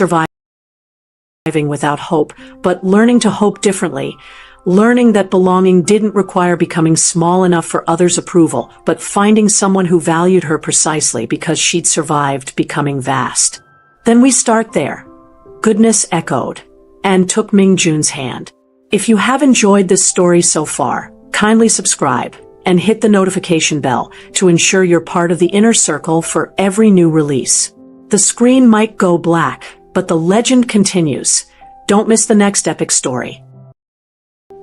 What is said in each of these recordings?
surviving without hope, but learning to hope differently. Learning that belonging didn't require becoming small enough for others' approval, but finding someone who valued her precisely because she'd survived becoming vast. Then we start there. Goodness echoed, and took Mingjun's hand. If you have enjoyed this story so far, kindly subscribe and hit the notification bell to ensure you're part of the inner circle for every new release. The screen might go black, but the legend continues. Don't miss the next epic story.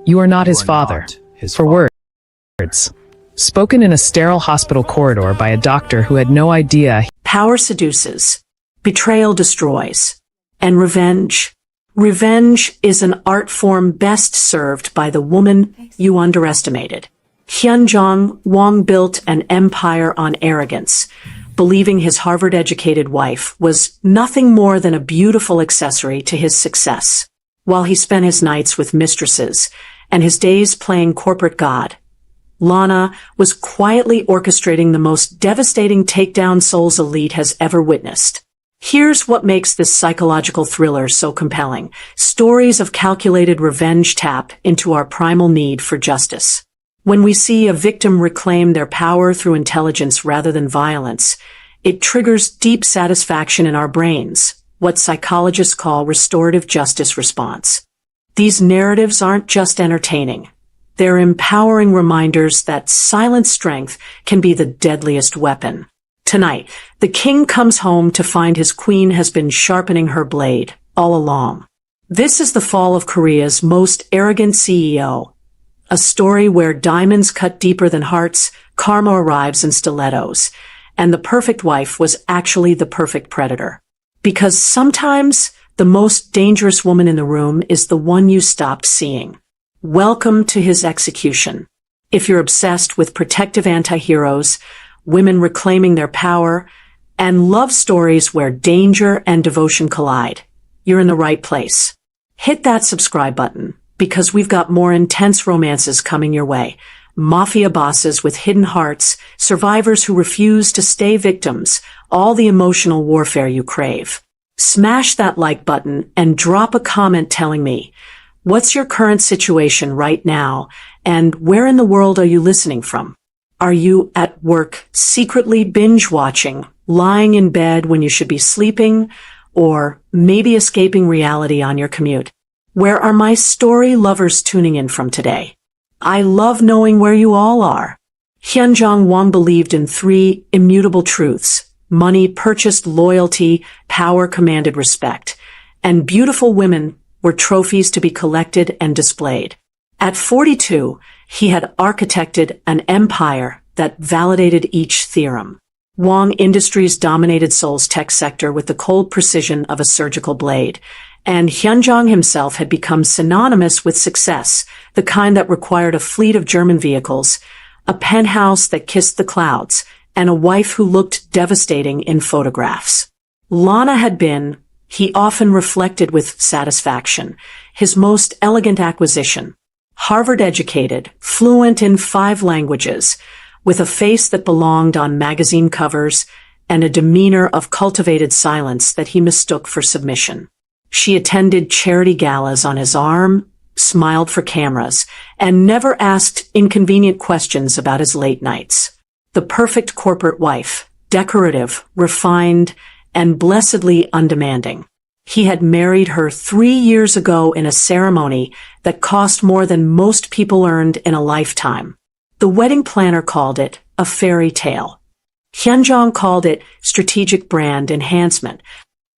You are not his father. For words. Spoken in a sterile hospital corridor by a doctor who had no idea. Power seduces. Betrayal destroys. And revenge. Revenge is an art form best served by the woman you underestimated. Hyunjong Wang built an empire on arrogance, believing his Harvard-educated wife was nothing more than a beautiful accessory to his success. While he spent his nights with mistresses and his days playing corporate god, Lana was quietly orchestrating the most devastating takedown Seoul's elite has ever witnessed. Here's what makes this psychological thriller so compelling. Stories of calculated revenge tap into our primal need for justice. When we see a victim reclaim their power through intelligence rather than violence, it triggers deep satisfaction in our brains, what psychologists call restorative justice response. These narratives aren't just entertaining. They're empowering reminders that silent strength can be the deadliest weapon. Tonight, the king comes home to find his queen has been sharpening her blade all along. This is the fall of Korea's most arrogant CEO. A story where diamonds cut deeper than hearts, karma arrives in stilettos, and the perfect wife was actually the perfect predator. Because sometimes the most dangerous woman in the room is the one you stopped seeing. Welcome to his execution. If you're obsessed with protective anti-heroes, women reclaiming their power, and love stories where danger and devotion collide, you're in the right place. Hit that subscribe button, because we've got more intense romances coming your way. Mafia bosses with hidden hearts, survivors who refuse to stay victims, all the emotional warfare you crave. Smash that like button and drop a comment telling me, what's your current situation right now, and where in the world are you listening from? Are you at work secretly binge-watching, lying in bed when you should be sleeping, or maybe escaping reality on your commute? Where are my story lovers tuning in from today? I love knowing where you all are. Hyunjong Wang believed in 3 immutable truths. Money purchased loyalty, power commanded respect, and beautiful women were trophies to be collected and displayed. At 42, he had architected an empire that validated each theorem. Wang Industries dominated Seoul's tech sector with the cold precision of a surgical blade, and Hyunjong himself had become synonymous with success, the kind that required a fleet of German vehicles, a penthouse that kissed the clouds, and a wife who looked devastating in photographs. Lana had been, he often reflected with satisfaction, his most elegant acquisition. Harvard-educated, fluent in 5 languages, with a face that belonged on magazine covers and a demeanor of cultivated silence that he mistook for submission. She attended charity galas on his arm, smiled for cameras, and never asked inconvenient questions about his late nights. The perfect corporate wife, decorative, refined, and blessedly undemanding. He had married her 3 years ago in a ceremony that cost more than most people earned in a lifetime. The wedding planner called it a fairy tale. Hyunjong called it strategic brand enhancement.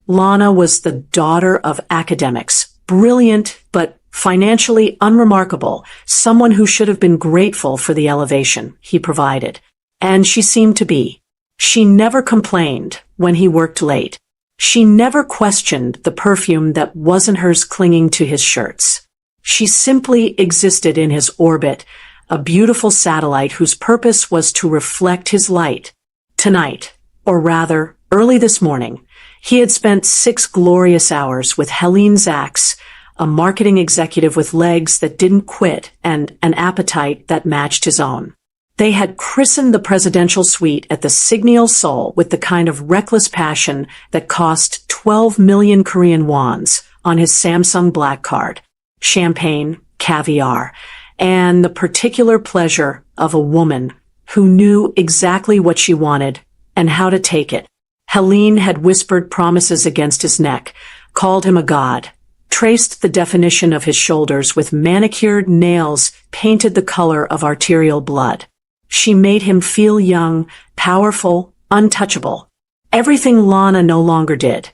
Lana was the daughter of academics, brilliant but financially unremarkable, someone who should have been grateful for the elevation he provided. And she seemed to be. She never complained when he worked late. She never questioned the perfume that wasn't hers clinging to his shirts. She simply existed in his orbit, a beautiful satellite whose purpose was to reflect his light. Tonight, or rather, early this morning, he had spent 6 glorious hours with Helene Zaks, a marketing executive with legs that didn't quit and an appetite that matched his own. They had christened the presidential suite at the Signal Seoul with the kind of reckless passion that cost 12 million Korean wons on his Samsung Black Card, champagne, caviar, and the particular pleasure of a woman who knew exactly what she wanted and how to take it. Helene had whispered promises against his neck, called him a god, traced the definition of his shoulders with manicured nails painted the color of arterial blood. She made him feel young, powerful, untouchable. Everything Lana no longer did,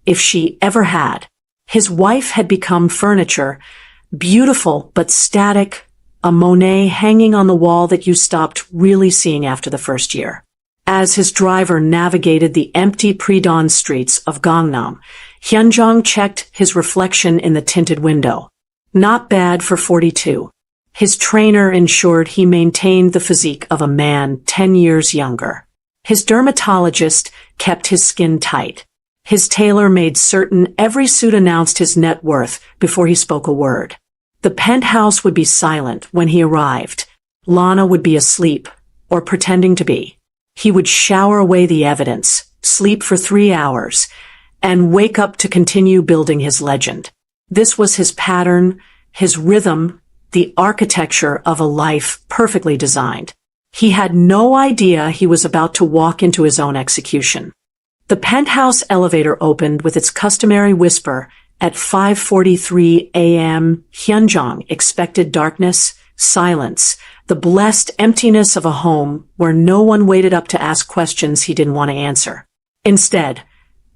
if she ever had. His wife had become furniture, beautiful but static, a Monet hanging on the wall that you stopped really seeing after the first year. As his driver navigated the empty pre-dawn streets of Gangnam, Hyunjong checked his reflection in the tinted window. Not bad for 42. His trainer ensured he maintained the physique of a man 10 years younger. His dermatologist kept his skin tight. His tailor made certain every suit announced his net worth before he spoke a word. The penthouse would be silent when he arrived. Lana would be asleep, or pretending to be. He would shower away the evidence, sleep for 3 hours, and wake up to continue building his legend. This was his pattern, his rhythm, the architecture of a life perfectly designed. He had no idea he was about to walk into his own execution. The penthouse elevator opened with its customary whisper. At 5:43 a.m., Hyunjong expected darkness, silence, the blessed emptiness of a home where no one waited up to ask questions he didn't want to answer. Instead,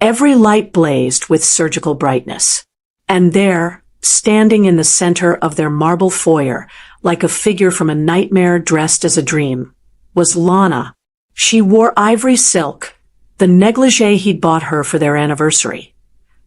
every light blazed with surgical brightness. And there, standing in the center of their marble foyer, like a figure from a nightmare dressed as a dream, was Lana. She wore ivory silk, the negligee he'd bought her for their anniversary.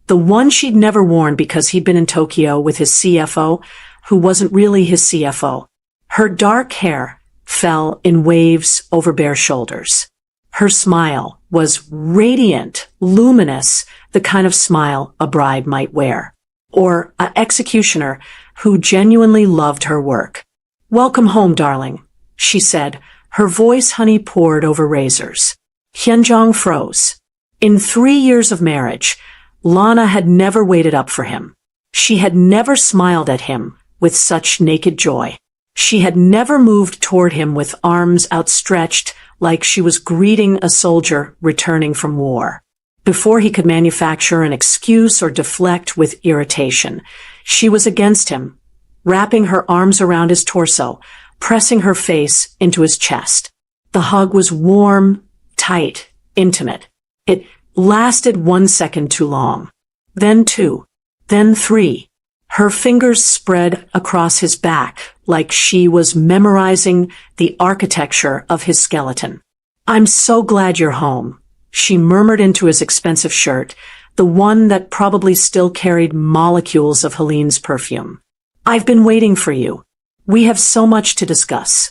The one she'd never worn because he'd been in Tokyo with his CFO, who wasn't really his CFO. Her dark hair fell in waves over bare shoulders. Her smile was radiant, luminous, the kind of smile a bride might wear, or an executioner who genuinely loved her work. "Welcome home, darling," she said, her voice honey poured over razors. Hyunjong froze. In 3 years of marriage, Lana had never waited up for him. She had never smiled at him with such naked joy. She had never moved toward him with arms outstretched like she was greeting a soldier returning from war. Before he could manufacture an excuse or deflect with irritation, she was against him, wrapping her arms around his torso, pressing her face into his chest. The hug was warm, tight, intimate. It lasted 1 second too long. Then 2. Then 3. Her fingers spread across his back like she was memorizing the architecture of his skeleton. "I'm so glad you're home," she murmured into his expensive shirt, the one that probably still carried molecules of Helene's perfume. "I've been waiting for you. We have so much to discuss."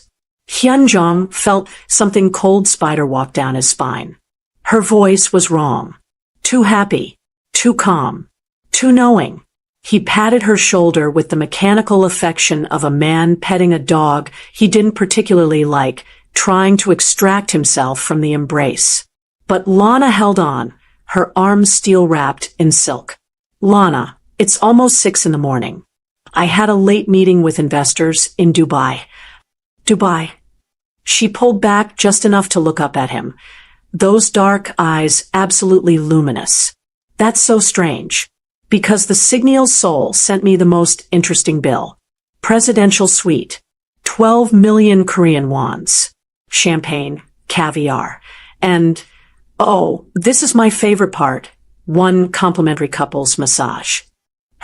Hyunjong felt something cold spider walk down his spine. Her voice was wrong. Too happy, too calm, too knowing. He patted her shoulder with the mechanical affection of a man petting a dog he didn't particularly like, trying to extract himself from the embrace. But Lana held on, her arms steel-wrapped in silk. "Lana, it's almost 6 in the morning. I had a late meeting with investors in Dubai." "Dubai." She pulled back just enough to look up at him, those dark eyes absolutely luminous. "That's so strange. Because the Signal Seoul sent me the most interesting bill. Presidential suite. 12 million Korean wons. Champagne, caviar, and, oh, this is my favorite part, 1 complimentary couples massage."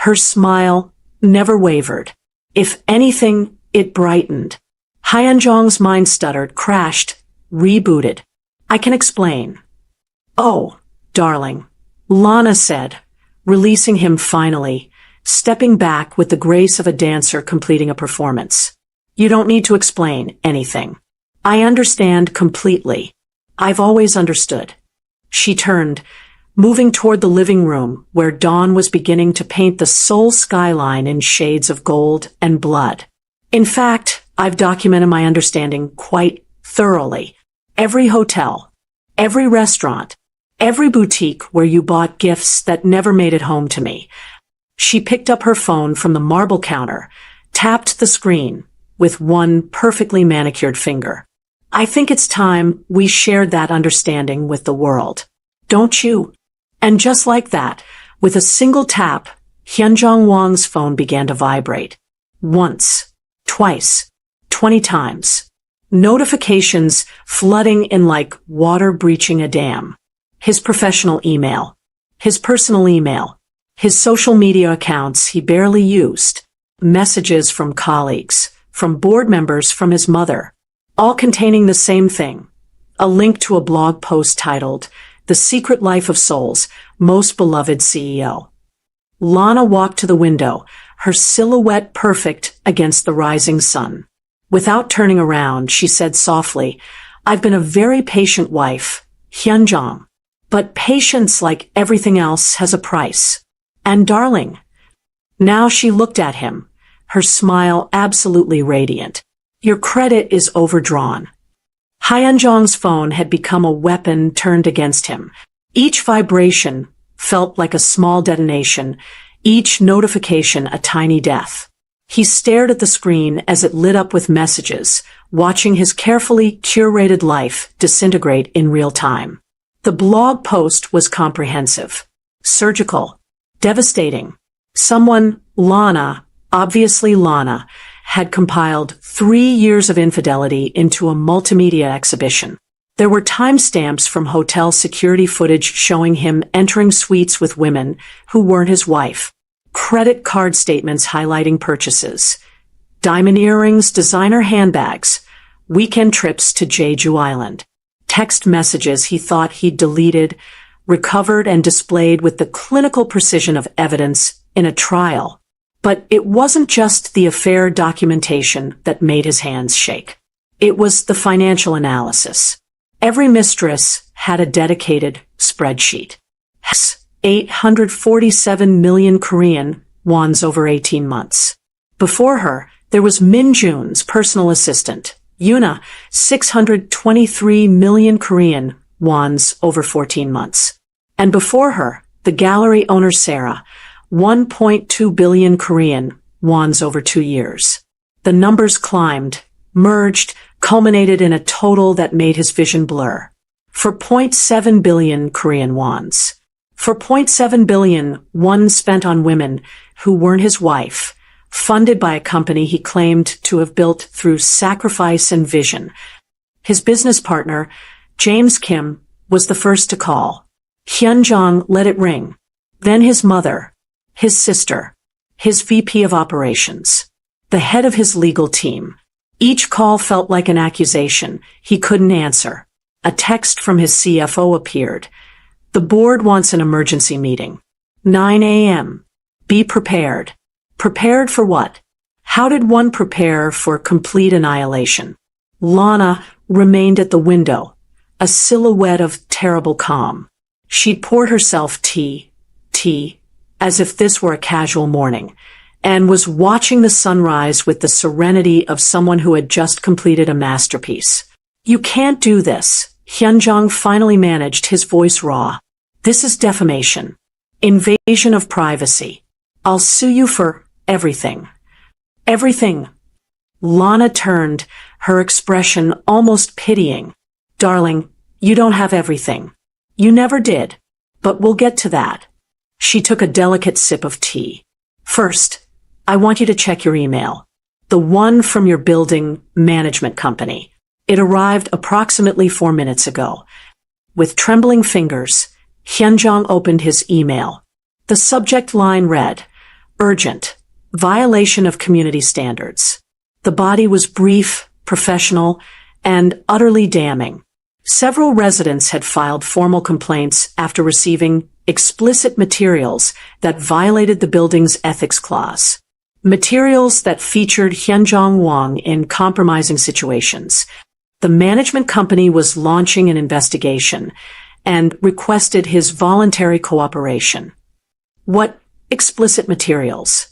Her smile never wavered. If anything, it brightened. Hyunjong's mind stuttered, crashed, rebooted. "I can explain." "Oh, darling," Lana said, releasing him finally, stepping back with the grace of a dancer completing a performance. "You don't need to explain anything. I understand completely. I've always understood." She turned, moving toward the living room where dawn was beginning to paint the Seoul skyline in shades of gold and blood. "In fact, I've documented my understanding quite thoroughly. Every hotel, every restaurant, every boutique where you bought gifts that never made it home to me. She picked up her phone from the marble counter, tapped the screen with one perfectly manicured finger. I think it's time we shared that understanding with the world. Don't you? And just like that, with a single tap, Hyunjong Wang's phone began to vibrate. Once, twice, 20 times. Notifications flooding in like water breaching a dam. His professional email, his personal email, his social media accounts he barely used, messages from colleagues, from board members, from his mother, all containing the same thing, a link to a blog post titled, "The Secret Life of Seoul's Most Beloved CEO." Lana walked to the window, her silhouette perfect against the rising sun. Without turning around, she said softly, "I've been a very patient wife, Hyunjong. But patience, like everything else, has a price. And darling." Now she looked at him, her smile absolutely radiant. "Your credit is overdrawn." Hyunjong's phone had become a weapon turned against him. Each vibration felt like a small detonation, each notification a tiny death. He stared at the screen as it lit up with messages, watching his carefully curated life disintegrate in real time. The blog post was comprehensive, surgical, devastating. Someone, Lana, obviously Lana, had compiled 3 years of infidelity into a multimedia exhibition. There were timestamps from hotel security footage showing him entering suites with women who weren't his wife. Credit card statements highlighting purchases. Diamond earrings, designer handbags, weekend trips to Jeju Island. Text messages he thought he'd deleted, recovered and displayed with the clinical precision of evidence in a trial. But it wasn't just the affair documentation that made his hands shake. It was the financial analysis. Every mistress had a dedicated spreadsheet. 847 million Korean wons over 18 months. Before her, there was Min Jun's personal assistant, Yuna, 623 million Korean wons over 14 months. And before her, the gallery owner Sarah, 1.2 billion Korean wons over 2 years. The numbers climbed, merged, culminated in a total that made his vision blur. For 0.7 billion Korean wons. For 0.7 billion, one spent on women who weren't his wife, funded by a company he claimed to have built through sacrifice and vision. His business partner, James Kim, was the first to call. Hyunjong let it ring. Then his mother, his sister, his VP of operations, the head of his legal team. Each call felt like an accusation he couldn't answer. A text from his CFO appeared. "The board wants an emergency meeting. 9 a.m. Be prepared." Prepared for what? How did one prepare for complete annihilation? Lana remained at the window, a silhouette of terrible calm. She'd poured herself tea, as if this were a casual morning, and was watching the sunrise with the serenity of someone who had just completed a masterpiece. "You can't do this," Hyunjong finally managed, his voice raw. "This is defamation. Invasion of privacy. I'll sue you for everything." Everything. Lana turned, her expression almost pitying. "Darling, you don't have everything. You never did. But we'll get to that." She took a delicate sip of tea. "First, I want you to check your email. The one from your building management company. It arrived approximately 4 minutes ago." With trembling fingers, Hyunjong opened his email. The subject line read, "Urgent. Violation of community standards." The body was brief, professional, and utterly damning. Several residents had filed formal complaints after receiving explicit materials that violated the building's ethics clause. Materials that featured Hyunjong Wang in compromising situations. The management company was launching an investigation and requested his voluntary cooperation. What explicit materials?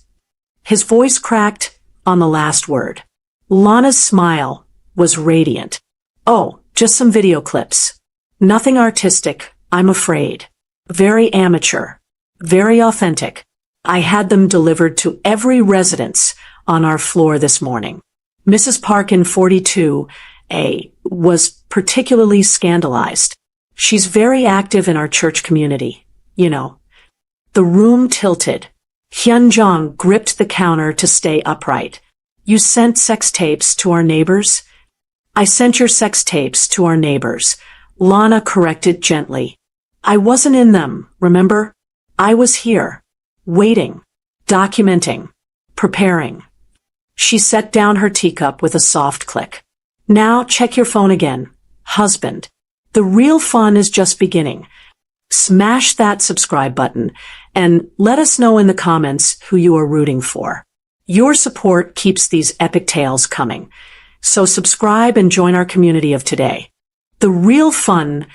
His voice cracked on the last word. Lana's smile was radiant. Oh, just some video clips. Nothing artistic, I'm afraid. Very amateur. Very authentic. I had them delivered to every residence on our floor this morning. Mrs. Parkin, 42A, was particularly scandalized. She's very active in our church community, you know. The room tilted. Hyunjong gripped the counter to stay upright. You sent sex tapes to our neighbors? I sent your sex tapes to our neighbors, Lana corrected gently. I wasn't in them, remember? I was here, waiting, documenting, preparing. She set down her teacup with a soft click. Now check your phone again, husband. The real fun is just beginning. Smash that subscribe button and let us know in the comments who you are rooting for. Your support keeps these epic tales coming. So subscribe and join our community of today. The real fun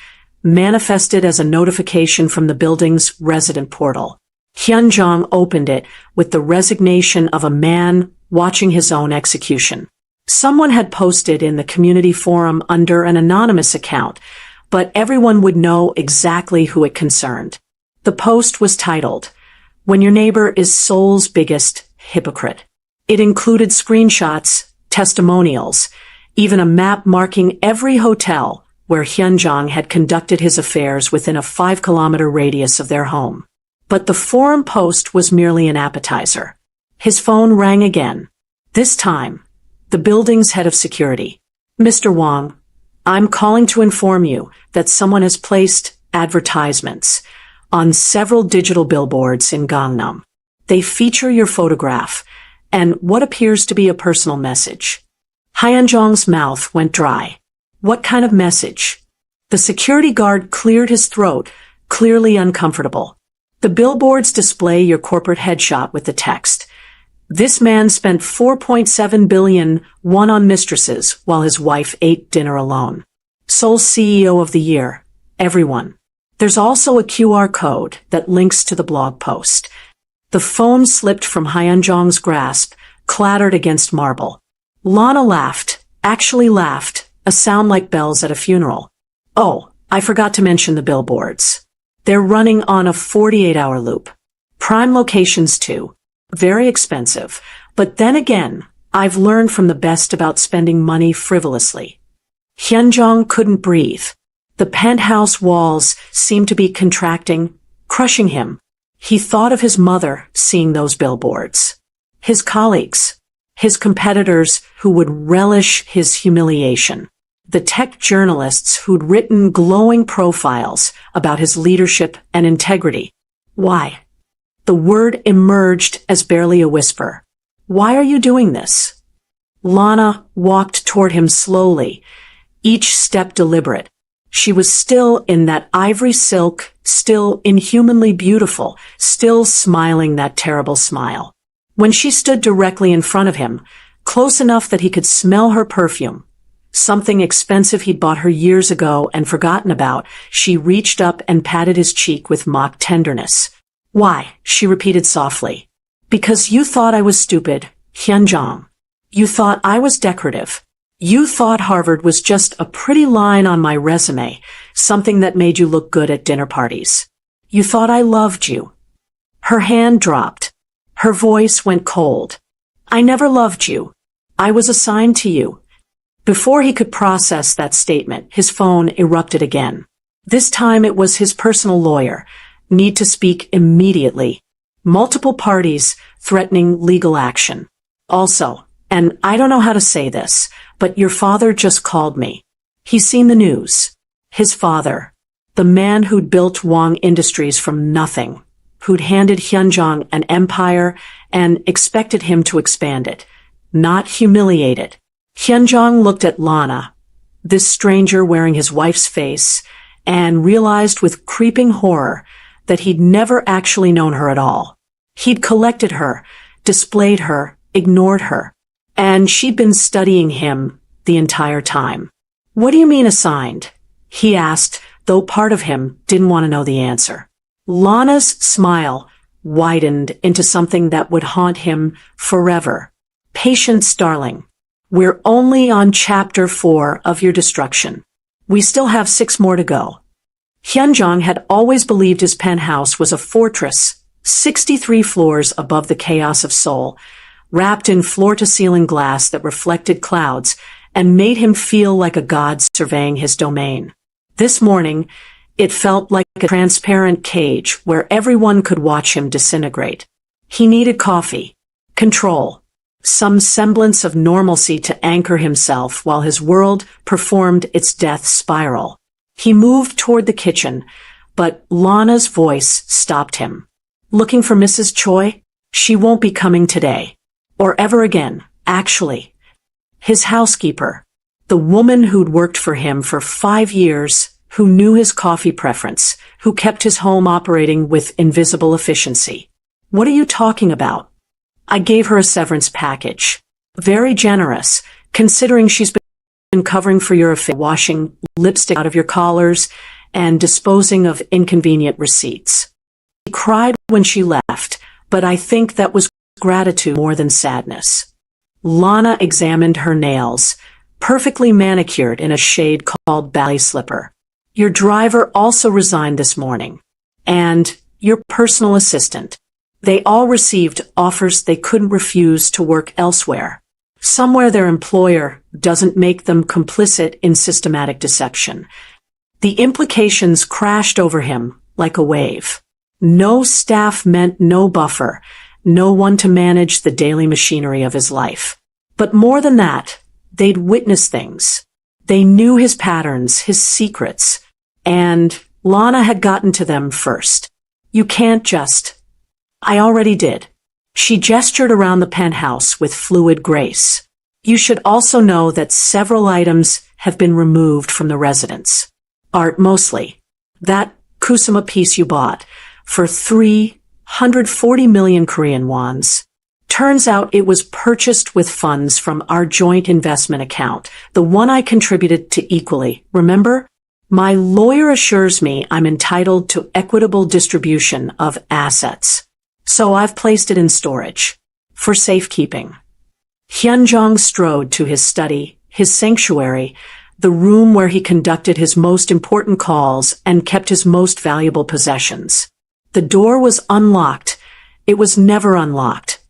manifested as a notification from the building's resident portal. Hyunjong opened it with the resignation of a man watching his own execution. Someone had posted in the community forum under an anonymous account, but everyone would know exactly who it concerned. The post was titled, "When Your Neighbor is Seoul's Biggest Hypocrite." It included screenshots, testimonials, even a map marking every hotel where Hyunjong had conducted his affairs within a 5-kilometer radius of their home. But the forum post was merely an appetizer. His phone rang again. This time, the building's head of security. Mr. Wong, I'm calling to inform you that someone has placed advertisements on several digital billboards in Gangnam. They feature your photograph and what appears to be a personal message. Hyunjong's mouth went dry. What kind of message? The security guard cleared his throat, clearly uncomfortable. The billboards display your corporate headshot with the text, "This man spent 4.7 billion won on mistresses while his wife ate dinner alone. Seoul CEO of the Year, everyone." There's also a QR code that links to the blog post. The phone slipped from Hyunjong's grasp, clattered against marble. Lana laughed, actually laughed, a sound like bells at a funeral. Oh, I forgot to mention the billboards. They're running on a 48-hour loop. Prime locations too. Very expensive. But then again, I've learned from the best about spending money frivolously. Hyunjong couldn't breathe. The penthouse walls seemed to be contracting, crushing him. He thought of his mother seeing those billboards. His colleagues. His competitors who would relish his humiliation. The tech journalists who'd written glowing profiles about his leadership and integrity. Why? The word emerged as barely a whisper. Why are you doing this? Lana walked toward him slowly, each step deliberate. She was still in that ivory silk, still inhumanly beautiful, still smiling that terrible smile. When she stood directly in front of him, close enough that he could smell her perfume, something expensive he'd bought her years ago and forgotten about, she reached up and patted his cheek with mock tenderness. Why? She repeated softly. Because you thought I was stupid, Hyunjong. You thought I was decorative. You thought Harvard was just a pretty line on my resume, something that made you look good at dinner parties. You thought I loved you. Her hand dropped. Her voice went cold. I never loved you. I was assigned to you. Before he could process that statement, his phone erupted again. This time it was his personal lawyer. Need to speak immediately. Multiple parties threatening legal action. Also, and I don't know how to say this, but your father just called me. He's seen the news. His father, the man who'd built Wong Industries from nothing, who'd handed Hyunjong an empire and expected him to expand it, not humiliate it. Hyunjong looked at Lana, this stranger wearing his wife's face, and realized with creeping horror that he'd never actually known her at all. He'd collected her, displayed her, ignored her, and she'd been studying him the entire time. What do you mean assigned? He asked, though part of him didn't want to know the answer. Lana's smile widened into something that would haunt him forever. Patience, darling. We're only on chapter 4 of your destruction. We still have 6 more to go. Hyunjong had always believed his penthouse was a fortress, 63 floors above the chaos of Seoul, wrapped in floor-to-ceiling glass that reflected clouds and made him feel like a god surveying his domain. This morning, it felt like a transparent cage where everyone could watch him disintegrate. He needed coffee, control, some semblance of normalcy to anchor himself while his world performed its death spiral. He moved toward the kitchen, but Lana's voice stopped him. Looking for Mrs. Choi? She won't be coming today. Or ever again, actually. His housekeeper, the woman who'd worked for him for 5 years, who knew his coffee preference, who kept his home operating with invisible efficiency. What are you talking about? I gave her a severance package. Very generous, considering she's been covering for your affair, washing lipstick out of your collars, and disposing of inconvenient receipts. He cried when she left, but I think that was gratitude more than sadness. Lana examined her nails, perfectly manicured in a shade called ballet slipper. Your driver also resigned this morning. And your personal assistant. They all received offers they couldn't refuse to work elsewhere. Somewhere their employer doesn't make them complicit in systematic deception. The implications crashed over him like a wave. No staff meant no buffer, no one to manage the daily machinery of his life. But more than that, they'd witnessed things. They knew his patterns, his secrets, and Lana had gotten to them first. You can't just... I already did. She gestured around the penthouse with fluid grace. You should also know that several items have been removed from the residence. Art mostly. That Kusama piece you bought for 340 million Korean wons. Turns out it was purchased with funds from our joint investment account, the one I contributed to equally, remember? My lawyer assures me I'm entitled to equitable distribution of assets. So I've placed it in storage. For safekeeping. Hyunjong strode to his study, his sanctuary, the room where he conducted his most important calls and kept his most valuable possessions. The door was unlocked. It was never unlocked.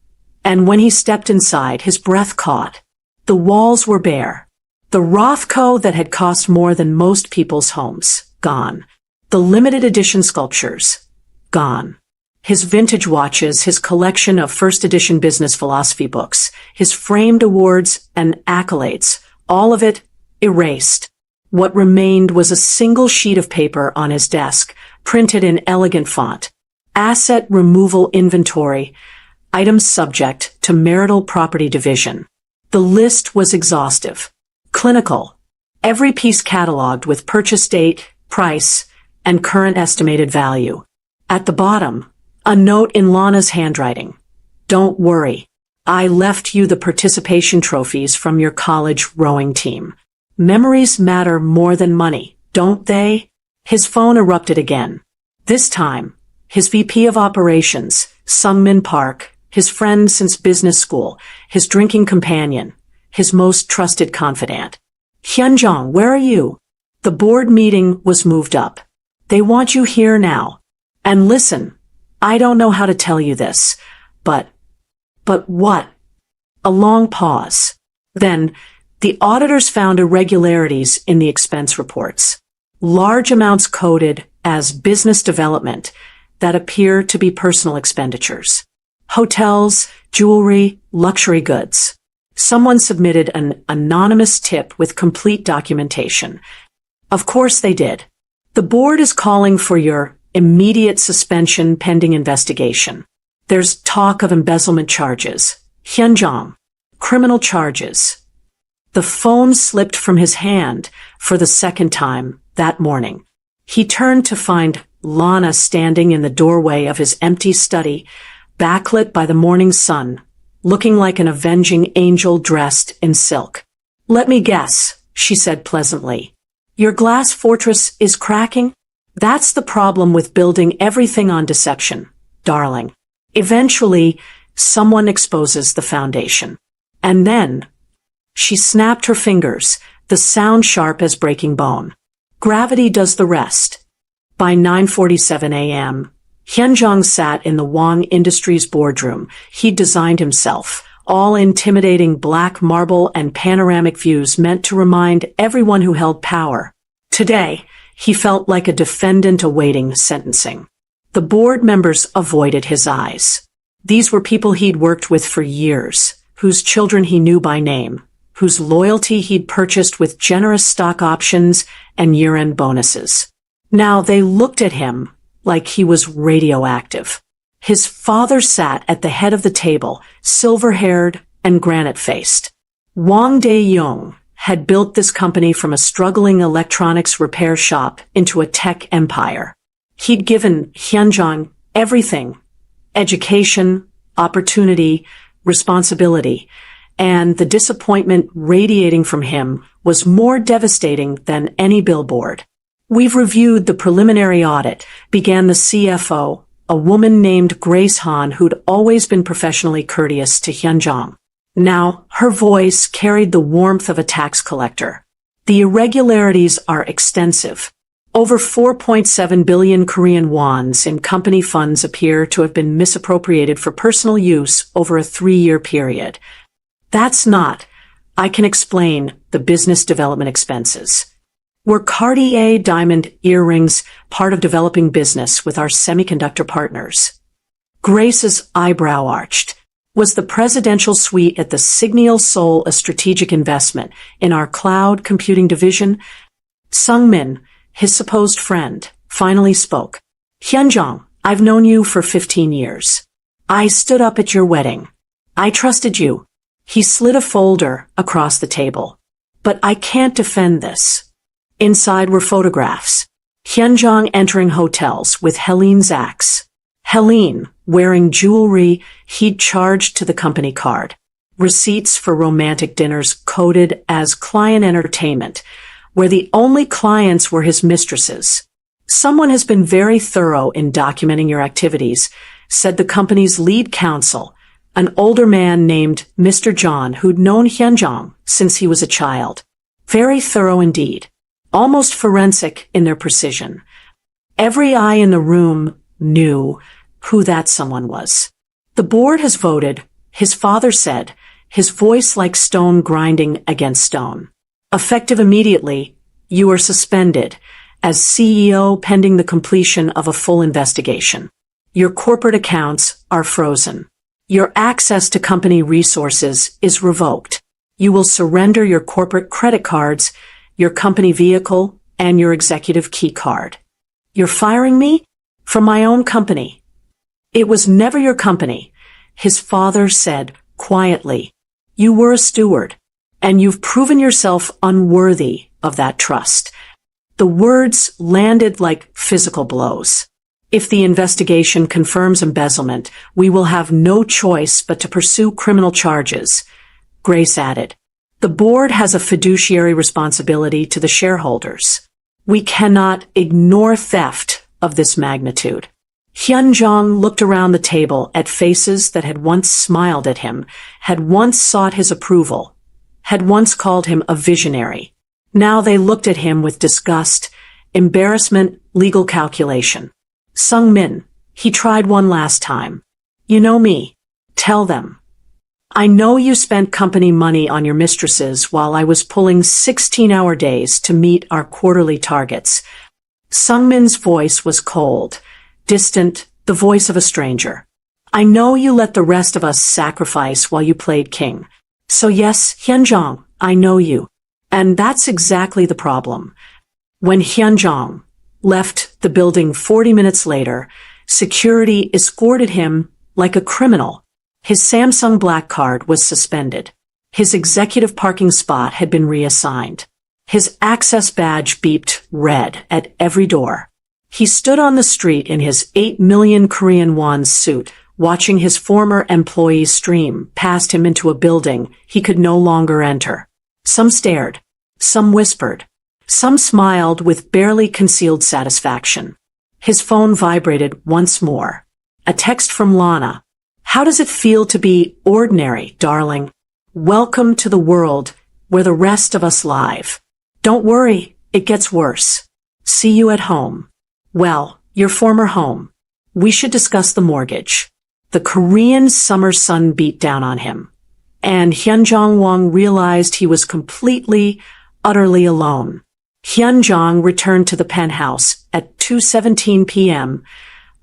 And when he stepped inside, his breath caught. The walls were bare. The Rothko that had cost more than most people's homes, gone. The limited edition sculptures, gone. His vintage watches, his collection of first edition business philosophy books, his framed awards and accolades, all of it erased. What remained was a single sheet of paper on his desk, printed in elegant font. Asset removal inventory, items subject to marital property division. The list was exhaustive. Clinical. Every piece cataloged with purchase date, price, and current estimated value. At the bottom, a note in Lana's handwriting. Don't worry. I left you the participation trophies from your college rowing team. Memories matter more than money, don't they? His phone erupted again. This time, his VP of operations, Sungmin Park, his friend since business school, his drinking companion, his most trusted confidant. Hyunjong, where are you? The board meeting was moved up. They want you here now. And listen, I don't know how to tell you this, but what? A long pause. Then, the auditors found irregularities in the expense reports. Large amounts coded as business development that appear to be personal expenditures. Hotels, jewelry, luxury goods. Someone submitted an anonymous tip with complete documentation. Of course they did. The board is calling for your immediate suspension pending investigation. There's talk of embezzlement charges. Hyunjong. Criminal charges. The phone slipped from his hand for the second time that morning. He turned to find Lana standing in the doorway of his empty study, backlit by the morning sun, looking like an avenging angel dressed in silk. Let me guess, she said pleasantly. Your glass fortress is cracking? That's the problem with building everything on deception, darling. Eventually, someone exposes the foundation. And then, She snapped her fingers, the sound sharp as breaking bone. Gravity does the rest. By 9:47 a.m., Hyunjong sat in the Wang Industries boardroom he'd designed himself, all intimidating black marble and panoramic views meant to remind everyone who held power. Today, he felt like a defendant awaiting sentencing. The board members avoided his eyes. These were people he'd worked with for years, whose children he knew by name, whose loyalty he'd purchased with generous stock options and year-end bonuses. Now they looked at him like he was radioactive. His father sat at the head of the table, silver-haired and granite-faced. Wang Dae-young had built this company from a struggling electronics repair shop into a tech empire. He'd given Hyunjong everything: education, opportunity, responsibility, and the disappointment radiating from him was more devastating than any billboard. "We've reviewed the preliminary audit," began the CFO, a woman named Grace Han who'd always been professionally courteous to Hyunjong. Now, her voice carried the warmth of a tax collector. "The irregularities are extensive. Over 4.7 billion Korean wons in company funds appear to have been misappropriated for personal use over a 3-year period. That's not, I can explain, the business development expenses. Were Cartier diamond earrings part of developing business with our semiconductor partners?" Grace's eyebrow arched. "Was the presidential suite at the Signal Seoul a strategic investment in our cloud computing division?" Sung-min, his supposed friend, finally spoke. "Hyunjong, I've known you for 15 years. I stood up at your wedding. I trusted you." He slid a folder across the table. "But I can't defend this." Inside were photographs. Hyunjong entering hotels with Helene Zaks. Helene, wearing jewelry he'd charged to the company card. Receipts for romantic dinners coded as client entertainment, where the only clients were his mistresses. "Someone has been very thorough in documenting your activities," said the company's lead counsel, an older man named Mr. John who'd known Hyunjong since he was a child. Very thorough indeed. Almost forensic in their precision. Every eye in the room knew who that someone was. "The board has voted," his father said, his voice like stone grinding against stone. "Effective immediately, you are suspended as CEO pending the completion of a full investigation. Your corporate accounts are frozen. Your access to company resources is revoked. You will surrender your corporate credit cards, your company vehicle, and your executive key card." "You're firing me? From my own company?" "It was never your company," his father said quietly. "You were a steward, and you've proven yourself unworthy of that trust." The words landed like physical blows. "If the investigation confirms embezzlement, we will have no choice but to pursue criminal charges," Grace added. "The board has a fiduciary responsibility to the shareholders. We cannot ignore theft of this magnitude." Hyunjong looked around the table at faces that had once smiled at him, had once sought his approval, had once called him a visionary. Now they looked at him with disgust, embarrassment, legal calculation. "Sung-min," he tried one last time. "You know me. Tell them. I know you spent company money on your mistresses while I was pulling 16-hour days to meet our quarterly targets." Sung-min's voice was cold, distant, the voice of a stranger. "I know you let the rest of us sacrifice while you played king. So yes, Hyunjong, I know you. And that's exactly the problem." When Hyunjong left the building 40 minutes later, security escorted him like a criminal. His Samsung Black Card was suspended. His executive parking spot had been reassigned. His access badge beeped red at every door. He stood on the street in his 8 million Korean won suit, watching his former employees stream past him into a building he could no longer enter. Some stared. Some whispered. Some smiled with barely concealed satisfaction. His phone vibrated once more. A text from Lana. "How does it feel to be ordinary, darling? Welcome to the world, where the rest of us live. Don't worry, it gets worse. See you at home. Well, your former home. We should discuss the mortgage. The Korean summer sun beat down on him, and Hyunjong Wang realized he was completely, utterly alone. Hyunjong returned to the penthouse at 2:17 p.m.,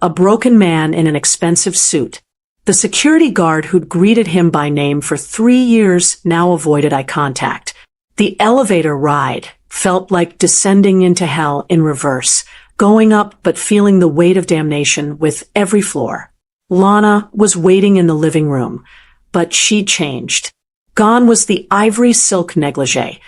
a broken man in an expensive suit. The security guard who'd greeted him by name for 3 years now avoided eye contact. The elevator ride felt like descending into hell in reverse, going up but feeling the weight of damnation with every floor. Lana was waiting in the living room, but she changed. Gone was the ivory silk negligee,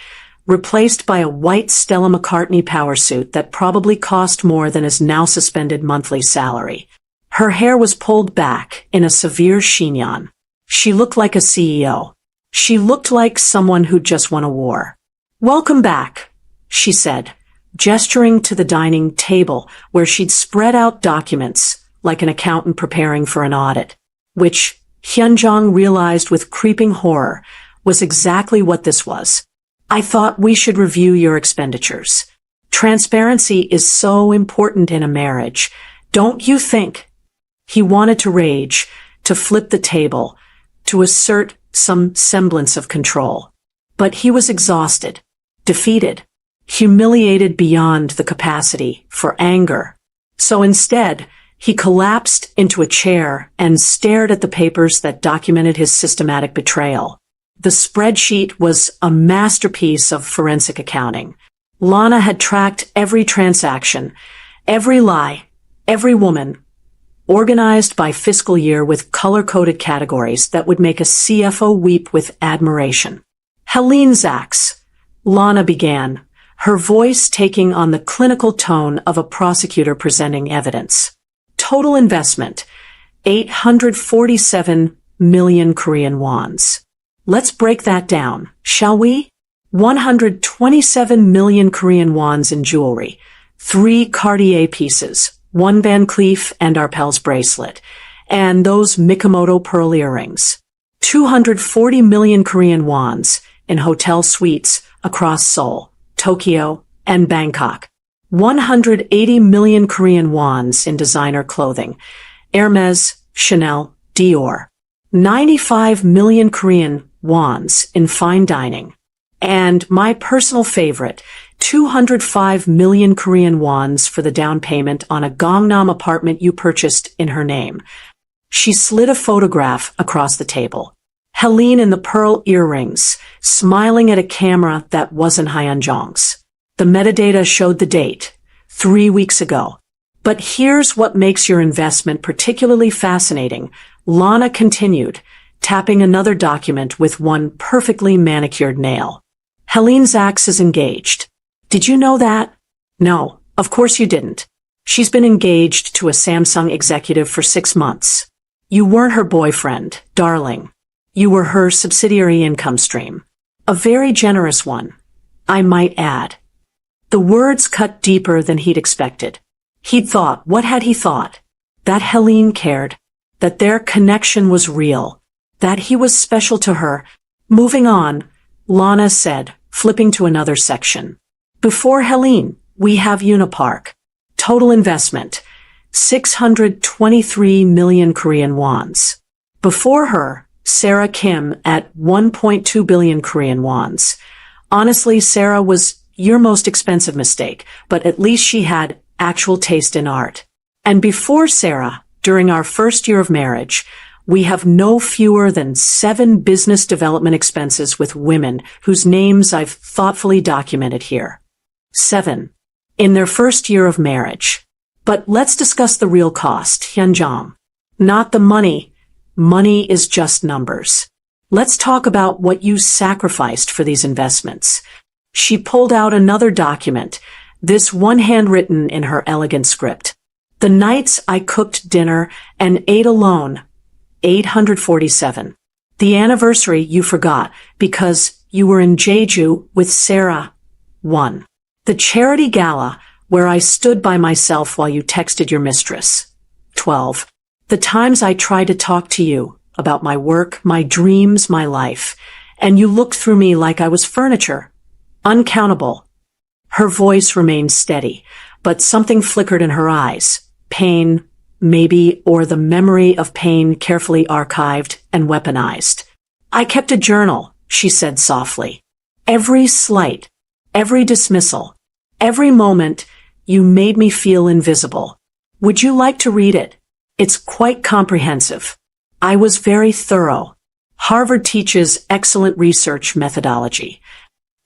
replaced by a white Stella McCartney power suit that probably cost more than his now suspended monthly salary. Her hair was pulled back in a severe chignon. She looked like a CEO. She looked like someone who'd just won a war. "Welcome back," she said, gesturing to the dining table where she'd spread out documents like an accountant preparing for an audit, which Hyunjong realized with creeping horror was exactly what this was. "I thought we should review your expenditures. Transparency is so important in a marriage, don't you think?" He wanted to rage, to flip the table, to assert some semblance of control. But he was exhausted, defeated, humiliated beyond the capacity for anger. So instead, he collapsed into a chair and stared at the papers that documented his systematic betrayal. The spreadsheet was a masterpiece of forensic accounting. Lana had tracked every transaction, every lie, every woman, organized by fiscal year with color-coded categories that would make a CFO weep with admiration. "Helene Zaks," Lana began, her voice taking on the clinical tone of a prosecutor presenting evidence. "Total investment, 847 million Korean wons. Let's break that down, shall we? 127 million Korean wons in jewelry, 3 Cartier pieces, 1 Van Cleef and Arpels bracelet, and those Mikimoto pearl earrings. 240 million Korean wons in hotel suites across Seoul, Tokyo, and Bangkok. 180 million Korean wons in designer clothing, Hermes, Chanel, Dior. 95 million Korean wons in fine dining. And my personal favorite, 205 million Korean wons for the down payment on a Gangnam apartment you purchased in her name." She slid a photograph across the table. Helene in the pearl earrings, smiling at a camera that wasn't Hyunjong's. The metadata showed the date, 3 weeks ago. "But here's what makes your investment particularly fascinating," Lana continued, tapping another document with one perfectly manicured nail. "Helene Zaks is engaged. Did you know that?" "No, of course you didn't. She's been engaged to a Samsung executive for 6 months. You weren't her boyfriend, darling. You were her subsidiary income stream. A very generous one, I might add." The words cut deeper than he'd expected. He'd thought, what had he thought? That Helene cared, that their connection was real, that he was special to her. "Moving on," Lana said, flipping to another section. "Before Helene, we have Unipark. Total investment, 623 million Korean wons. Before her, Sarah Kim at 1.2 billion Korean wons. Honestly, Sarah was your most expensive mistake, but at least she had actual taste in art. And before Sarah, during our first year of marriage, we have no fewer than 7 business development expenses with women whose names I've thoughtfully documented here. 7. In their first year of marriage. But let's discuss the real cost, Hyunjong. Not the money. Money is just numbers. Let's talk about what you sacrificed for these investments." She pulled out another document, this one handwritten in her elegant script. "The nights I cooked dinner and ate alone, 847. The anniversary you forgot because you were in Jeju with Sarah, 1. The charity gala where I stood by myself while you texted your mistress, 12. The times I tried to talk to you about my work, my dreams, my life, and you looked through me like I was furniture. Uncountable. Her voice remained steady, but something flickered in her eyes. Pain, maybe, or the memory of pain carefully archived and weaponized. I kept a journal, she said softly. Every slight, every dismissal, every moment, you made me feel invisible. Would you like to read it? It's quite comprehensive. I was very thorough. Harvard teaches excellent research methodology.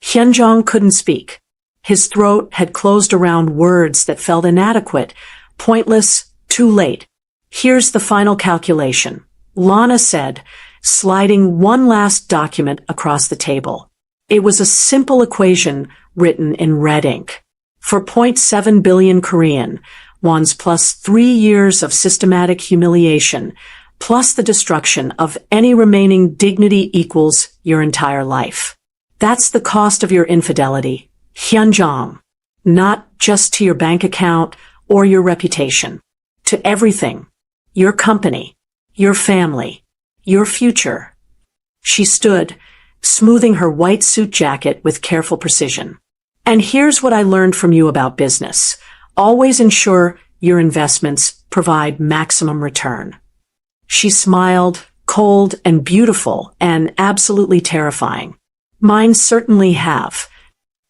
Hyunjong couldn't speak. His throat had closed around words that felt inadequate, pointless, too late. Here's the final calculation, Lana said, sliding one last document across the table. It was a simple equation written in red ink. For 0.7 billion Korean wons plus 3 years of systematic humiliation, plus the destruction of any remaining dignity equals your entire life. That's the cost of your infidelity, Hyunjong. Not just to your bank account or your reputation. To everything. Your company. Your family. Your future. She stood, smoothing her white suit jacket with careful precision. And here's what I learned from you about business. Always ensure your investments provide maximum return. She smiled, cold and beautiful and absolutely terrifying. Mine certainly have.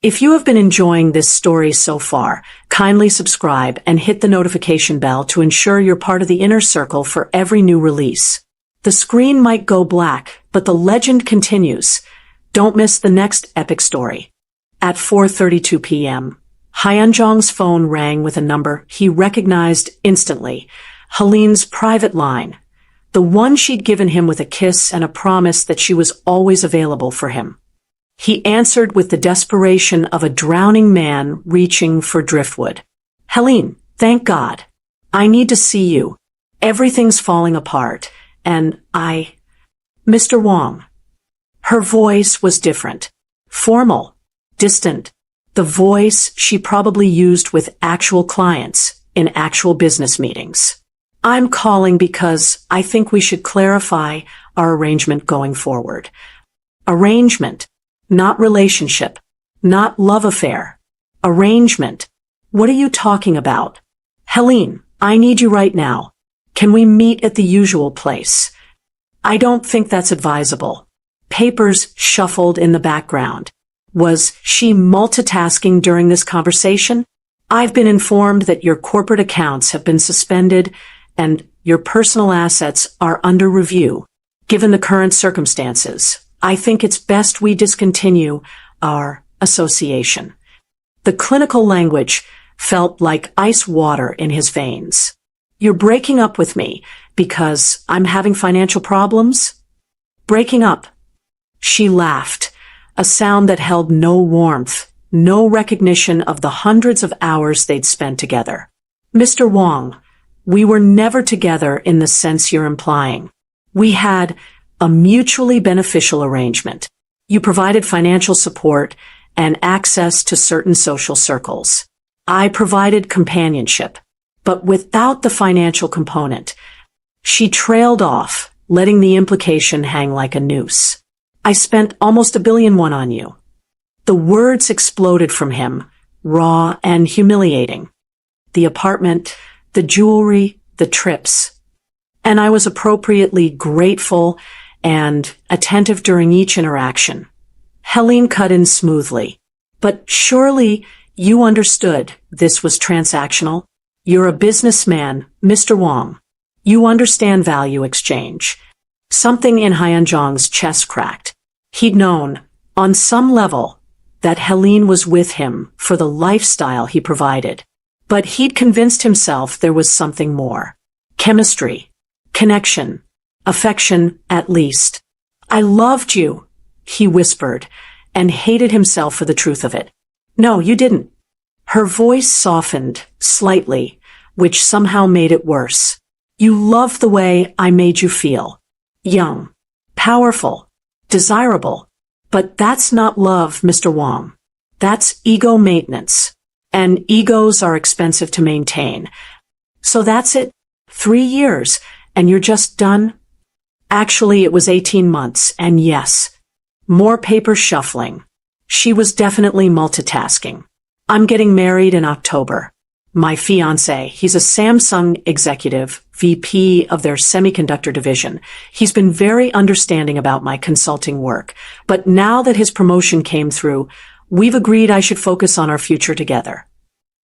If you have been enjoying this story so far, kindly subscribe and hit the notification bell to ensure you're part of the inner circle for every new release. The screen might go black, but the legend continues. Don't miss the next epic story. At 4:32 p.m., Hyunjong's phone rang with a number he recognized instantly, Helene's private line, the one she'd given him with a kiss and a promise that she was always available for him. He answered with the desperation of a drowning man reaching for driftwood. Helene, thank God. I need to see you. Everything's falling apart, and Mr. Wong. Her voice was different. Formal. Distant. The voice she probably used with actual clients in actual business meetings. I'm calling because I think we should clarify our arrangement going forward. Arrangement. Not relationship. Not love affair. Arrangement. What are you talking about? Helene, I need you right now. Can we meet at the usual place? I don't think that's advisable. Papers shuffled in the background. Was she multitasking during this conversation? I've been informed that your corporate accounts have been suspended and your personal assets are under review. Given the current circumstances, I think it's best we discontinue our association. The clinical language felt like ice water in his veins. You're breaking up with me because I'm having financial problems? Breaking up. She laughed. A sound that held no warmth, no recognition of the hundreds of hours they'd spent together. Mr. Wong, we were never together in the sense you're implying. We had a mutually beneficial arrangement. You provided financial support and access to certain social circles. I provided companionship, but without the financial component. She trailed off, letting the implication hang like a noose. I spent almost 1 billion won on you. The words exploded from him, raw and humiliating. The apartment, the jewelry, the trips. And I was appropriately grateful and attentive during each interaction. Helene cut in smoothly. But surely you understood this was transactional. You're a businessman, Mr. Wong. You understand value exchange. Something in Hyunjong's chest cracked. He'd known, on some level, that Helene was with him for the lifestyle he provided. But he'd convinced himself there was something more. Chemistry. Connection. Affection, at least. I loved you, he whispered, and hated himself for the truth of it. No, you didn't. Her voice softened, slightly, which somehow made it worse. You loved the way I made you feel. Young. Powerful. Desirable. But that's not love, Mr. Wong. That's ego maintenance. And egos are expensive to maintain. So that's it. 3 years, and you're just done? Actually, it was 18 months, and yes, More paper shuffling. She was definitely multitasking. I'm getting married in October. My fiancé, he's a Samsung executive, VP of their semiconductor division. He's been very understanding about my consulting work. But now that his promotion came through, we've agreed I should focus on our future together.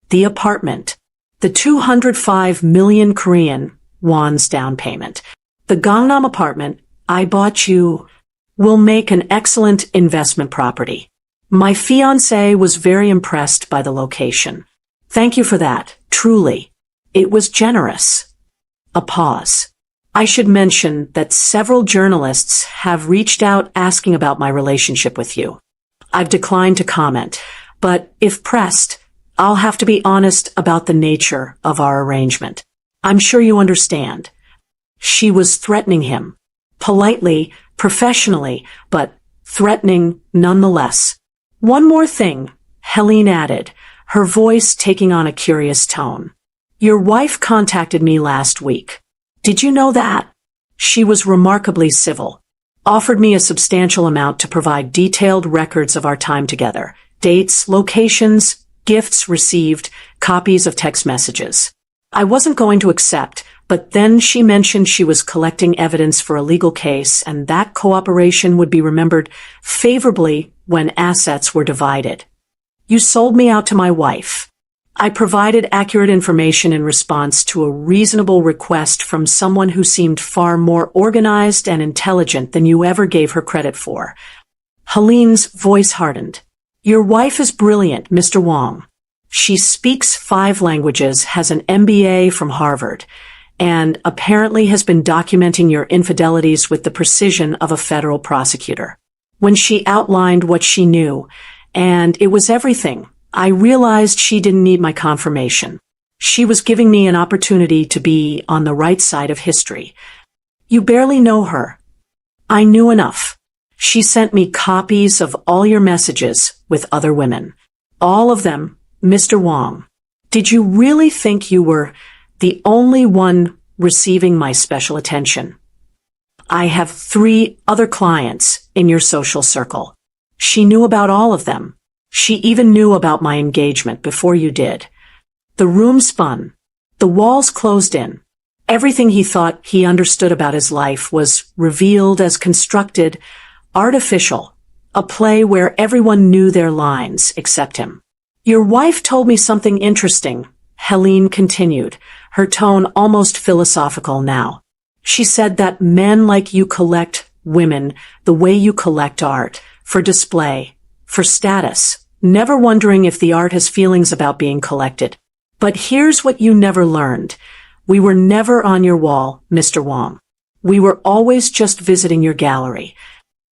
The apartment. The 205 million Korean won's down payment. The Gangnam apartment I bought you will make an excellent investment property. My fiancé was very impressed by the location. Thank you for that, truly. It was generous. A pause. I should mention that several journalists have reached out asking about my relationship with you. I've declined to comment, but if pressed, I'll have to be honest about the nature of our arrangement. I'm sure you understand. She was threatening him. Politely, professionally, but threatening nonetheless. One more thing, Helene added, her voice taking on a curious tone. Your wife contacted me last week. Did you know that? She was remarkably civil. Offered me a substantial amount to provide detailed records of our time together. Dates, locations, gifts received, copies of text messages. I wasn't going to accept, but then she mentioned she was collecting evidence for a legal case and that cooperation would be remembered favorably when assets were divided. You sold me out to my wife. I provided accurate information in response to a reasonable request from someone who seemed far more organized and intelligent than you ever gave her credit for. Helene's voice hardened. Your wife is brilliant, Mr. Wong. She speaks 5 languages, has an MBA from Harvard, and apparently has been documenting your infidelities with the precision of a federal prosecutor. When she outlined what she knew, and it was everything, I realized she didn't need my confirmation. She was giving me an opportunity to be on the right side of history. You barely know her. I knew enough. She sent me copies of all your messages with other women. All of them, Mr. Wong. Did you really think you were the only one receiving my special attention? I have 3 other clients in your social circle. She knew about all of them. She even knew about my engagement before you did. The room spun. The walls closed in. Everything he thought he understood about his life was revealed as constructed, artificial, a play where everyone knew their lines except him. Your wife told me something interesting, Helene continued, her tone almost philosophical now. She said that men like you collect women the way you collect art, for display, for status, never wondering if the art has feelings about being collected. But here's what you never learned. We were never on your wall, Mr. Wong. We were always just visiting your gallery.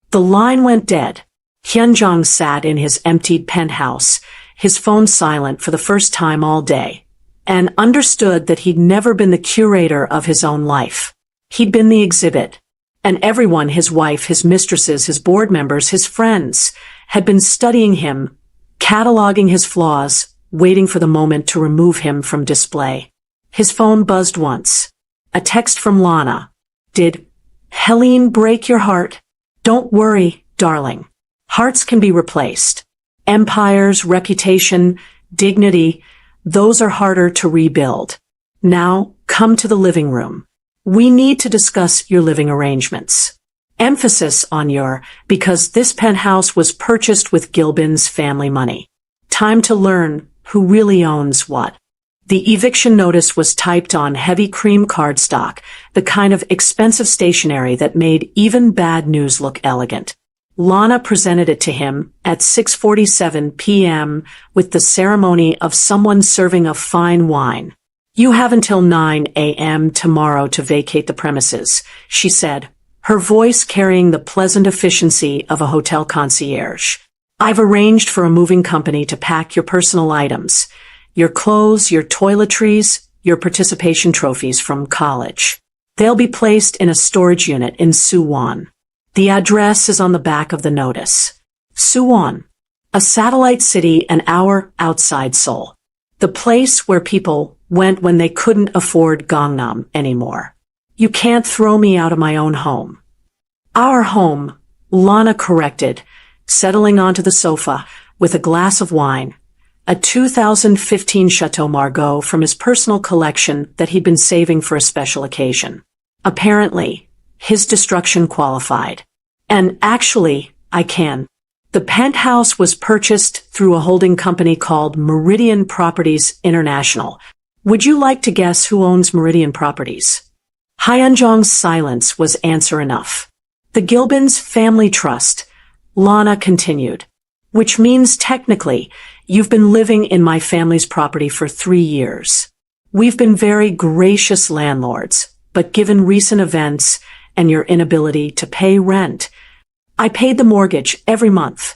The line went dead. Hyunjong sat in his emptied penthouse, his phone silent for the first time all day, and understood that he'd never been the curator of his own life. He'd been the exhibit. And everyone, his wife, his mistresses, his board members, his friends, had been studying him, cataloging his flaws, waiting for the moment to remove him from display. His phone buzzed once. A text from Lana. Did Helene break your heart? Don't worry, darling. Hearts can be replaced. Empires, reputation, dignity, those are harder to rebuild. Now, come to the living room. We need to discuss your living arrangements. Emphasis on your, because this penthouse was purchased with Gilbin's family money. Time to learn who really owns what. The eviction notice was typed on heavy cream cardstock, the kind of expensive stationery that made even bad news look elegant. Lana presented it to him at 6:47 p.m. with the ceremony of someone serving a fine wine. You have until 9 a.m. tomorrow to vacate the premises, she said, her voice carrying the pleasant efficiency of a hotel concierge. I've arranged for a moving company to pack your personal items, your clothes, your toiletries, your participation trophies from college. They'll be placed in a storage unit in Suwon. The address is on the back of the notice. Suwon, a satellite city an hour outside Seoul. The place where people went when they couldn't afford Gangnam anymore. You can't throw me out of my own home. Our home, Lana corrected, settling onto the sofa with a glass of wine, a 2015 Chateau Margaux from his personal collection that he'd been saving for a special occasion. Apparently, his destruction qualified. And actually, I can. The penthouse was purchased through a holding company called Meridian Properties International. Would you like to guess who owns Meridian Properties? Hyunjong's silence was answer enough. The Gilbins Family Trust, Lana continued. Which means technically, you've been living in my family's property for 3 years. We've been very gracious landlords, but given recent events and your inability to pay rent, I paid the mortgage every month.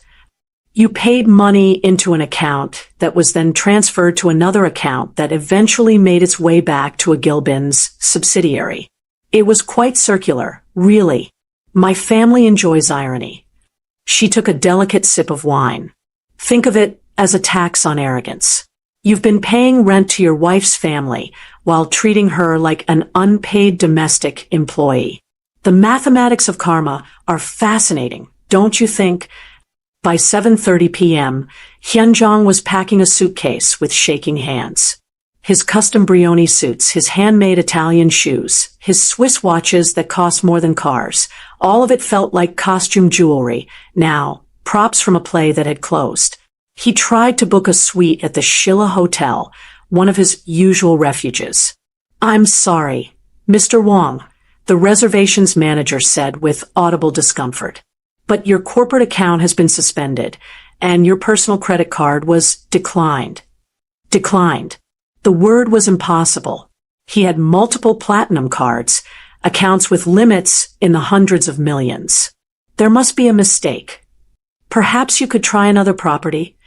You paid money into an account that was then transferred to another account that eventually made its way back to a Gilbins subsidiary. It was quite circular, really. My family enjoys irony. She took a delicate sip of wine. Think of it as a tax on arrogance. You've been paying rent to your wife's family while treating her like an unpaid domestic employee. The mathematics of karma are fascinating, don't you think? By 7:30 p.m., Hyunjong was packing a suitcase with shaking hands. His custom Brioni suits, his handmade Italian shoes, his Swiss watches that cost more than cars, all of it felt like costume jewelry, now props from a play that had closed. He tried to book a suite at the Shilla Hotel, one of his usual refuges. I'm sorry, Mr. Wong, the reservations manager said with audible discomfort. But your corporate account has been suspended, and your personal credit card was declined. Declined. The word was impossible. He had multiple platinum cards, accounts with limits in the hundreds of millions. There must be a mistake. Perhaps you could try another property?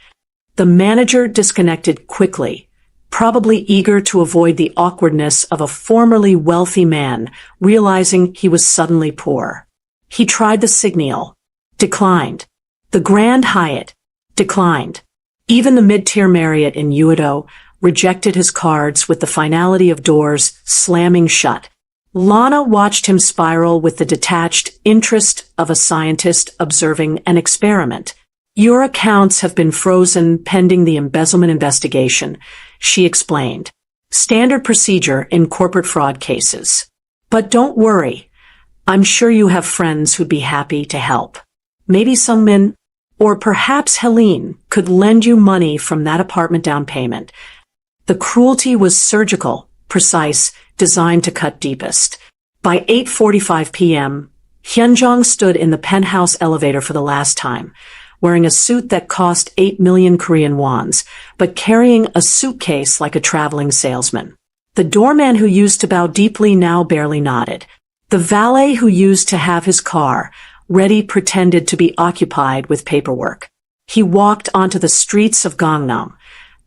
The manager disconnected quickly, probably eager to avoid the awkwardness of a formerly wealthy man realizing he was suddenly poor. He tried the Signal. Declined. The Grand Hyatt. Declined. Even the mid-tier Marriott in Uedo rejected his cards with the finality of doors slamming shut. Lana watched him spiral with the detached interest of a scientist observing an experiment. Your accounts have been frozen pending the embezzlement investigation, she explained. Standard procedure in corporate fraud cases. But don't worry. I'm sure you have friends who'd be happy to help. Maybe Sungmin, or perhaps Helene, could lend you money from that apartment down payment. The cruelty was surgical, precise, designed to cut deepest. By 8:45 p.m., Hyunjong stood in the penthouse elevator for the last time, wearing a suit that cost 8 million Korean wons, but carrying a suitcase like a traveling salesman. The doorman who used to bow deeply now barely nodded. The valet who used to have his car ready pretended to be occupied with paperwork. He walked onto the streets of Gangnam,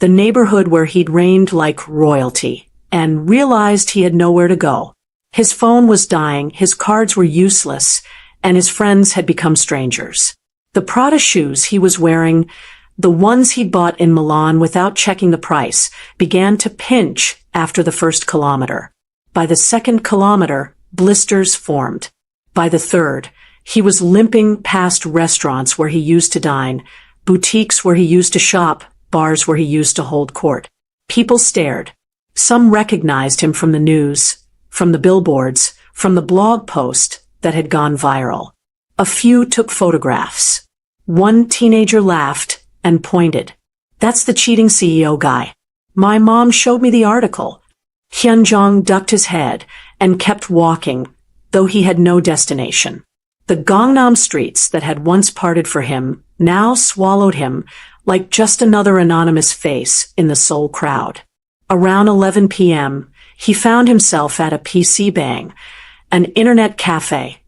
the neighborhood where he'd reigned like royalty, and realized he had nowhere to go. His phone was dying, his cards were useless, and his friends had become strangers. The Prada shoes he was wearing, the ones he'd bought in Milan without checking the price, began to pinch after the first kilometer. By the second kilometer, blisters formed. By the third, he was limping past restaurants where he used to dine, boutiques where he used to shop, bars where he used to hold court. People stared. Some recognized him from the news, from the billboards, from the blog post that had gone viral. A few took photographs. One teenager laughed and pointed. That's the cheating CEO guy. My mom showed me the article. Hyunjong ducked his head and kept walking, though he had no destination. The Gangnam streets that had once parted for him now swallowed him like just another anonymous face in the Seoul crowd. Around 11 p.m., he found himself at a PC Bang, an internet cafe,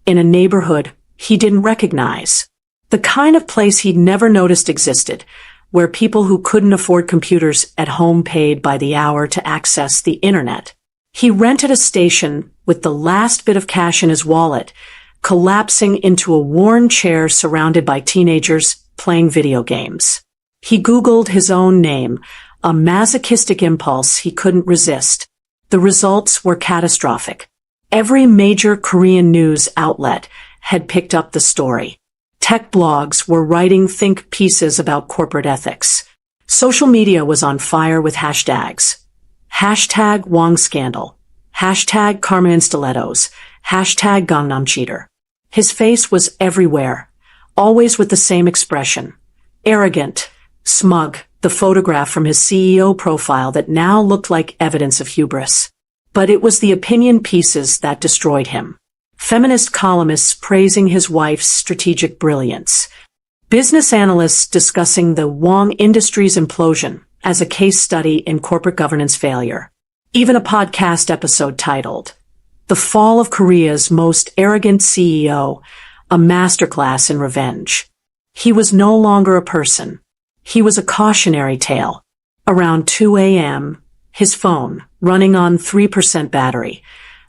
in a neighborhood he didn't recognize. The kind of place he'd never noticed existed, where people who couldn't afford computers at home paid by the hour to access the internet. He rented a station with the last bit of cash in his wallet, collapsing into a worn chair surrounded by teenagers playing video games. He Googled his own name, a masochistic impulse he couldn't resist. The results were catastrophic. Every major Korean news outlet had picked up the story. Tech blogs were writing think pieces about corporate ethics. Social media was on fire with hashtags. Hashtag Wong Scandal. Hashtag Karma in Stilettos. Hashtag Gangnam Cheater. His face was everywhere, always with the same expression. Arrogant, smug, the photograph from his CEO profile that now looked like evidence of hubris. But it was the opinion pieces that destroyed him. Feminist columnists praising his wife's strategic brilliance. Business analysts discussing the Wong industry's implosion as a case study in corporate governance failure. Even a podcast episode titled, "The Fall of Korea's Most Arrogant CEO, a Masterclass in Revenge." He was no longer a person. He was a cautionary tale. Around 2 a.m., his phone, running on 3% battery,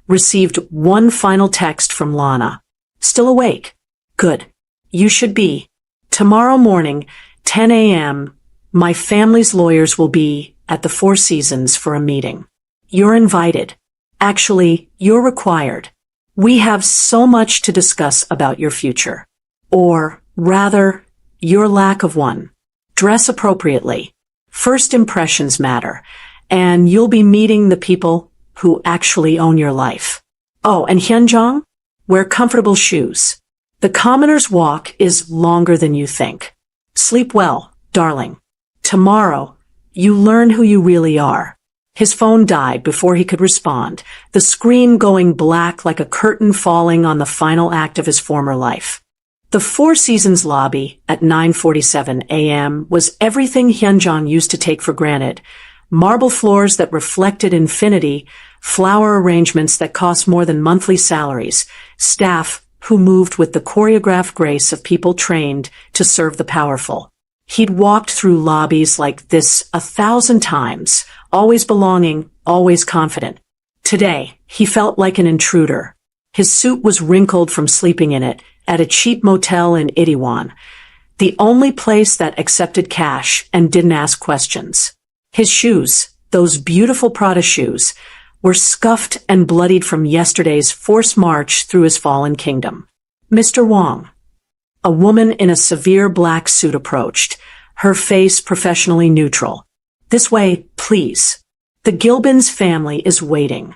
received one final text from Lana. "Still awake? Good. You should be. Tomorrow morning, 10 a.m., my family's lawyers will be at the Four Seasons for a meeting. You're invited. Actually, you're required. We have so much to discuss about your future. Or, rather, your lack of one. Dress appropriately. First impressions matter, and you'll be meeting the people who actually own your life. Oh, and Hyunjong? Wear comfortable shoes. The commoner's walk is longer than you think. Sleep well, darling. Tomorrow, you learn who you really are." His phone died before he could respond, the screen going black like a curtain falling on the final act of his former life. The Four Seasons lobby at 9:47 a.m. was everything Hyunjong used to take for granted. Marble floors that reflected infinity, flower arrangements that cost more than monthly salaries, staff who moved with the choreographed grace of people trained to serve the powerful. He'd walked through lobbies like this 1,000 times, always belonging, always confident. Today, he felt like an intruder. His suit was wrinkled from sleeping in it at a cheap motel in Itaewon, the only place that accepted cash and didn't ask questions. His shoes, those beautiful Prada shoes, were scuffed and bloodied from yesterday's forced march through his fallen kingdom. "Mr. Wong." A woman in a severe black suit approached, her face professionally neutral. "This way, please. The Gilbins family is waiting."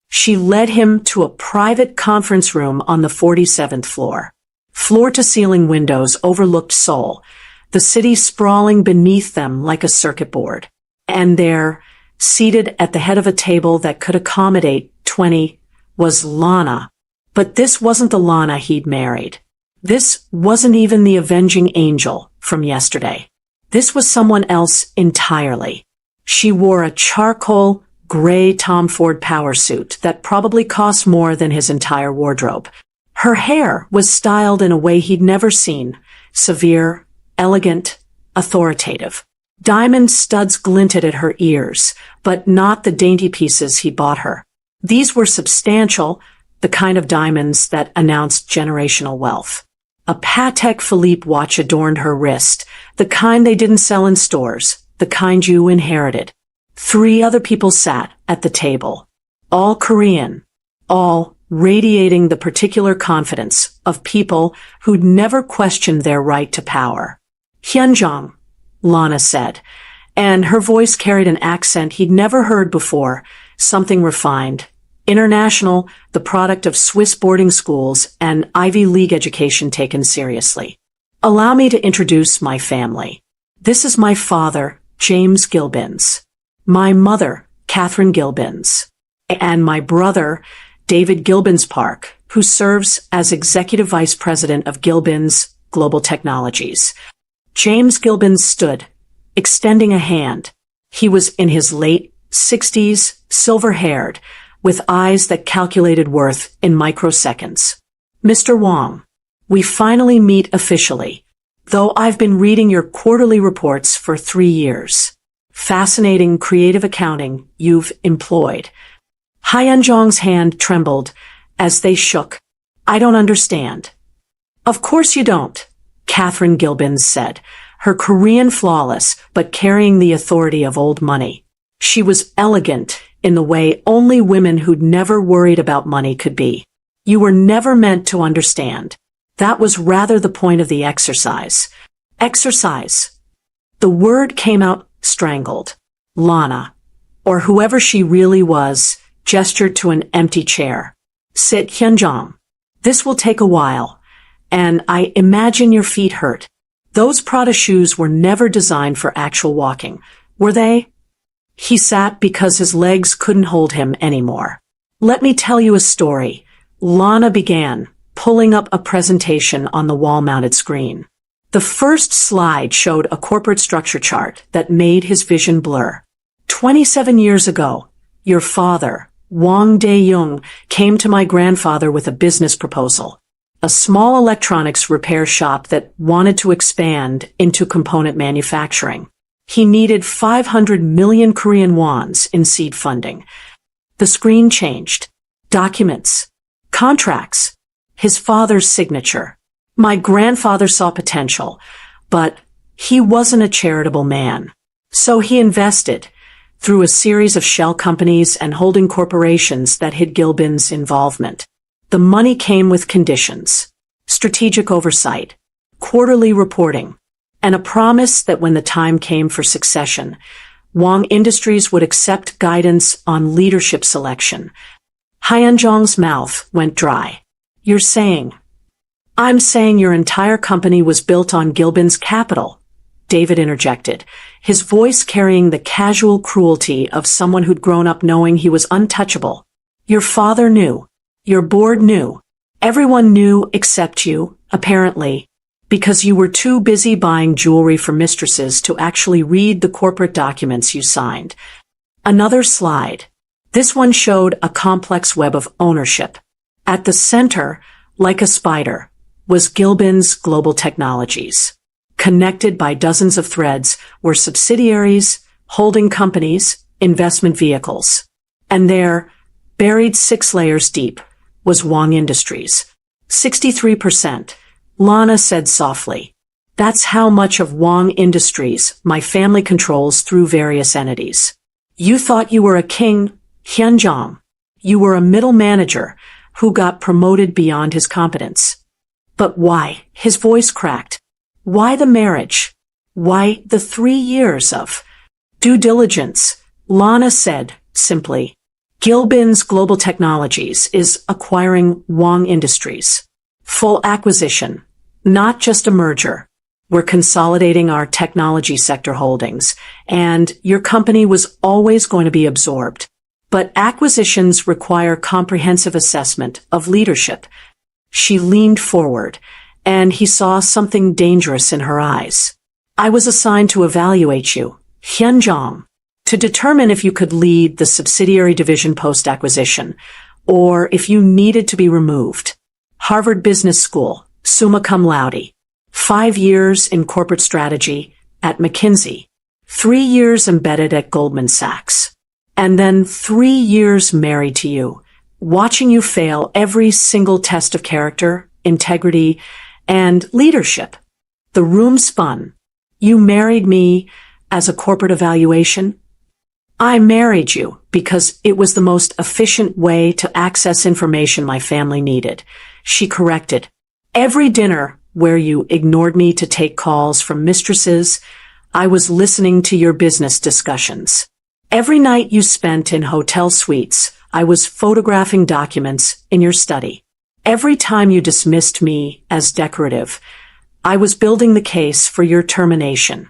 She led him to a private conference room on the 47th floor. Floor-to-ceiling windows overlooked Seoul, the city sprawling beneath them like a circuit board. And there, seated at the head of a table that could accommodate 20, was Lana. But this wasn't the Lana he'd married. This wasn't even the avenging angel from yesterday. This was someone else entirely. She wore a charcoal, gray Tom Ford power suit that probably cost more than his entire wardrobe. Her hair was styled in a way he'd never seen, severe, elegant, authoritative. Diamond studs glinted at her ears, but not the dainty pieces he bought her. These were substantial, the kind of diamonds that announced generational wealth. A Patek Philippe watch adorned her wrist, the kind they didn't sell in stores, the kind you inherited. 3 other people sat at the table, all Korean, all radiating the particular confidence of people who'd never questioned their right to power. "Hyunjong," Lana said, and her voice carried an accent he'd never heard before, something refined. International, the product of Swiss boarding schools and Ivy League education taken seriously. "Allow me to introduce my family. This is my father, James Gilbins. My mother, Catherine Gilbins. And my brother, David Gilbins Park, who serves as Executive Vice President of Gilbins Global Technologies." James Gilbins stood, extending a hand. He was in his late 60s, silver-haired, with eyes that calculated worth in microseconds. "Mr. Wong, we finally meet officially, though I've been reading your quarterly reports for 3 years. Fascinating creative accounting you've employed." Hyunjong's hand trembled as they shook. "I don't understand." "Of course you don't," Catherine Gilbins said, her Korean flawless but carrying the authority of old money. She was elegant in the way only women who'd never worried about money could be. "You were never meant to understand. That was rather the point of the exercise. Exercise. The word came out strangled. Lana, or whoever she really was, gestured to an empty chair. Sit, Hyunjong. This will take a while, and I imagine your feet hurt. Those Prada shoes were never designed for actual walking, were they? He sat because his legs couldn't hold him anymore. Let me tell you a story. Lana began, pulling up a presentation on the wall-mounted screen. The first slide showed a corporate structure chart that made his vision blur. 27 years ago, your father, Wang Dae-young, came to my grandfather with a business proposal. A small electronics repair shop that wanted to expand into component manufacturing. He needed 500 million Korean wons in seed funding. The screen changed. Documents. Contracts. His father's signature. My grandfather saw potential, but he wasn't a charitable man. So he invested through a series of shell companies and holding corporations that hid Gilbin's involvement. The money came with conditions, strategic oversight, quarterly reporting, and a promise that when the time came for succession, Wang Industries would accept guidance on leadership selection. Hyunjong's mouth went dry. You're saying? I'm saying your entire company was built on Gilbin's capital, David interjected, his voice carrying the casual cruelty of someone who'd grown up knowing he was untouchable. Your father knew. Your board knew. Everyone knew except you, apparently, because you were too busy buying jewelry for mistresses to actually read the corporate documents you signed. Another slide. This one showed a complex web of ownership. At the center, like a spider, was Gilbin's Global Technologies. Connected by dozens of threads were subsidiaries, holding companies, investment vehicles. And there, buried 6 layers deep, was Wang Industries. 63%, Lana said softly. That's how much of Wang Industries my family controls through various entities. You thought you were a king, Hyunjong. You were a middle manager who got promoted beyond his competence. But why? His voice cracked. Why the marriage? Why the 3 years of due diligence? Lana said, simply. Gilbin's Global Technologies is acquiring Wang Industries. Full acquisition, not just a merger. We're consolidating our technology sector holdings, and your company was always going to be absorbed. But acquisitions require comprehensive assessment of leadership. She leaned forward, and he saw something dangerous in her eyes. I was assigned to evaluate you, Hyunjong, to determine if you could lead the subsidiary division post-acquisition, or if you needed to be removed. Harvard Business School, summa cum laude. 5 years in corporate strategy at McKinsey. 3 years embedded at Goldman Sachs. And then 3 years married to you, watching you fail every single test of character, integrity, and leadership. The room spun. You married me as a corporate evaluation? I married you because it was the most efficient way to access information my family needed. She corrected. Every dinner where you ignored me to take calls from mistresses, I was listening to your business discussions. Every night you spent in hotel suites, I was photographing documents in your study. Every time you dismissed me as decorative, I was building the case for your termination.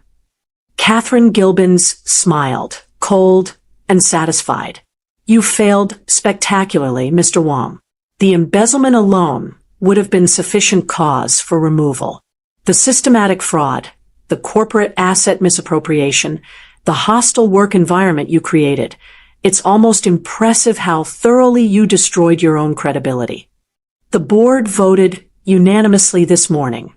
Catherine Gilbins smiled, cold and satisfied. You failed spectacularly, Mr. Wang. The embezzlement alone would have been sufficient cause for removal. The systematic fraud, the corporate asset misappropriation, the hostile work environment you created. It's almost impressive how thoroughly you destroyed your own credibility. The board voted unanimously this morning.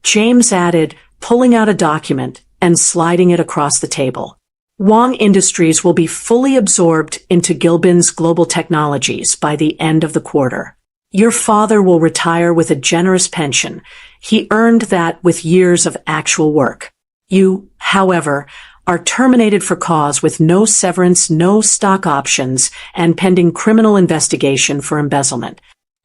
James added, pulling out a document and sliding it across the table. Wang Industries will be fully absorbed into Gilbin's Global Technologies by the end of the quarter. Your father will retire with a generous pension. He earned that with years of actual work. You, however, are terminated for cause with no severance, no stock options, and pending criminal investigation for embezzlement.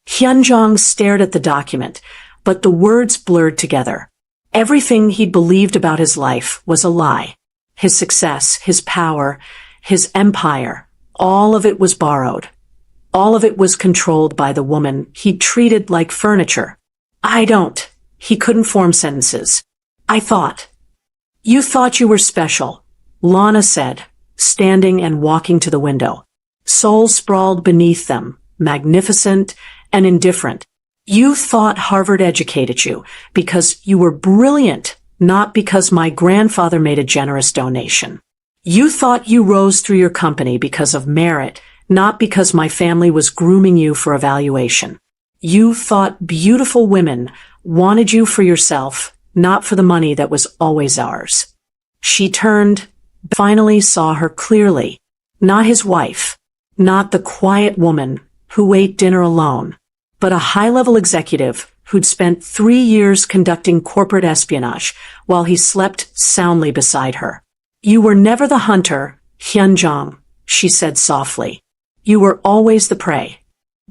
Hyunjong stared at the document, but the words blurred together. Everything he'd believed about his life was a lie. His success, his power, his empire, all of it was borrowed. All of it was controlled by the woman he treated like furniture. He couldn't form sentences. You thought you were special, Lana said, standing and walking to the window. Souls sprawled beneath them, magnificent and indifferent. You thought Harvard educated you because you were brilliant, not because my grandfather made a generous donation. You thought you rose through your company because of merit, not because my family was grooming you for evaluation. You thought beautiful women wanted you for yourself, not for the money that was always ours. She turned, finally saw her clearly. Not his wife, not the quiet woman who ate dinner alone, but a high-level executive who'd spent 3 years conducting corporate espionage while he slept soundly beside her. You were never the hunter, Hyunjong, she said softly. You were always the prey.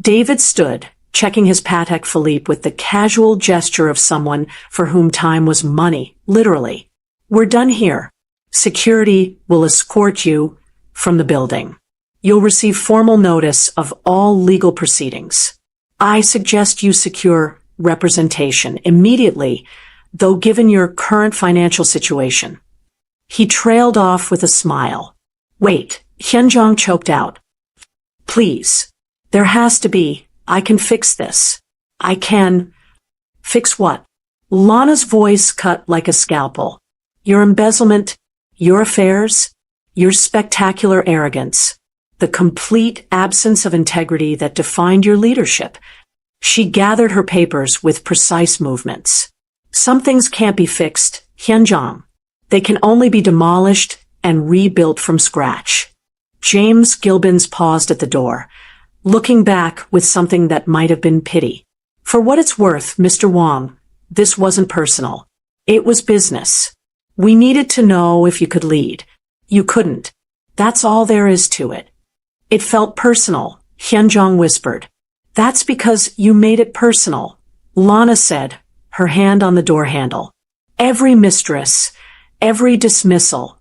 David stood, checking his Patek Philippe with the casual gesture of someone for whom time was money, literally. We're done here. Security will escort you from the building. You'll receive formal notice of all legal proceedings. I suggest you secure representation immediately, though given your current financial situation. He trailed off with a smile. Wait, Hyunjong choked out. Please. There has to be. I can fix this. I can. Fix what? Lana's voice cut like a scalpel. Your embezzlement, your affairs, your spectacular arrogance, the complete absence of integrity that defined your leadership. She gathered her papers with precise movements. Some things can't be fixed, Hyunjong. They can only be demolished and rebuilt from scratch. James Gilbins paused at the door, looking back with something that might have been pity. For what it's worth, Mr. Wong, this wasn't personal. It was business. We needed to know if you could lead. You couldn't. That's all there is to it. It felt personal, Hyunjong whispered. That's because you made it personal, Lana said, her hand on the door handle. Every mistress, every dismissal,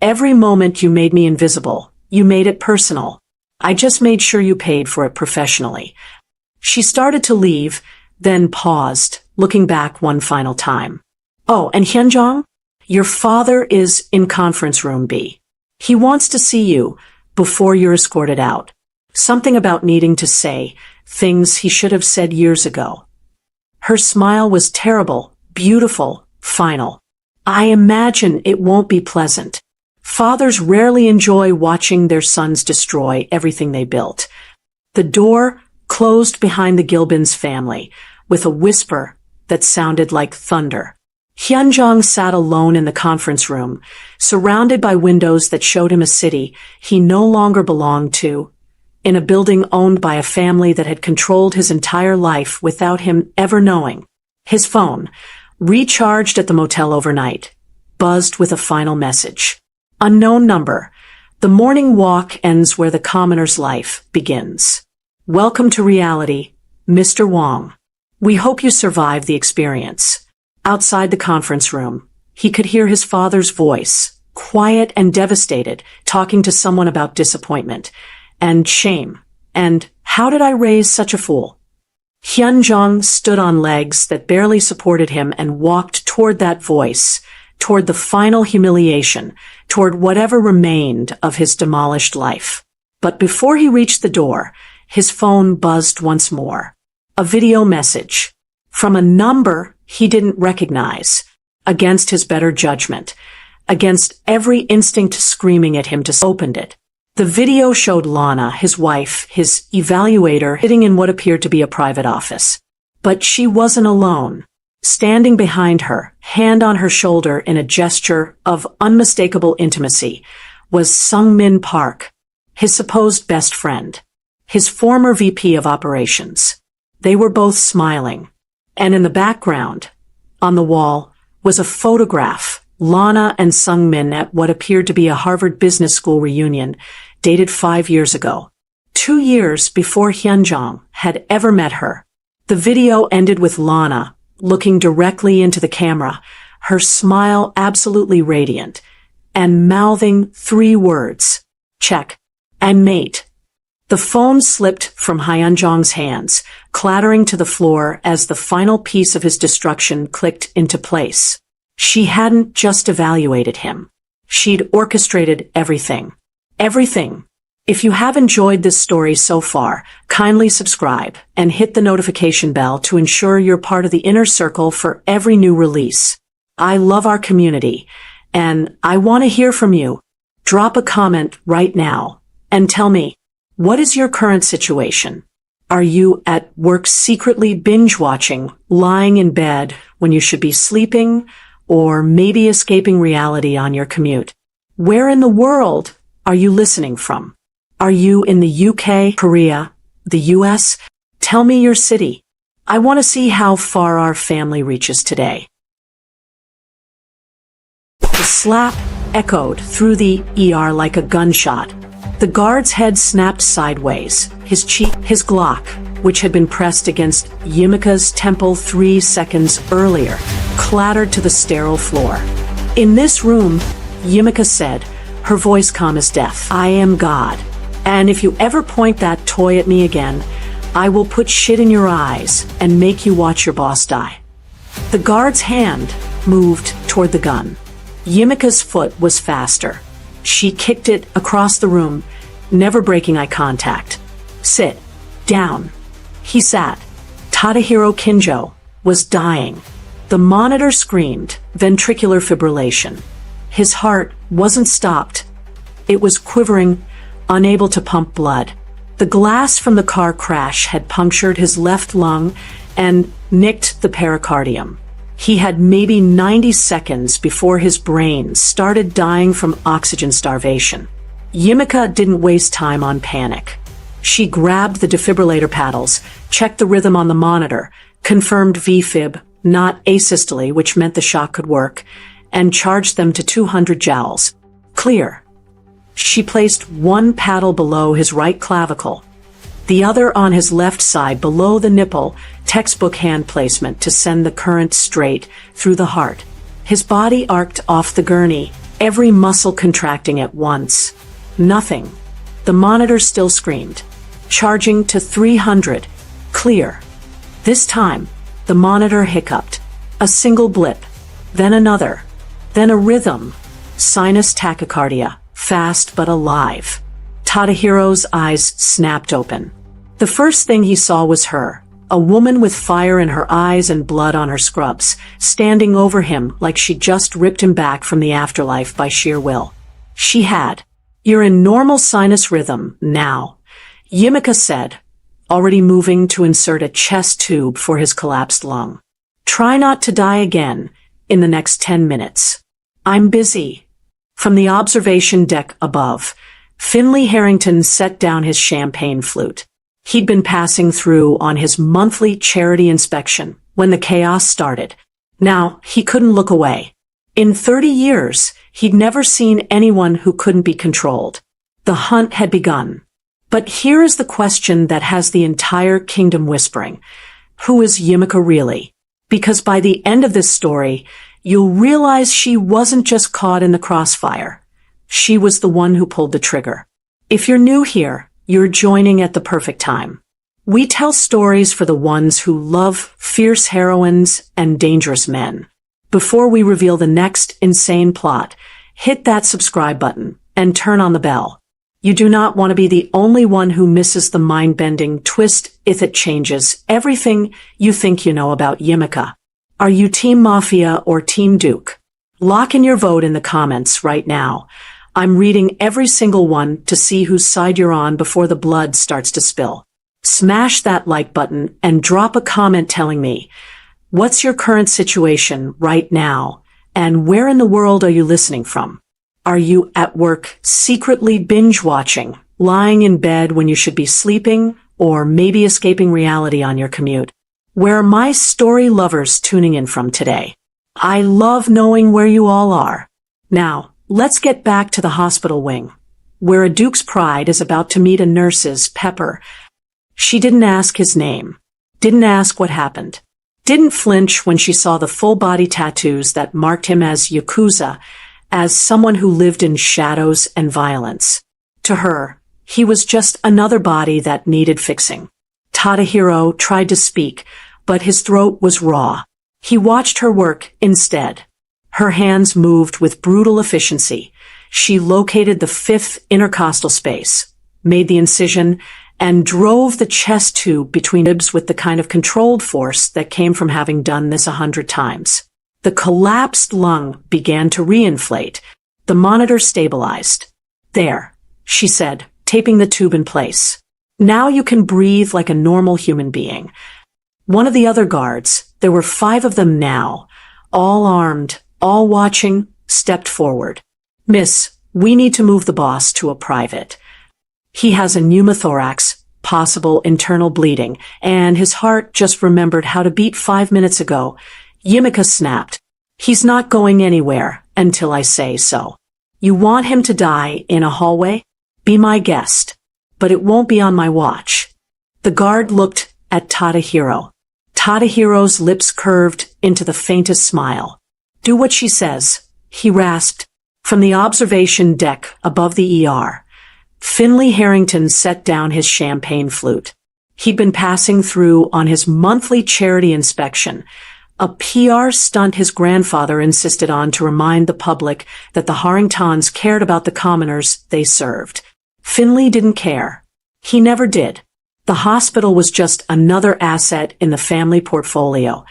every moment you made me invisible, you made it personal. I just made sure you paid for it professionally. She started to leave, then paused, looking back one final time. Oh, and Hyunjong? Your father is in conference room B. He wants to see you before you're escorted out. Something about needing to say things he should have said years ago. Her smile was terrible, beautiful, final. I imagine it won't be pleasant. Fathers rarely enjoy watching their sons destroy everything they built. The door closed behind the Gilbins family with a whisper that sounded like thunder. Hyunjong sat alone in the conference room, surrounded by windows that showed him a city he no longer belonged to, in a building owned by a family that had controlled his entire life without him ever knowing. His phone, recharged at the motel overnight, buzzed with a final message. Unknown number. The morning walk ends where the commoner's life begins. Welcome to reality, Mr. Wong. We hope you survive the experience. Outside the conference room, he could hear his father's voice, quiet and devastated, talking to someone about disappointment and shame. And how did I raise such a fool? Hyunjong stood on legs that barely supported him and walked toward that voice, toward the final humiliation, toward whatever remained of his demolished life. But before he reached the door, his phone buzzed once more. A video message from a number he didn't recognize, against his better judgment, against every instinct screaming at him to open it. The video showed Lana, his wife, his evaluator, sitting in what appeared to be a private office. But she wasn't alone. Standing behind her, hand on her shoulder in a gesture of unmistakable intimacy, was Sung-min Park, his supposed best friend, his former VP of operations. They were both smiling. And in the background, on the wall, was a photograph, Lana and Sung-min at what appeared to be a Harvard Business School reunion, dated 5 years ago. 2 years before Hyunjong had ever met her. The video ended with Lana, looking directly into the camera, her smile absolutely radiant, and mouthing 3 words. Check. And mate. The phone slipped from Hyunjong's hands, clattering to the floor as the final piece of his destruction clicked into place. She hadn't just evaluated him. She'd orchestrated everything. Everything. If you have enjoyed this story so far, kindly subscribe and hit the notification bell to ensure you're part of the inner circle for every new release. I love our community, and I want to hear from you. Drop a comment right now and tell me, what is your current situation? Are you at work secretly binge-watching, lying in bed when you should be sleeping, or maybe escaping reality on your commute? Where in the world are you listening from? Are you in the UK, Korea, the US? Tell me your city. I want to see how far our family reaches today. The slap echoed through the ER like a gunshot. The guard's head snapped sideways. His cheek, his Glock, which had been pressed against Yimika's temple 3 seconds earlier, clattered to the sterile floor. In this room, Yimika said, her voice calm as death, I am God. And if you ever point that toy at me again, I will put shit in your eyes and make you watch your boss die. The guard's hand moved toward the gun. Yimika's foot was faster. She kicked it across the room, never breaking eye contact. Sit. Down. He sat. Tadahiro Kinjo was dying. The monitor screamed, ventricular fibrillation. His heart wasn't stopped. It was quivering, unable to pump blood. The glass from the car crash had punctured his left lung and nicked the pericardium. He had maybe 90 seconds before his brain started dying from oxygen starvation. Yimika didn't waste time on panic. She grabbed the defibrillator paddles, checked the rhythm on the monitor, confirmed VFib, not asystole, which meant the shock could work, and charged them to 200 joules. Clear. She placed one paddle below his right clavicle, the other on his left side below the nipple, textbook hand placement to send the current straight through the heart. His body arced off the gurney, every muscle contracting at once. Nothing. The monitor still screamed. Charging to 300. Clear. This time, the monitor hiccuped. A single blip. Then another. Then a rhythm. Sinus tachycardia. Fast but alive. Tadahiro's eyes snapped open. The first thing he saw was her, a woman with fire in her eyes and blood on her scrubs, standing over him like she'd just ripped him back from the afterlife by sheer will. She had. You're in normal sinus rhythm now, Yimika said, already moving to insert a chest tube for his collapsed lung. Try not to die again in the next 10 minutes. I'm busy. From the observation deck above, Finley Harrington set down his champagne flute. He'd been passing through on his monthly charity inspection when the chaos started. Now, he couldn't look away. In 30 years, he'd never seen anyone who couldn't be controlled. The hunt had begun. But here is the question that has the entire kingdom whispering. Who is Yimika really? Because by the end of this story, you'll realize she wasn't just caught in the crossfire. She was the one who pulled the trigger. If you're new here, you're joining at the perfect time. We tell stories for the ones who love fierce heroines and dangerous men. Before we reveal the next insane plot, hit that subscribe button and turn on the bell. You do not want to be the only one who misses the mind-bending twist if it changes everything you think you know about Yimika. Are you Team Mafia or Team Duke? Lock in your vote in the comments right now. I'm reading every single one to see whose side you're on before the blood starts to spill. Smash that like button and drop a comment telling me, what's your current situation right now, and where in the world are you listening from? Are you at work secretly binge-watching, lying in bed when you should be sleeping, or maybe escaping reality on your commute? Where are my story lovers tuning in from today? I love knowing where you all are. Now, let's get back to the hospital wing, where a Duke's pride is about to meet a nurse's Pepper. She didn't ask his name, didn't ask what happened, didn't flinch when she saw the full-body tattoos that marked him as Yakuza, as someone who lived in shadows and violence. To her, he was just another body that needed fixing. Tadahiro tried to speak, but his throat was raw. He watched her work instead. Her hands moved with brutal efficiency. She located the fifth intercostal space, made the incision, and drove the chest tube between ribs with the kind of controlled force that came from having done this 100 times. The collapsed lung began to reinflate. The monitor stabilized. "There," she said, taping the tube in place. "Now you can breathe like a normal human being." One of the other guards, there were 5 of them now, all armed, all watching, stepped forward. "Miss, we need to move the boss to a private. He has a pneumothorax, possible internal bleeding, and his heart just remembered how to beat 5 minutes ago." Yimika snapped. "He's not going anywhere until I say so. You want him to die in a hallway? Be my guest. But it won't be on my watch." The guard looked at Tadahiro. Tadahiro's lips curved into the faintest smile. "Do what she says," he rasped. From the observation deck above the ER, Finley Harrington set down his champagne flute. He'd been passing through on his monthly charity inspection, a PR stunt his grandfather insisted on to remind the public that the Harringtons cared about the commoners they served. Finley didn't care. He never did. The hospital was just another asset in the family portfolio,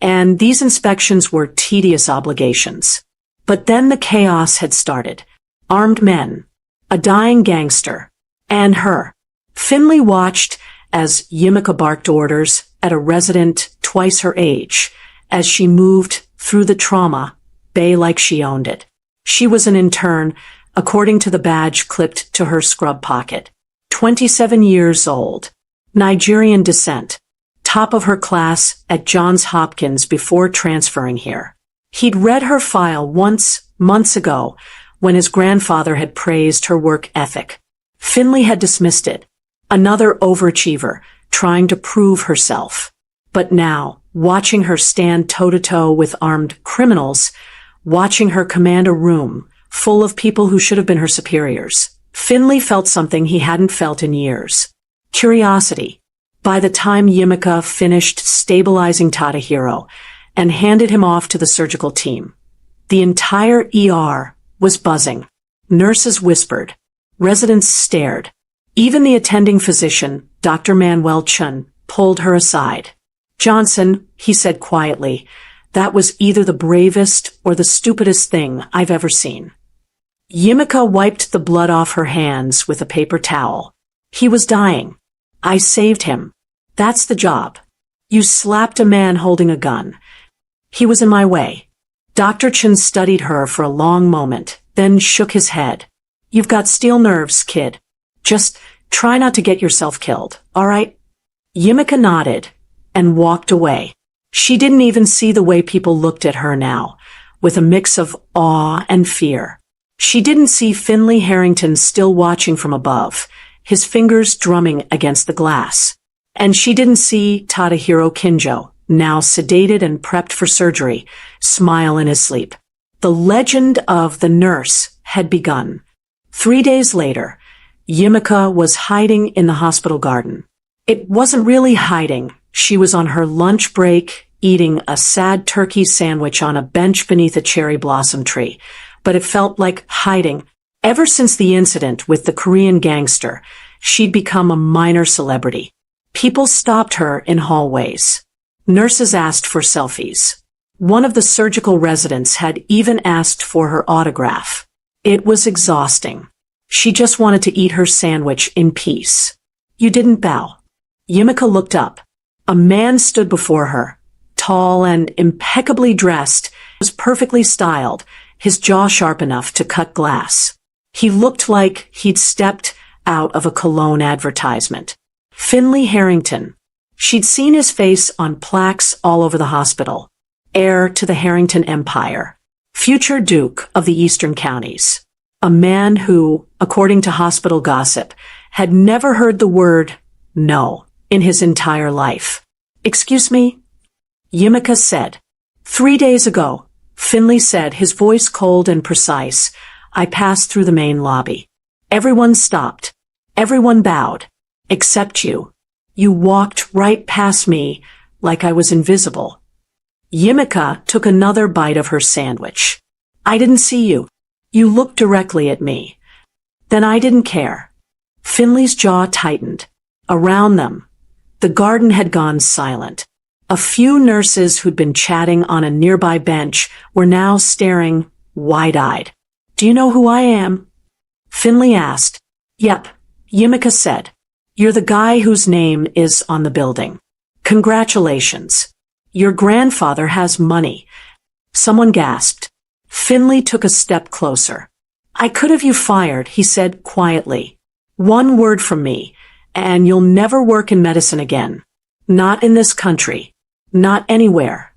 and these inspections were tedious obligations. But then the chaos had started. Armed men, a dying gangster, and her. Finley watched as Yimika barked orders at a resident twice her age, as she moved through the trauma bay like she owned it. She was an intern, according to the badge clipped to her scrub pocket. 27 years old. Nigerian descent. Top of her class at Johns Hopkins before transferring here. He'd read her file once, months ago, when his grandfather had praised her work ethic. Finley had dismissed it. Another overachiever, trying to prove herself. But now, watching her stand toe-to-toe with armed criminals, watching her command a room full of people who should have been her superiors, Finley felt something he hadn't felt in years. Curiosity. By the time Yimika finished stabilizing Tadahiro and handed him off to the surgical team, the entire ER was buzzing. Nurses whispered. Residents stared. Even the attending physician, Dr. Manuel Chun, pulled her aside. "Johnson," he said quietly, "that was either the bravest or the stupidest thing I've ever seen." Yimika wiped the blood off her hands with a paper towel. "He was dying. I saved him. That's the job. You slapped a man holding a gun. He was in my way." Dr. Chun studied her for a long moment, then shook his head. "You've got steel nerves, kid. Just try not to get yourself killed, all right?" Yimika nodded and walked away. She didn't even see the way people looked at her now, with a mix of awe and fear. She didn't see Finley Harrington still watching from above, his fingers drumming against the glass. And she didn't see Tadahiro Kinjo, now sedated and prepped for surgery, smile in his sleep. The legend of the nurse had begun. 3 days later, Yimika was hiding in the hospital garden. It wasn't really hiding. She was on her lunch break, eating a sad turkey sandwich on a bench beneath a cherry blossom tree. But it felt like hiding. Ever since the incident with the Korean gangster, she'd become a minor celebrity. People stopped her in hallways. Nurses asked for selfies. One of the surgical residents had even asked for her autograph. It was exhausting. She just wanted to eat her sandwich in peace. "You didn't bow." Yimika looked up. A man stood before her, tall and impeccably dressed, was perfectly styled, his jaw sharp enough to cut glass. He looked like he'd stepped out of a cologne advertisement. Finley Harrington. She'd seen his face on plaques all over the hospital. Heir to the Harrington Empire. Future Duke of the Eastern Counties. A man who, according to hospital gossip, had never heard the word no in his entire life. "Excuse me?" Yimika said. 3 days ago, Finley said, his voice cold and precise. I passed through the main lobby. Everyone stopped. Everyone bowed. Except you. You walked right past me like I was invisible. Yimika took another bite of her sandwich. I didn't see you. You looked directly at me. Then I didn't care. Finley's jaw tightened. Around them, the garden had gone silent. A few nurses who'd been chatting on a nearby bench were now staring, wide-eyed. Do you know who I am? Finley asked. Yep, Yimika said. You're the guy whose name is on the building. Congratulations. Your grandfather has money. Someone gasped. Finley took a step closer. I could have you fired, he said quietly. One word from me, and you'll never work in medicine again. Not in this country. Not anywhere.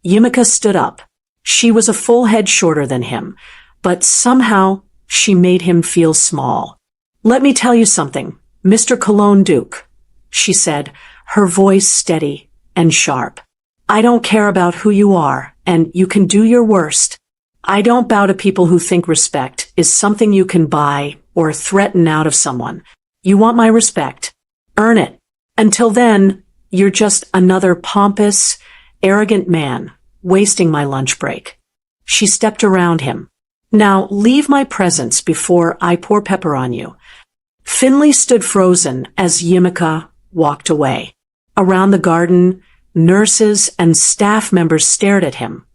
Yimika stood up. She was a full head shorter than him, but somehow she made him feel small. Let me tell you something, Mr. Cologne Duke, she said, her voice steady and sharp. I don't care about who you are, and you can do your worst. I don't bow to people who think respect is something you can buy or threaten out of someone. You want my respect. Earn it. Until then, you're just another pompous, arrogant man, wasting my lunch break. She stepped around him. Now leave my presence before I pour pepper on you. Finley stood frozen as Yimika walked away. Around the garden, nurses and staff members stared at him,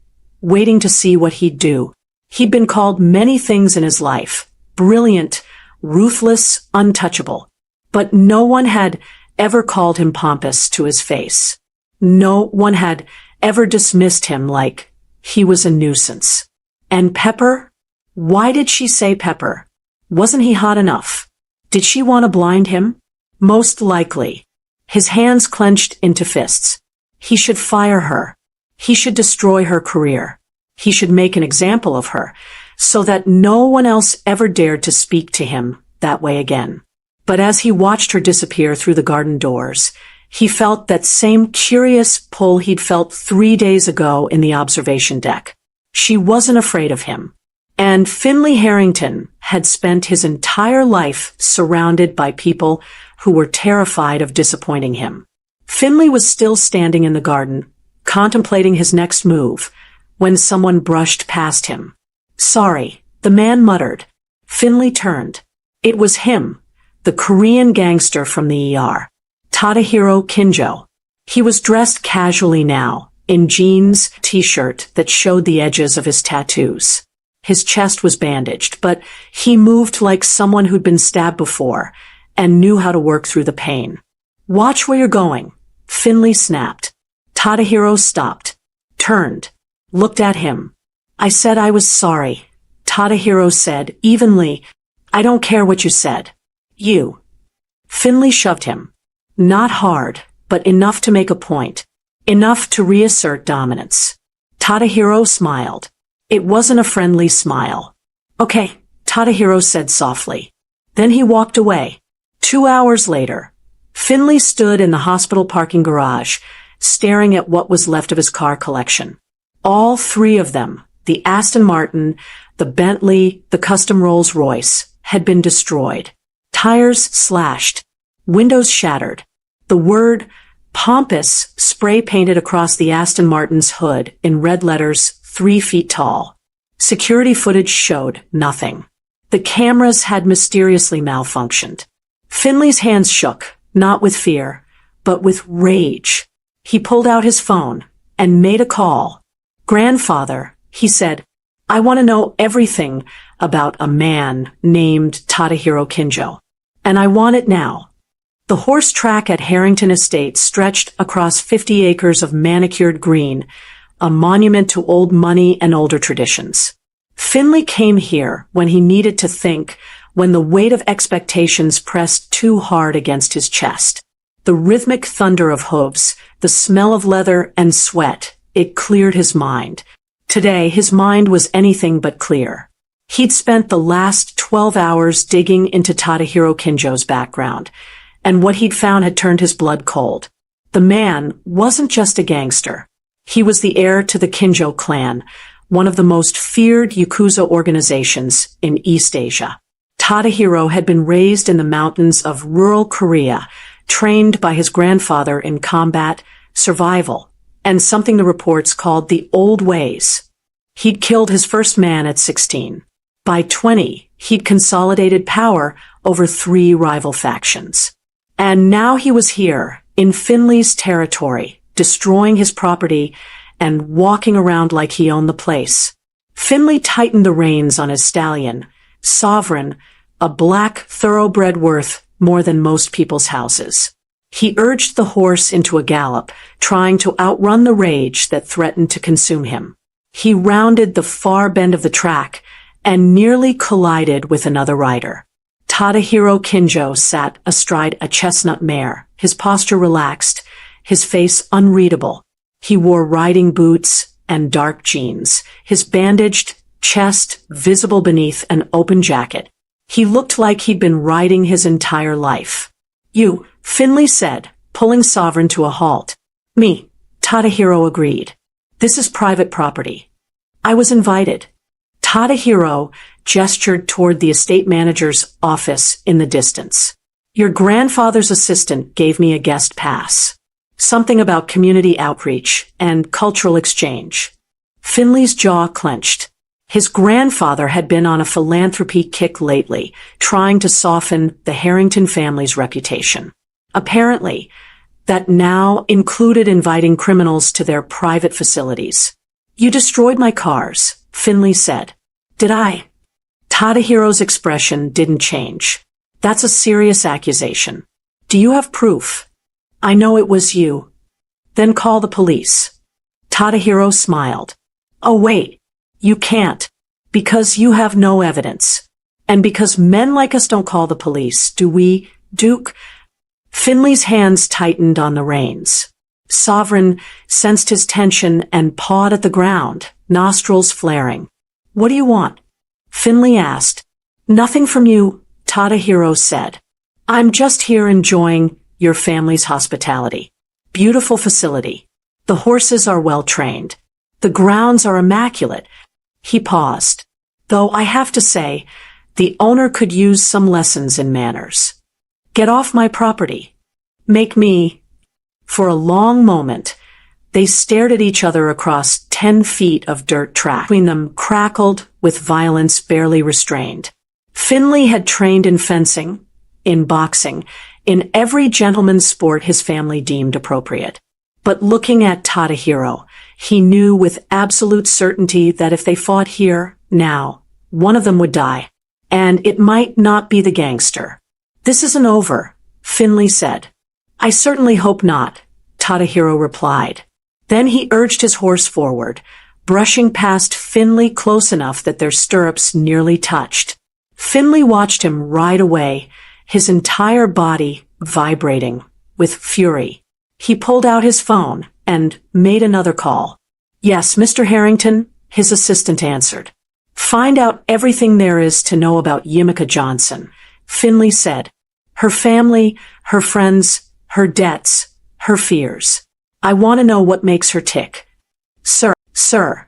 waiting to see what he'd do. He'd been called many things in his life, brilliant, ruthless, untouchable. But no one had ever called him pompous to his face. No one had ever dismissed him like he was a nuisance. And Pepper? Why did she say Pepper? Wasn't he hot enough? Did she want to blind him? Most likely. His hands clenched into fists. He should fire her. He should destroy her career. He should make an example of her, so that no one else ever dared to speak to him that way again. But as he watched her disappear through the garden doors, he felt that same curious pull he'd felt 3 days ago in the observation deck. She wasn't afraid of him. And Finley Harrington had spent his entire life surrounded by people who were terrified of disappointing him. Finley was still standing in the garden, contemplating his next move, when someone brushed past him. Sorry, the man muttered. Finley turned. It was him, the Korean gangster from the ER, Tadahiro Kinjo. He was dressed casually now, in jeans, t-shirt that showed the edges of his tattoos. His chest was bandaged, but he moved like someone who'd been stabbed before and knew how to work through the pain. Watch where you're going, Finley snapped. Tadahiro stopped, turned, looked at him. I said I was sorry, Tadahiro said evenly. I don't care what you said. You. Finley shoved him. Not hard, but enough to make a point. Enough to reassert dominance. Tadahiro smiled. It wasn't a friendly smile. Okay, Tadahiro said softly. Then he walked away. 2 hours later, Finley stood in the hospital parking garage, staring at what was left of his car collection. All 3 of them, the Aston Martin, the Bentley, the custom Rolls-Royce, had been destroyed. Tires slashed. Windows shattered. The word pompous spray painted across the Aston Martin's hood in red letters 3 feet tall. Security footage showed nothing. The cameras had mysteriously malfunctioned. Finley's hands shook, not with fear, but with rage. He pulled out his phone and made a call. Grandfather, he said, I want to know everything about a man named Tadahiro Kinjo. And I want it now. The horse track at Harrington Estate stretched across 50 acres of manicured green, a monument to old money and older traditions. Finley came here when he needed to think, when the weight of expectations pressed too hard against his chest. The rhythmic thunder of hooves, the smell of leather and sweat, it cleared his mind. Today his mind was anything but clear. He'd spent the last 12 hours digging into Tadahiro Kinjo's background, and what he'd found had turned his blood cold. The man wasn't just a gangster. He was the heir to the Kinjo clan, one of the most feared Yakuza organizations in East Asia. Tadahiro had been raised in the mountains of rural Korea, trained by his grandfather in combat, survival, and something the reports called the old ways. He'd killed his first man at 16. By 20, he'd consolidated power over 3 rival factions. And now he was here, in Finley's territory, destroying his property and walking around like he owned the place. Finley tightened the reins on his stallion, Sovereign, a black thoroughbred worth more than most people's houses. He urged the horse into a gallop, trying to outrun the rage that threatened to consume him. He rounded the far bend of the track and nearly collided with another rider. Tadahiro Kinjo sat astride a chestnut mare, his posture relaxed, his face unreadable. He wore riding boots and dark jeans, his bandaged chest visible beneath an open jacket. He looked like he'd been riding his entire life. "You," Finley said, pulling Sovereign to a halt. "Me," Tadahiro agreed. "This is private property. I was invited." Tadahiro gestured toward the estate manager's office in the distance. "Your grandfather's assistant gave me a guest pass. Something about community outreach and cultural exchange." Finley's jaw clenched. His grandfather had been on a philanthropy kick lately, trying to soften the Harrington family's reputation. Apparently, that now included inviting criminals to their private facilities. "You destroyed my cars," Finley said. "Did I?" Tadahiro's expression didn't change. "That's a serious accusation. Do you have proof?" "I know it was you." "Then call the police." Tadahiro smiled. "Oh wait, you can't. Because you have no evidence. And because men like us don't call the police, do we, Duke?" Finley's hands tightened on the reins. Sovereign sensed his tension and pawed at the ground, nostrils flaring. "What do you want?" Finley asked. "Nothing from you," Tadahiro said. "I'm just here enjoying your family's hospitality. Beautiful facility. The horses are well trained. The grounds are immaculate." He paused. "Though I have to say, the owner could use some lessons in manners. Get off my property. Make me..." For a long moment, they stared at each other across 10 feet of dirt track. Between them crackled with violence barely restrained. Finley had trained in fencing, in boxing, in every gentleman's sport his family deemed appropriate. But looking at Tadahiro, he knew with absolute certainty that if they fought here, now, one of them would die. And it might not be the gangster. "This isn't over," Finley said. "I certainly hope not," Tadahiro replied. Then he urged his horse forward, brushing past Finley close enough that their stirrups nearly touched. Finley watched him ride away, his entire body vibrating with fury. He pulled out his phone and made another call. "Yes, Mr. Harrington," his assistant answered. "Find out everything there is to know about Yimika Johnson," Finley said. "Her family, her friends, her debts, her fears. I want to know what makes her tick." Sir.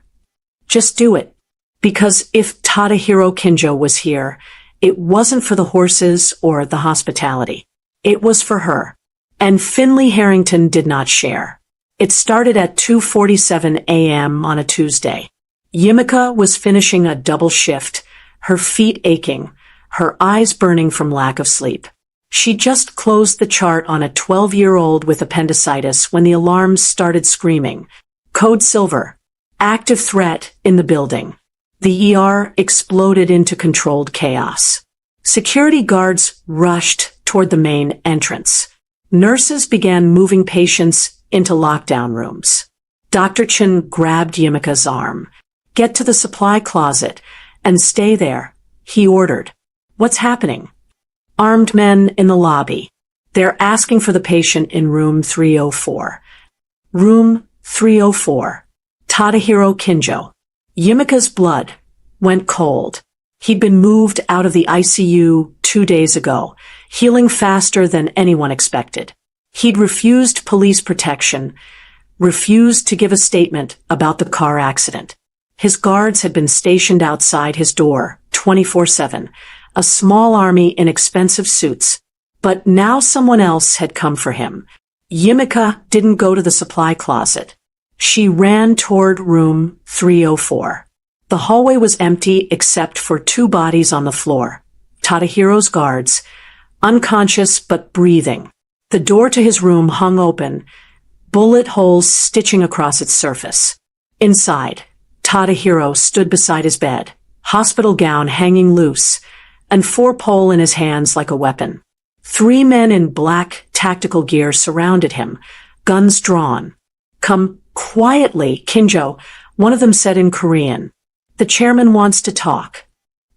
Just do it. Because if Tadahiro Kinjo was here, it wasn't for the horses or the hospitality. It was for her. And Finley Harrington did not share. It started at 2:47 a.m. on a Tuesday. Yimika was finishing a double shift, her feet aching, her eyes burning from lack of sleep. She just closed the chart on a 12-year-old with appendicitis when the alarms started screaming. "Code Silver. Active threat in the building." The ER exploded into controlled chaos. Security guards rushed toward the main entrance. Nurses began moving patients into lockdown rooms. Dr. Chen grabbed Yimika's arm. "Get to the supply closet and stay there," he ordered. "What's happening?" "Armed men in the lobby. They're asking for the patient in room 304. Room 304. Tadahiro Kinjo. Yimika's blood went cold. He'd been moved out of the ICU 2 days ago, healing faster than anyone expected. He'd refused police protection, refused to give a statement about the car accident. His guards had been stationed outside his door, 24/7, a small army in expensive suits. But now someone else had come for him. Yimika didn't go to the supply closet. She ran toward room 304. The hallway was empty except for two bodies on the floor. Tadahiro's guards, unconscious but breathing. The door to his room hung open, bullet holes stitching across its surface. Inside, Tadahiro stood beside his bed, hospital gown hanging loose, and 4-pole in his hands like a weapon. 3 men in black tactical gear surrounded him, guns drawn. "Come quietly, Kinjo," one of them said in Korean. "The chairman wants to talk."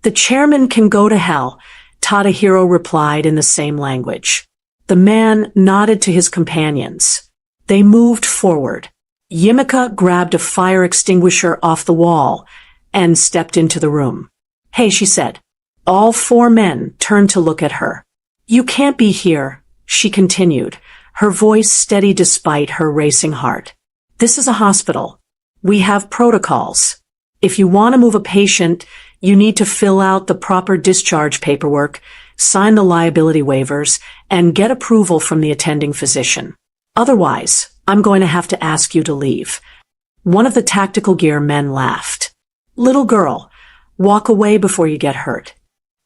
"The chairman can go to hell," Tadahiro replied in the same language. The man nodded to his companions. They moved forward. Yimika grabbed a fire extinguisher off the wall and stepped into the room. "Hey," she said. All 4 men turned to look at her. "You can't be here," she continued, her voice steady despite her racing heart. "This is a hospital. We have protocols. If you want to move a patient, you need to fill out the proper discharge paperwork, sign the liability waivers, and get approval from the attending physician. Otherwise, I'm going to have to ask you to leave." One of the tactical gear men laughed. "Little girl, walk away before you get hurt."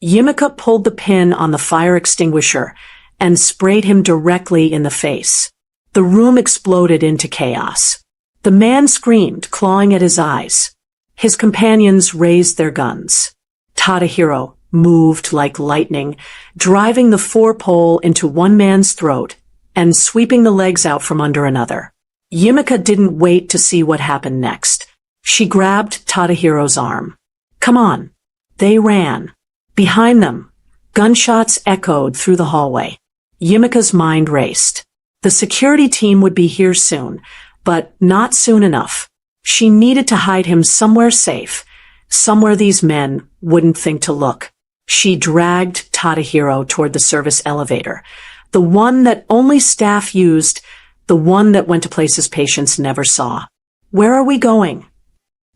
Yimika pulled the pin on the fire extinguisher and sprayed him directly in the face. The room exploded into chaos. The man screamed, clawing at his eyes. His companions raised their guns. Tadahiro moved like lightning, driving the 4-pole into one man's throat and sweeping the legs out from under another. Yimika didn't wait to see what happened next. She grabbed Tadahiro's arm. "Come on." They ran. Behind them, gunshots echoed through the hallway. Yimika's mind raced. The security team would be here soon, but not soon enough. She needed to hide him somewhere safe, somewhere these men wouldn't think to look. She dragged Tadahiro toward the service elevator, the one that only staff used, the one that went to places patients never saw. "Where are we going?"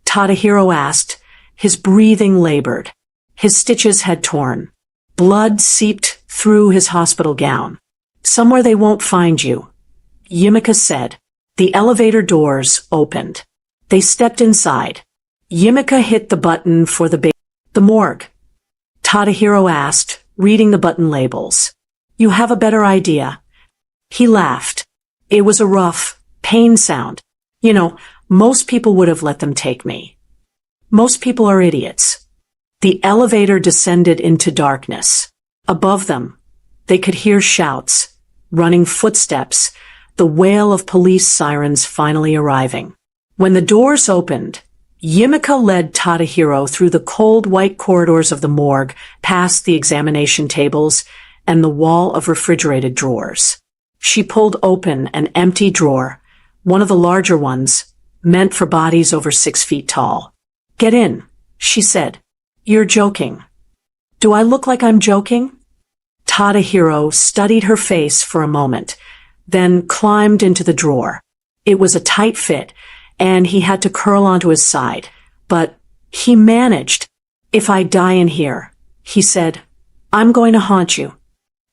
Tadahiro asked, his breathing labored. His stitches had torn. Blood seeped through his hospital gown. "Somewhere they won't find you," Yimika said. The elevator doors opened. They stepped inside. Yimika hit the button for the morgue. Tadahiro asked, reading the button labels. "You have a better idea." He laughed. It was a rough, pain sound. "You know, most people would have let them take me. Most people are idiots." The elevator descended into darkness. Above them, they could hear shouts, running footsteps, the wail of police sirens finally arriving. When the doors opened, Yimika led Tadahiro through the cold white corridors of the morgue, past the examination tables and the wall of refrigerated drawers. She pulled open an empty drawer, one of the larger ones, meant for bodies over 6 feet tall. "Get in," she said. "You're joking." "Do I look like I'm joking?" Tadahiro studied her face for a moment, then climbed into the drawer. It was a tight fit, and he had to curl onto his side. But he managed. "If I die in here," he said, "I'm going to haunt you.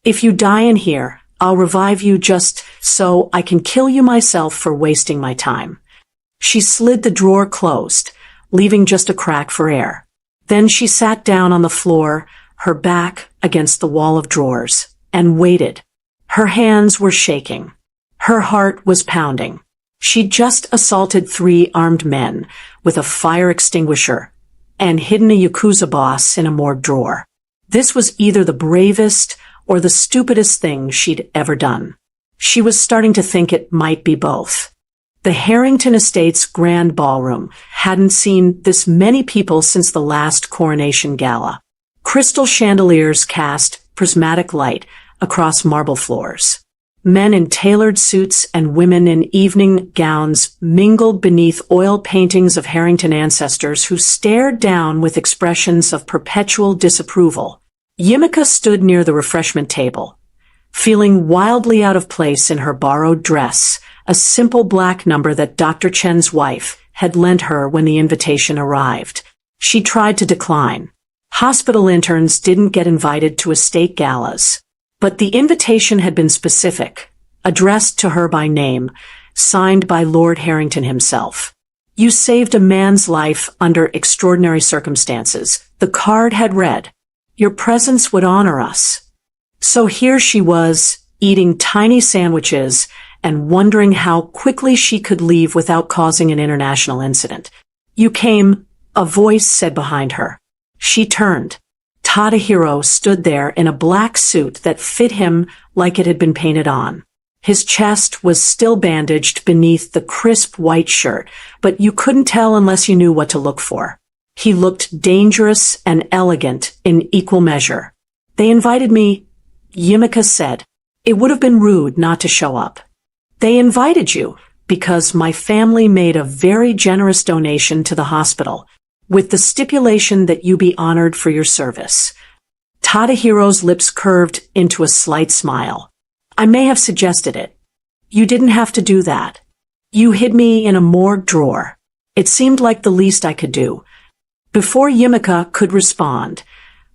If you die in here, I'll revive you just so I can kill you myself for wasting my time." She slid the drawer closed, leaving just a crack for air. Then she sat down on the floor, her back against the wall of drawers, and waited. Her hands were shaking. Her heart was pounding. She'd just assaulted 3 armed men with a fire extinguisher and hidden a Yakuza boss in a morgue drawer. This was either the bravest or the stupidest thing she'd ever done. She was starting to think it might be both. The Harrington Estates Grand Ballroom hadn't seen this many people since the last coronation gala. Crystal chandeliers cast prismatic light across marble floors. Men in tailored suits and women in evening gowns mingled beneath oil paintings of Harrington ancestors who stared down with expressions of perpetual disapproval. Yimika stood near the refreshment table, feeling wildly out of place in her borrowed dress, a simple black number that Dr. Chen's wife had lent her when the invitation arrived. She tried to decline. Hospital interns didn't get invited to estate galas. But the invitation had been specific, addressed to her by name, signed by Lord Harrington himself. You saved a man's life under extraordinary circumstances, the card had read. Your presence would honor us. So here she was, eating tiny sandwiches and wondering how quickly she could leave without causing an international incident. You came, a voice said behind her. She turned. Tadahiro stood there in a black suit that fit him like it had been painted on. His chest was still bandaged beneath the crisp white shirt, but you couldn't tell unless you knew what to look for. He looked dangerous and elegant in equal measure. They invited me, Yimika said. It would have been rude not to show up. They invited you because my family made a very generous donation to the hospital, with the stipulation that you be honored for your service. Tadahiro's lips curved into a slight smile. I may have suggested it. You didn't have to do that. You hid me in a morgue drawer. It seemed like the least I could do. Before Yimika could respond,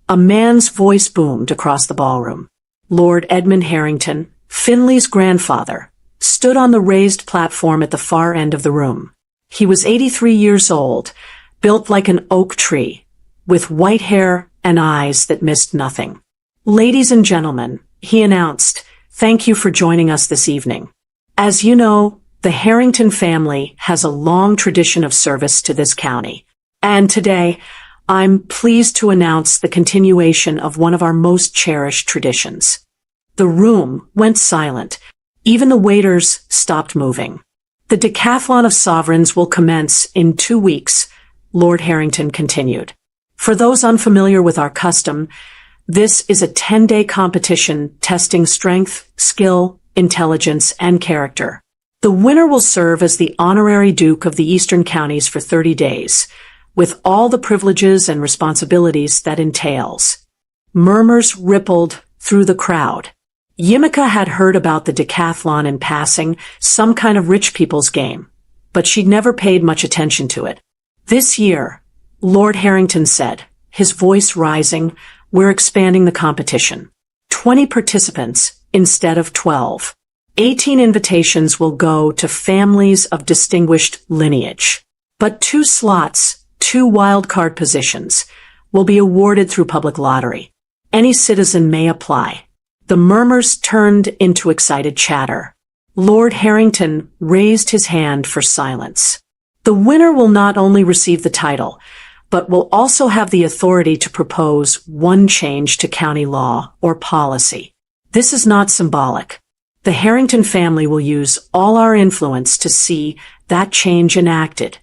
a man's voice boomed across the ballroom. Lord Edmund Harrington, Finley's grandfather, stood on the raised platform at the far end of the room. He was 83 years old, built like an oak tree, with white hair and eyes that missed nothing. Ladies and gentlemen, he announced, thank you for joining us this evening. As you know, the Harrington family has a long tradition of service to this county. And today, I'm pleased to announce the continuation of one of our most cherished traditions. The room went silent. Even the waiters stopped moving. The decathlon of sovereigns will commence in 2 weeks, Lord Harrington continued. For those unfamiliar with our custom, this is a 10-day competition testing strength, skill, intelligence, and character. The winner will serve as the honorary Duke of the Eastern Counties for 30 days, with all the privileges and responsibilities that entails. Murmurs rippled through the crowd. Yimika had heard about the decathlon in passing, some kind of rich people's game, but she'd never paid much attention to it. This year, Lord Harrington said, his voice rising, we're expanding the competition. 20 participants instead of 12. 18 invitations will go to families of distinguished lineage. But 2 slots, 2 wildcard positions, will be awarded through public lottery. Any citizen may apply. The murmurs turned into excited chatter. Lord Harrington raised his hand for silence. The winner will not only receive the title, but will also have the authority to propose one change to county law or policy. This is not symbolic. The Harrington family will use all our influence to see that change enacted.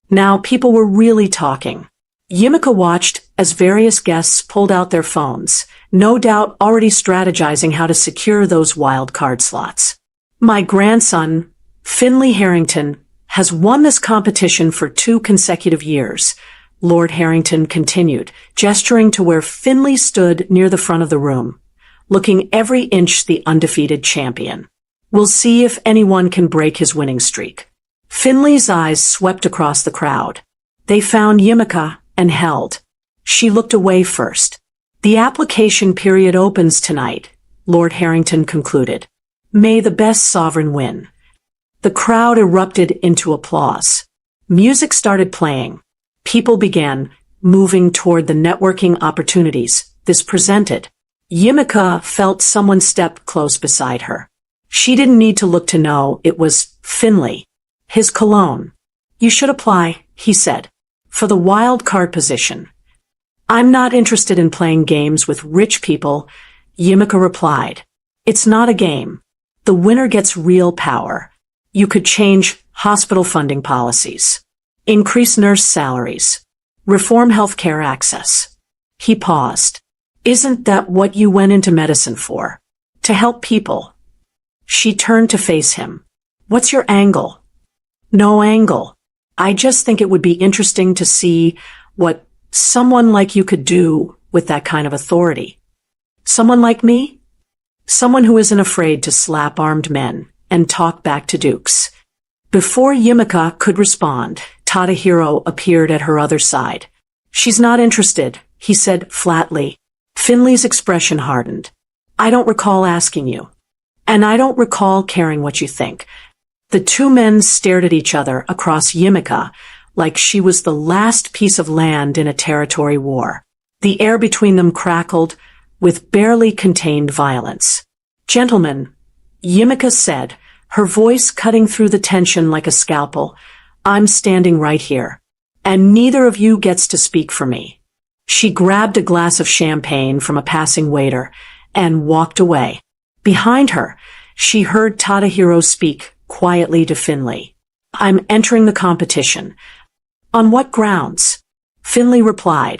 Now people were really talking. Yimika watched as various guests pulled out their phones, no doubt already strategizing how to secure those wild card slots. My grandson, Finley Harrington, has won this competition for 2 consecutive years, Lord Harrington continued, gesturing to where Finley stood near the front of the room, looking every inch the undefeated champion. We'll see if anyone can break his winning streak. Finley's eyes swept across the crowd. They found Yimika and held. She looked away first. The application period opens tonight, Lord Harrington concluded. May the best sovereign win. The crowd erupted into applause. Music started playing. People began moving toward the networking opportunities this presented. Yimika felt someone step close beside her. She didn't need to look to know it was Finley. His cologne. You should apply, he said, for the wild card position. I'm not interested in playing games with rich people, Yimika replied. It's not a game. The winner gets real power. You could change hospital funding policies, increase nurse salaries, reform healthcare access. He paused. Isn't that what you went into medicine for? To help people? She turned to face him. What's your angle? No angle. I just think it would be interesting to see what someone like you could do with that kind of authority. Someone like me? Someone who isn't afraid to slap armed men and talk back to Dukes. Before Yumika could respond, Tadahiro appeared at her other side. "She's not interested," he said flatly. Finley's expression hardened. "I don't recall asking you. And I don't recall caring what you think." The two men stared at each other across Yumika like she was the last piece of land in a territory war. The air between them crackled with barely contained violence. "Gentlemen," Yumika said, her voice cutting through the tension like a scalpel, "I'm standing right here. And neither of you gets to speak for me." She grabbed a glass of champagne from a passing waiter and walked away. Behind her, she heard Tadahiro speak quietly to Finley. "I'm entering the competition." "On what grounds?" Finley replied.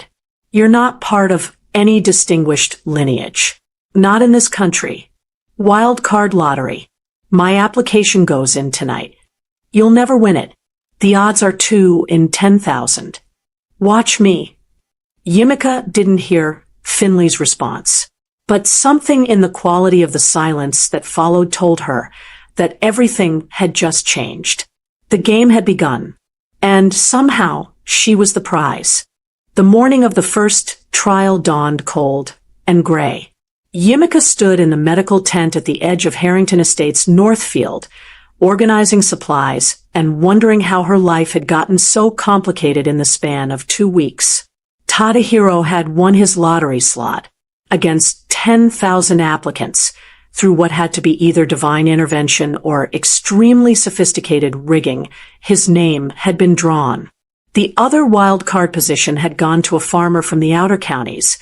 "You're not part of any distinguished lineage. Not in this country. Wild card lottery. My application goes in tonight. You'll never win it. The odds are 2 in 10,000. Watch me." Yumika didn't hear Finley's response, but something in the quality of the silence that followed told her that everything had just changed. The game had begun, and somehow she was the prize. The morning of the first trial dawned cold and gray. Yumika stood in the medical tent at the edge of Harrington Estate's Northfield, organizing supplies and wondering how her life had gotten so complicated in the span of 2 weeks. Tadahiro had won his lottery slot against 10,000 applicants through what had to be either divine intervention or extremely sophisticated rigging. His name had been drawn. The other wild card position had gone to a farmer from the outer counties,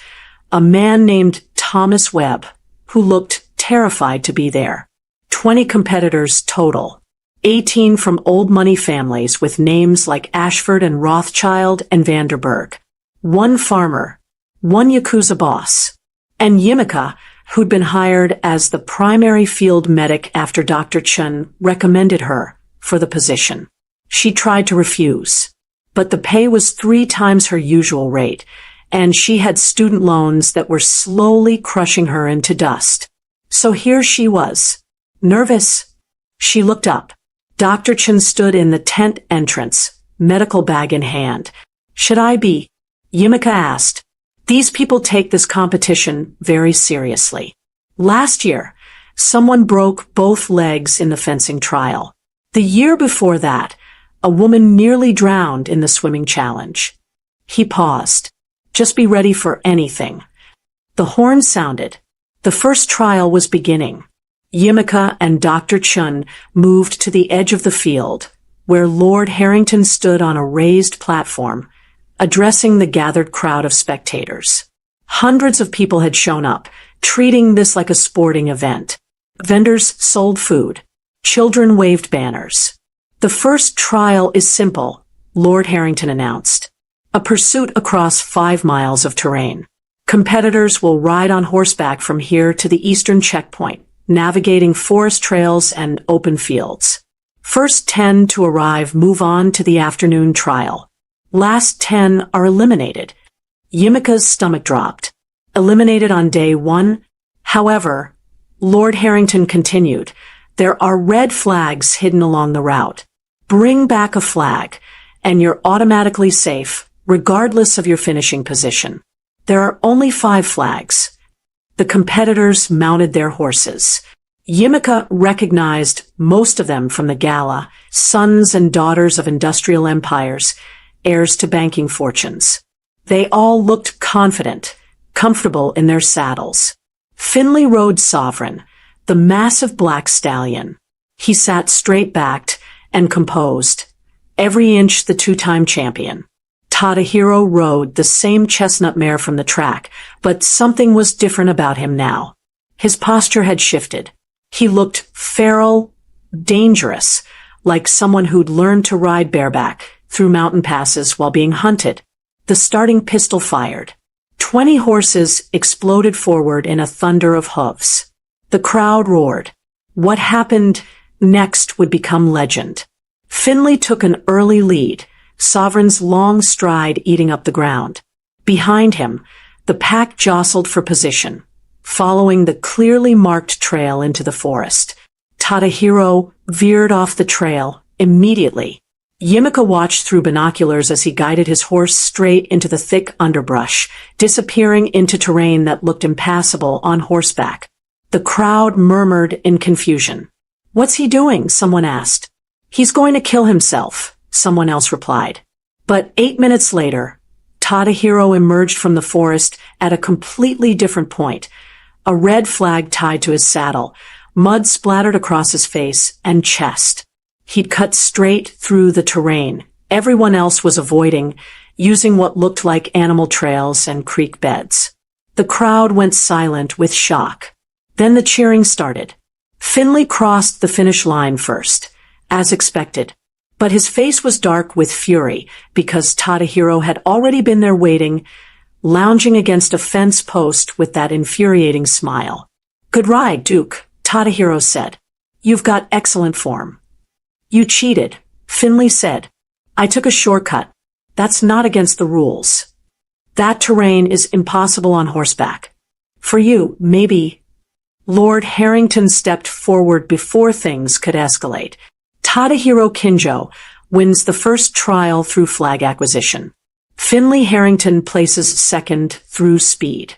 a man named Thomas Webb, who looked terrified to be there. 20 competitors total. 18 from old money families with names like Ashford and Rothschild and Vanderburg. 1 farmer, 1 Yakuza boss, and Yumika, who'd been hired as the primary field medic after Dr. Chun recommended her for the position. She tried to refuse, but the pay was 3 times her usual rate, and she had student loans that were slowly crushing her into dust. So here she was, nervous. She looked up. Dr. Chun stood in the tent entrance, medical bag in hand. "Should I be?" Yumika asked. "These people take this competition very seriously. Last year, someone broke both legs in the fencing trial. The year before that, a woman nearly drowned in the swimming challenge." He paused. "Just be ready for anything." The horn sounded. The first trial was beginning. Yumika and Dr. Chun moved to the edge of the field, where Lord Harrington stood on a raised platform, addressing the gathered crowd of spectators. Hundreds of people had shown up, treating this like a sporting event. Vendors sold food. Children waved banners. "The first trial is simple," Lord Harrington announced. "A pursuit across 5 miles of terrain. Competitors will ride on horseback from here to the eastern checkpoint, navigating forest trails and open fields. First 10 to arrive move on to the afternoon trial. Last 10 are eliminated." Yumika's stomach dropped. "Eliminated on day 1? However," Lord Harrington continued, "there are red flags hidden along the route. Bring back a flag, and you're automatically safe, regardless of your finishing position. There are only 5 flags." The competitors mounted their horses. Yumika recognized most of them from the gala, sons and daughters of industrial empires, heirs to banking fortunes. They all looked confident, comfortable in their saddles. Finley rode Sovereign, the massive black stallion. He sat straight-backed and composed, every inch the 2-time champion. Tadahiro rode the same chestnut mare from the track, but something was different about him now. His posture had shifted. He looked feral, dangerous, like someone who'd learned to ride bareback through mountain passes while being hunted. The starting pistol fired. 20 horses exploded forward in a thunder of hoofs. The crowd roared. What happened next would become legend. Finley took an early lead, Sovereign's long stride eating up the ground. Behind him, the pack jostled for position, following the clearly marked trail into the forest. Tadahiro veered off the trail immediately. Yimika watched through binoculars as he guided his horse straight into the thick underbrush, disappearing into terrain that looked impassable on horseback. The crowd murmured in confusion. "What's he doing?" someone asked. "He's going to kill himself," someone else replied. But 8 minutes later, Tadahiro emerged from the forest at a completely different point, a red flag tied to his saddle, mud splattered across his face and chest. He'd cut straight through the terrain. Everyone else was avoiding, using what looked like animal trails and creek beds. The crowd went silent with shock. Then the cheering started. Finley crossed the finish line first, as expected. But his face was dark with fury because Tadahiro had already been there waiting, lounging against a fence post with that infuriating smile. "Good ride, Duke," Tadahiro said. "You've got excellent form." "You cheated," Finley said. "I took a shortcut. That's not against the rules. That terrain is impossible on horseback. For you, maybe." Lord Harrington stepped forward before things could escalate. Tadahiro Kinjo wins the first trial through flag acquisition. Finley Harrington places second through speed.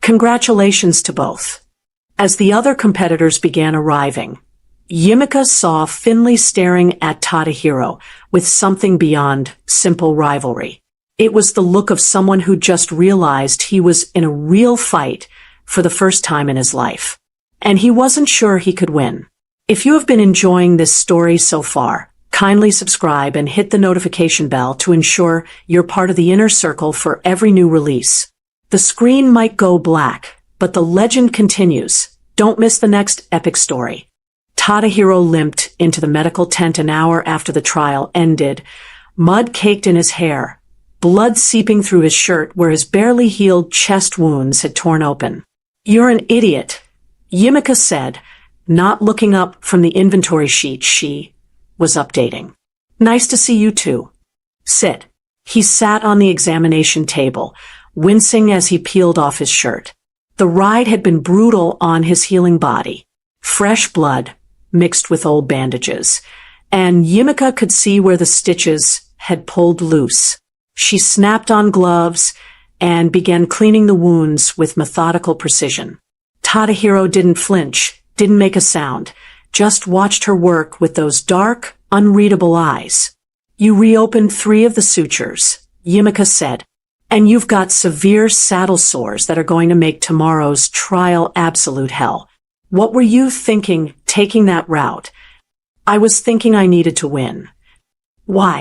Congratulations to both. As the other competitors began arriving, Yimika saw Finley staring at Tadahiro with something beyond simple rivalry. It was the look of someone who just realized he was in a real fight for the first time in his life. And he wasn't sure he could win. If you have been enjoying this story so far, kindly subscribe and hit the notification bell to ensure you're part of the inner circle for every new release. The screen might go black, but the legend continues. Don't miss the next epic story. Tadahiro limped into the medical tent an hour after the trial ended, mud caked in his hair, blood seeping through his shirt where his barely healed chest wounds had torn open. "You're an idiot," Yimika said, not looking up from the inventory sheet she was updating. "Nice to see you too. Sit." He sat on the examination table, wincing as he peeled off his shirt. The ride had been brutal on his healing body. Fresh blood, mixed with old bandages, and Yimika could see where the stitches had pulled loose. She snapped on gloves and began cleaning the wounds with methodical precision. Tadahiro didn't flinch, didn't make a sound, just watched her work with those dark, unreadable eyes. "You reopened 3 of the sutures," Yimika said, "and you've got severe saddle sores that are going to make tomorrow's trial absolute hell. What were you thinking taking that route?" "I was thinking I needed to win." "Why?"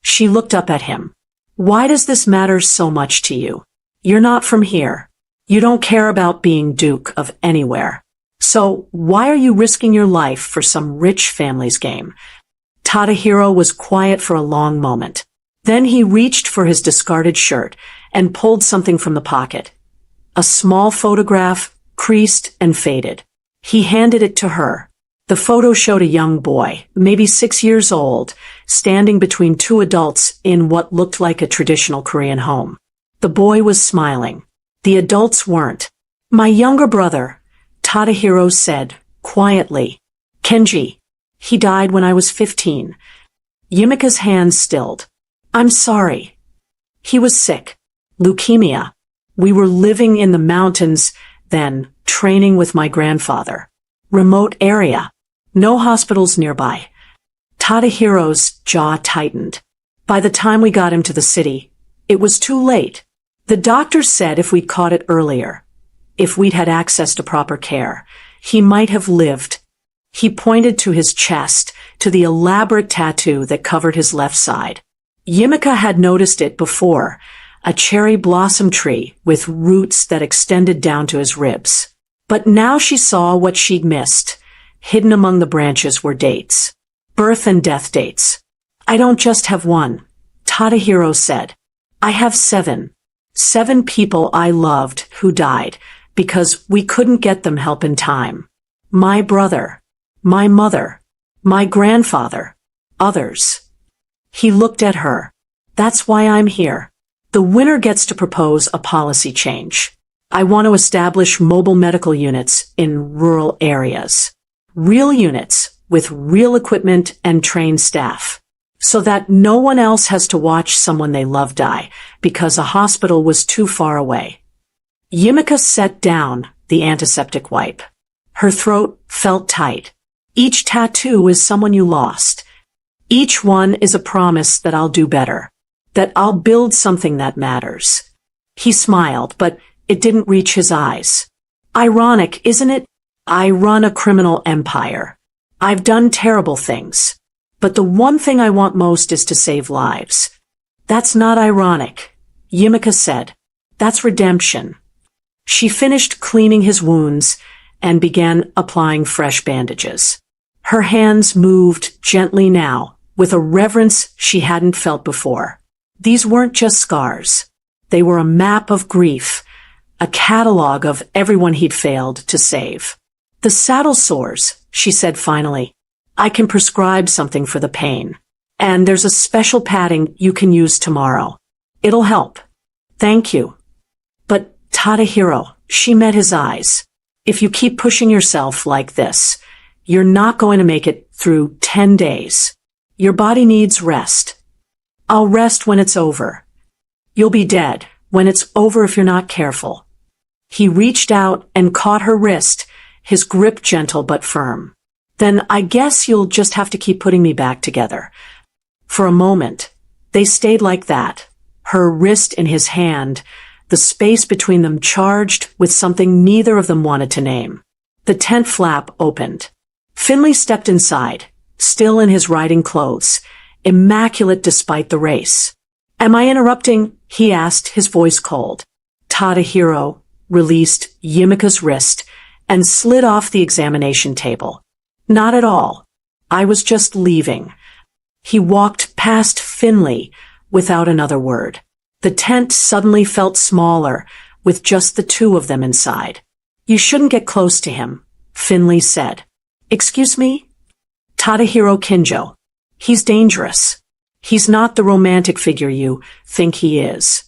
She looked up at him. "Why does this matter so much to you? You're not from here. You don't care about being Duke of anywhere. So why are you risking your life for some rich family's game?" Tadahiro was quiet for a long moment. Then he reached for his discarded shirt and pulled something from the pocket. A small photograph, creased and faded. He handed it to her. The photo showed a young boy, maybe 6 years old, standing between 2 adults in what looked like a traditional Korean home. The boy was smiling. The adults weren't. "My younger brother," Tadahiro said, quietly. "Kenji. He died when I was 15. Yimika's hands stilled. "I'm sorry. He was sick. Leukemia. We were living in the mountains then, training with my grandfather. Remote area. No hospitals nearby." Tadahiro's jaw tightened. By the time we got him to the city, it was too late. The doctor said if we'd caught it earlier, if we'd had access to proper care, he might have lived. He pointed to his chest, to the elaborate tattoo that covered his left side. Yimika had noticed it before, a cherry blossom tree with roots that extended down to his ribs. But now she saw what she'd missed. Hidden among the branches were dates. Birth and death dates. "I don't just have one," Tadahiro said. "I have 7. 7 people I loved who died because we couldn't get them help in time. My brother, my mother, my grandfather, others." He looked at her. "That's why I'm here. The winner gets to propose a policy change. I want to establish mobile medical units in rural areas. Real units with real equipment and trained staff, so that no one else has to watch someone they love die because a hospital was too far away. Yimika set down the antiseptic wipe. Her throat felt tight. Each tattoo is someone you lost. Each one is a promise that I'll do better, that I'll build something that matters. He smiled, but it didn't reach his eyes. Ironic, isn't it? I run a criminal empire. I've done terrible things. But the one thing I want most is to save lives. That's not ironic, Yimika said. That's redemption. She finished cleaning his wounds and began applying fresh bandages. Her hands moved gently now, with a reverence she hadn't felt before. These weren't just scars. They were a map of grief, a catalog of everyone he'd failed to save. The saddle sores, she said finally. I can prescribe something for the pain. And there's a special padding you can use tomorrow. It'll help. Thank you. But Tadahiro, she met his eyes. If you keep pushing yourself like this, you're not going to make it through 10 days. Your body needs rest. I'll rest when it's over. You'll be dead when it's over if you're not careful. He reached out and caught her wrist, his grip gentle but firm. Then I guess you'll just have to keep putting me back together. For a moment, they stayed like that, her wrist in his hand, the space between them charged with something neither of them wanted to name. The tent flap opened. Finley stepped inside, still in his riding clothes, immaculate despite the race. Am I interrupting? He asked, his voice cold. Tadahiro released Yimika's wrist and slid off the examination table. Not at all. I was just leaving. He walked past Finley without another word. The tent suddenly felt smaller, with just the two of them inside. You shouldn't get close to him, Finley said. Excuse me? Tadahiro Kinjo. He's dangerous. He's not the romantic figure you think he is.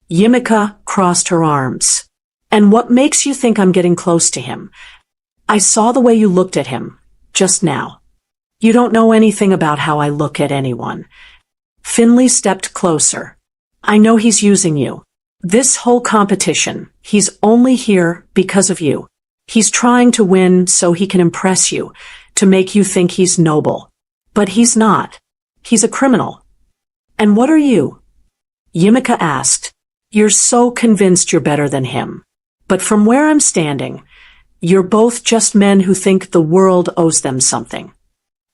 Yimika crossed her arms. And what makes you think I'm getting close to him? I saw the way you looked at him. Just now. You don't know anything about how I look at anyone. Finley stepped closer. I know he's using you. This whole competition, he's only here because of you. He's trying to win so he can impress you, to make you think he's noble. But he's not. He's a criminal. And what are you? Yimika asked. You're so convinced you're better than him. But from where I'm standing, you're both just men who think the world owes them something.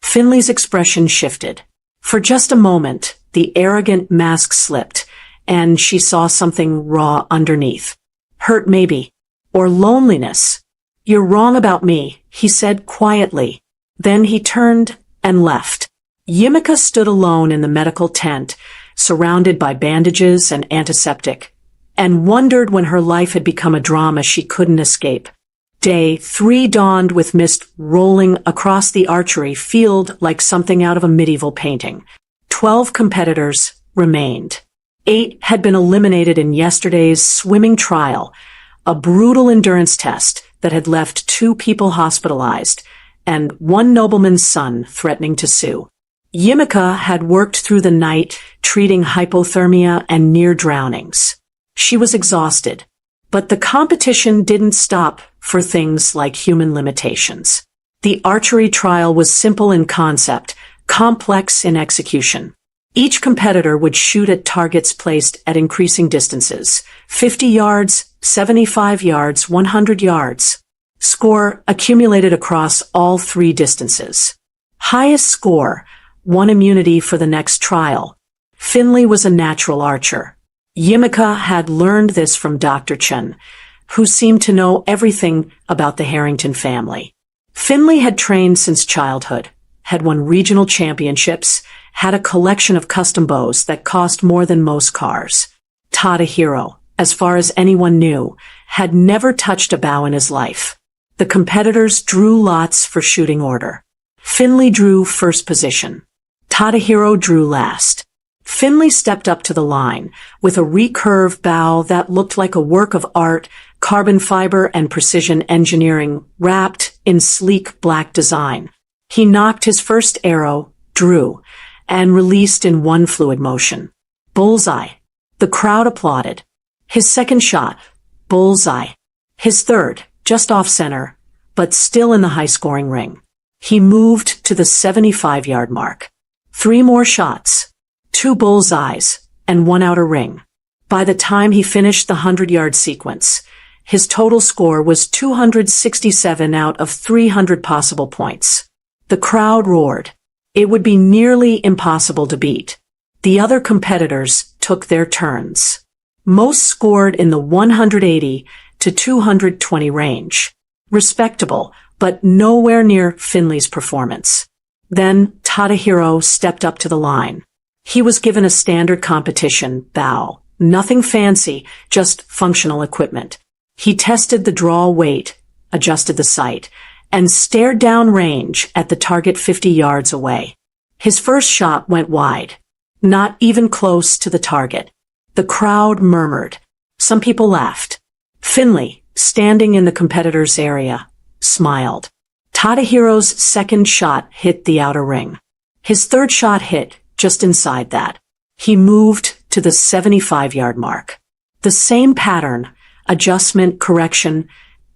Finley's expression shifted. For just a moment, the arrogant mask slipped, and she saw something raw underneath. Hurt maybe. Or loneliness. You're wrong about me, he said quietly. Then he turned and left. Yimika stood alone in the medical tent, surrounded by bandages and antiseptic, and wondered when her life had become a drama she couldn't escape. Day 3 dawned with mist rolling across the archery field like something out of a medieval painting. 12 competitors remained. 8 had been eliminated in yesterday's swimming trial, a brutal endurance test that had left 2 people hospitalized and 1 nobleman's son threatening to sue. Yimika had worked through the night treating hypothermia and near drownings. She was exhausted, but the competition didn't stop for things like human limitations. The archery trial was simple in concept, complex in execution. Each competitor would shoot at targets placed at increasing distances, 50 yards, 75 yards, 100 yards. Score accumulated across all 3 distances. Highest score won immunity for the next trial. Finley was a natural archer. Yimika had learned this from Dr. Chen, who seemed to know everything about the Harrington family. Finley had trained since childhood, had won regional championships, had a collection of custom bows that cost more than most cars. Tadahiro, as far as anyone knew, had never touched a bow in his life. The competitors drew lots for shooting order. Finley drew first position. Tadahiro drew last. Finley stepped up to the line with a recurve bow that looked like a work of art carbon fiber and precision engineering wrapped in sleek black design. He knocked his first arrow, drew, and released in one fluid motion. Bullseye. The crowd applauded. His second shot, bullseye. His third, just off center, but still in the high-scoring ring. He moved to the 75-yard mark. 3 more shots, 2 bullseyes, and 1 outer ring. By the time he finished the 100-yard sequence, his total score was 267 out of 300 possible points. The crowd roared. It would be nearly impossible to beat. The other competitors took their turns. Most scored in the 180 to 220 range. Respectable, but nowhere near Finley's performance. Then Tadahiro stepped up to the line. He was given a standard competition bow. Nothing fancy, just functional equipment. He tested the draw weight, adjusted the sight, and stared down range at the target 50 yards away. His first shot went wide, not even close to the target. The crowd murmured. Some people laughed. Finley, standing in the competitor's area, smiled. Tadahiro's second shot hit the outer ring. His third shot hit just inside that. He moved to the 75-yard mark. The same pattern, adjustment, correction,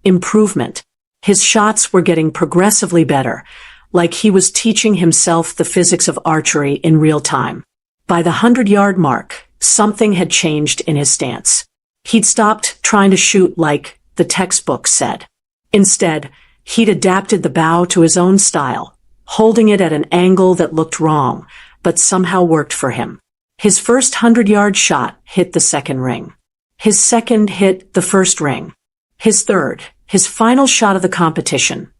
improvement. His shots were getting progressively better, like he was teaching himself the physics of archery in real time. By the 100-yard mark, something had changed in his stance. He'd stopped trying to shoot like the textbook said. Instead, he'd adapted the bow to his own style, holding it at an angle that looked wrong, but somehow worked for him. His first 100-yard shot hit the second ring. His second hit the first ring. His third, his final shot of the competition,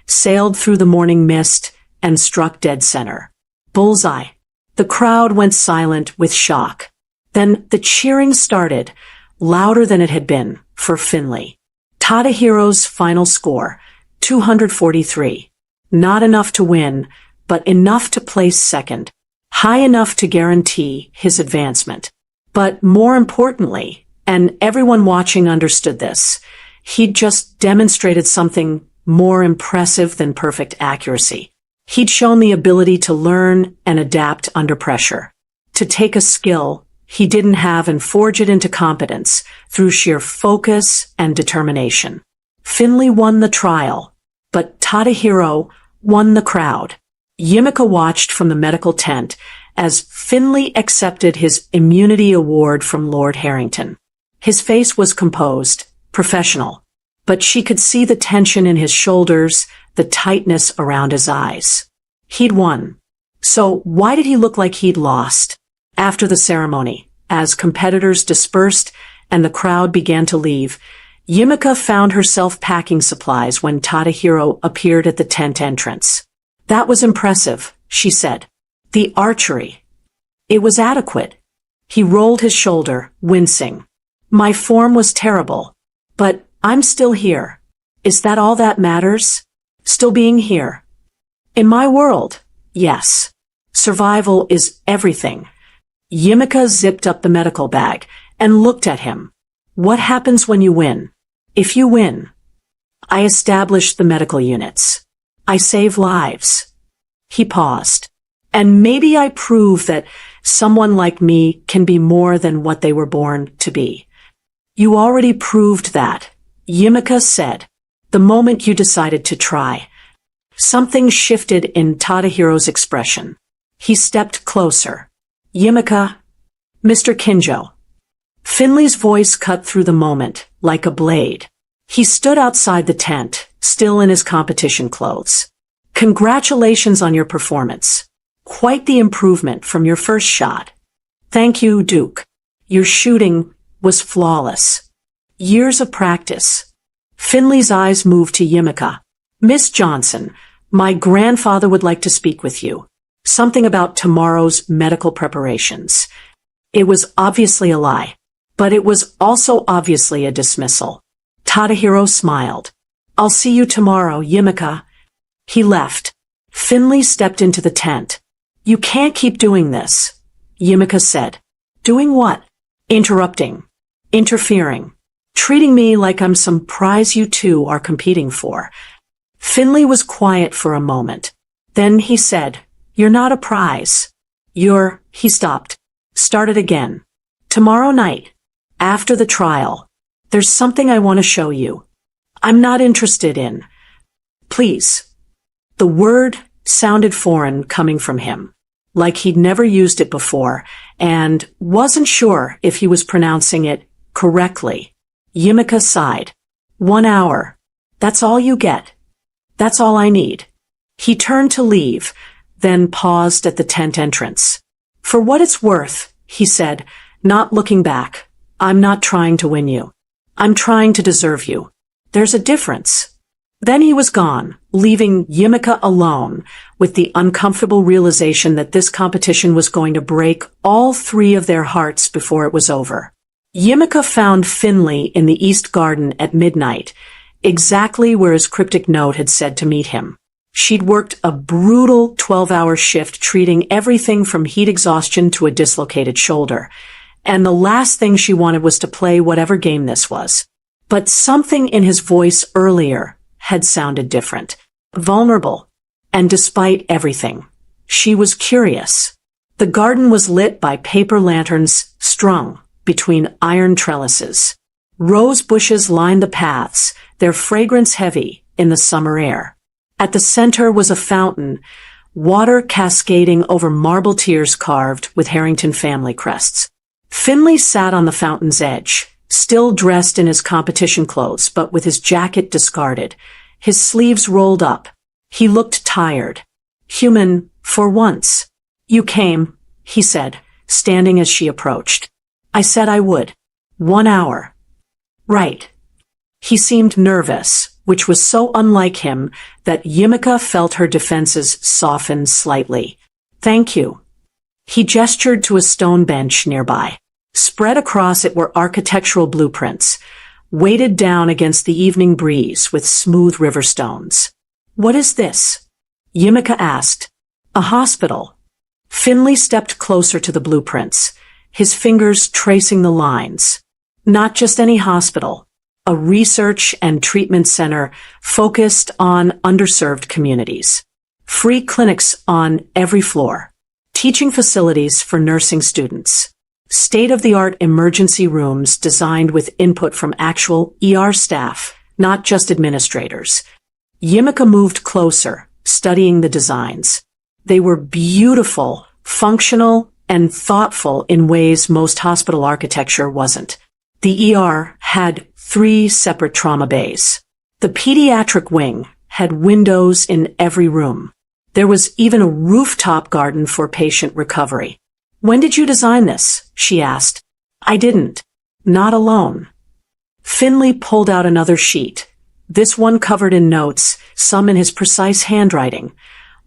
sailed through the morning mist and struck dead center. Bullseye. The crowd went silent with shock. Then the cheering started, louder than it had been, for Finley. Tadahiro's final score, 243. Not enough to win, but enough to place second. High enough to guarantee his advancement. But more importantly, and everyone watching understood this, he'd just demonstrated something more impressive than perfect accuracy. He'd shown the ability to learn and adapt under pressure. To take a skill he didn't have and forge it into competence through sheer focus and determination. Finley won the trial, but Tadahiro won the crowd. Yimika watched from the medical tent as Finley accepted his immunity award from Lord Harrington. His face was composed, professional, but she could see the tension in his shoulders, the tightness around his eyes. He'd won. So why did he look like he'd lost? After the ceremony, as competitors dispersed and the crowd began to leave, Yimika found herself packing supplies when Tadahiro appeared at the tent entrance. That was impressive, she said. The archery. It was adequate. He rolled his shoulder, wincing. My form was terrible, but I'm still here. Is that all that matters? Still being here. In my world, yes. Survival is everything. Yimika zipped up the medical bag and looked at him. What happens when you win? If you win, I establish the medical units. I save lives. He paused. And maybe I prove that someone like me can be more than what they were born to be. You already proved that, Yimika said, the moment you decided to try. Something shifted in Tadahiro's expression. He stepped closer. Yimika, Mr. Kinjo. Finley's voice cut through the moment, like a blade. He stood outside the tent, still in his competition clothes. Congratulations on your performance. Quite the improvement from your first shot. Thank you, Duke. Your shooting was flawless. Years of practice. Finley's eyes moved to Yimika. Miss Johnson, my grandfather would like to speak with you. Something about tomorrow's medical preparations. It was obviously a lie, but it was also obviously a dismissal. Tadahiro smiled. I'll see you tomorrow, Yimika. He left. Finley stepped into the tent. You can't keep doing this, Yimika said. Doing what? Interrupting. Interfering. treating me like I'm some prize you two are competing for. Finley was quiet for a moment. Then he said, "You're not a prize. He stopped. Started again. Tomorrow night, after the trial, there's something I want to show you. I'm not interested in. Please." The word sounded foreign coming from him, like he'd never used it before, and wasn't sure if he was pronouncing it correctly. Yimika sighed. 1 hour. That's all you get. That's all I need. He turned to leave, then paused at the tent entrance. "For what it's worth," he said, not looking back, "I'm not trying to win you. I'm trying to deserve you. There's a difference." Then he was gone, leaving Yimika alone with the uncomfortable realization that this competition was going to break all three of their hearts before it was over. Yimika found Finley in the East Garden at midnight, exactly where his cryptic note had said to meet him. She'd worked a brutal 12-hour shift treating everything from heat exhaustion to a dislocated shoulder, and the last thing she wanted was to play whatever game this was. But something in his voice earlier had sounded different, vulnerable, and despite everything, she was curious. The garden was lit by paper lanterns strung between iron trellises. Rose bushes lined the paths, their fragrance heavy in the summer air. At the center was a fountain, water cascading over marble tiers carved with Harrington family crests. Finley sat on the fountain's edge, still dressed in his competition clothes but with his jacket discarded, his sleeves rolled up. He looked tired. Human, for once. "You came," he said, standing as she approached. "I said I would. 1 hour." "Right." He seemed nervous, which was so unlike him that Yimika felt her defenses soften slightly. "Thank you." He gestured to a stone bench nearby. Spread across it were architectural blueprints, weighted down against the evening breeze with smooth river stones. "What is this?" Yimika asked. "A hospital." Finley stepped closer to the blueprints, his fingers tracing the lines. "Not just any hospital. A research and treatment center focused on underserved communities. Free clinics on every floor. Teaching facilities for nursing students. State-of-the-art emergency rooms designed with input from actual ER staff, not just administrators." Yimika moved closer, studying the designs. They were beautiful, functional, and thoughtful in ways most hospital architecture wasn't. The ER had 3 separate trauma bays. The pediatric wing had windows in every room. There was even a rooftop garden for patient recovery. "When did you design this?" she asked. "I didn't. Not alone." Finley pulled out another sheet, this one covered in notes, some in his precise handwriting,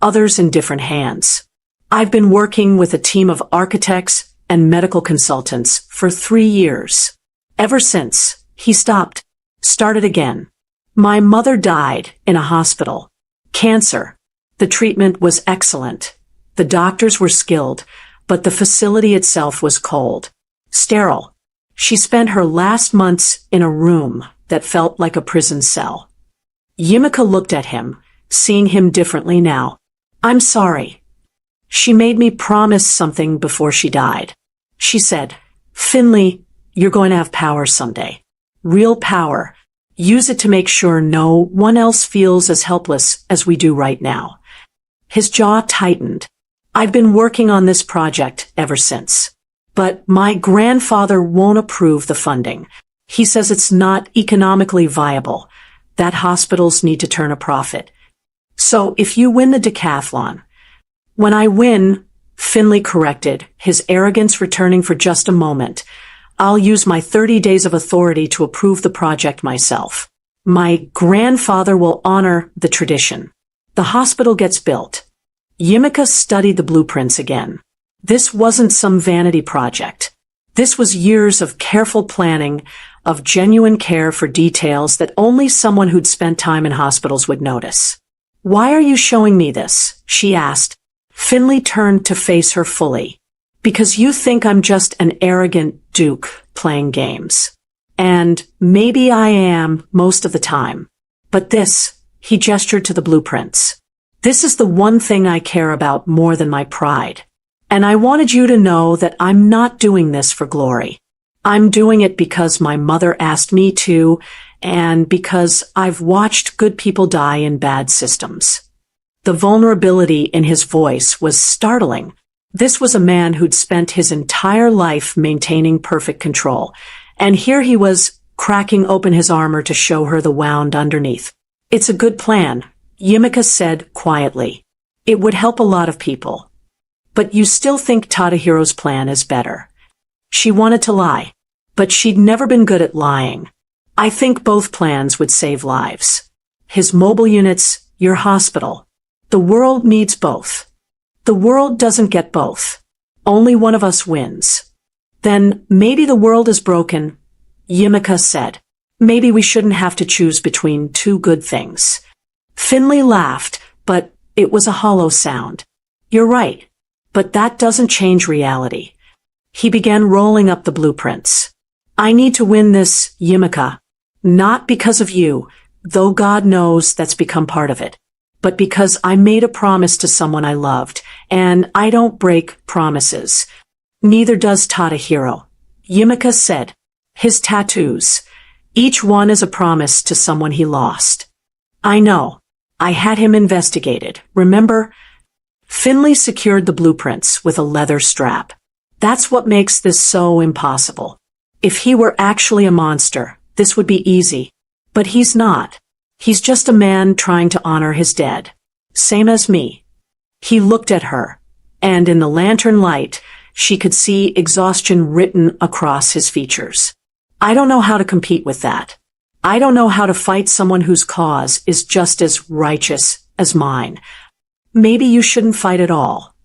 others in different hands. "I've been working with a team of architects and medical consultants for 3 years. Ever since," he stopped, started again. "My mother died in a hospital. Cancer. The treatment was excellent. The doctors were skilled, but the facility itself was cold. Sterile. She spent her last months in a room that felt like a prison cell." Yimika looked at him, seeing him differently now. "I'm sorry. She made me promise something before she died." She said, "Finley, you're going to have power someday. Real power. Use it to make sure no one else feels as helpless as we do right now." His jaw tightened. "I've been working on this project ever since. But my grandfather won't approve the funding. He says it's not economically viable, that hospitals need to turn a profit. So if you win the decathlon—" "When I win," Finley corrected, his arrogance returning for just a moment, "I'll use my 30 days of authority to approve the project myself. My grandfather will honor the tradition. The hospital gets built." Yimika studied the blueprints again. This wasn't some vanity project. This was years of careful planning, of genuine care for details that only someone who'd spent time in hospitals would notice. "Why are you showing me this?" she asked. Finley turned to face her fully. "Because you think I'm just an arrogant duke playing games." And maybe I am most of the time. But this, he gestured to the blueprints. This is the one thing I care about more than my pride. And I wanted you to know that I'm not doing this for glory. I'm doing it because my mother asked me to, and because I've watched good people die in bad systems. The vulnerability in his voice was startling. This was a man who'd spent his entire life maintaining perfect control, and here he was cracking open his armor to show her the wound underneath. It's a good plan, Yumika said quietly. It would help a lot of people. But you still think Tadahiro's plan is better. She wanted to lie, but she'd never been good at lying. I think both plans would save lives. His mobile units, your hospital. The world needs both. The world doesn't get both. Only one of us wins. Then maybe the world is broken, Yumika said. Maybe we shouldn't have to choose between two good things. Finley laughed, but it was a hollow sound. You're right, but that doesn't change reality. He began rolling up the blueprints. I need to win this, Yumika. Not because of you, though God knows that's become part of it, but because I made a promise to someone I loved, and I don't break promises. Neither does Tadahiro, Yumika said. His tattoos. Each one is a promise to someone he lost. I know. I had him investigated, remember? Finley secured the blueprints with a leather strap. That's what makes this so impossible. If he were actually a monster, this would be easy. But he's not. He's just a man trying to honor his dead. Same as me. He looked at her, and in the lantern light, she could see exhaustion written across his features. I don't know how to compete with that. I don't know how to fight someone whose cause is just as righteous as mine. Maybe you shouldn't fight at all.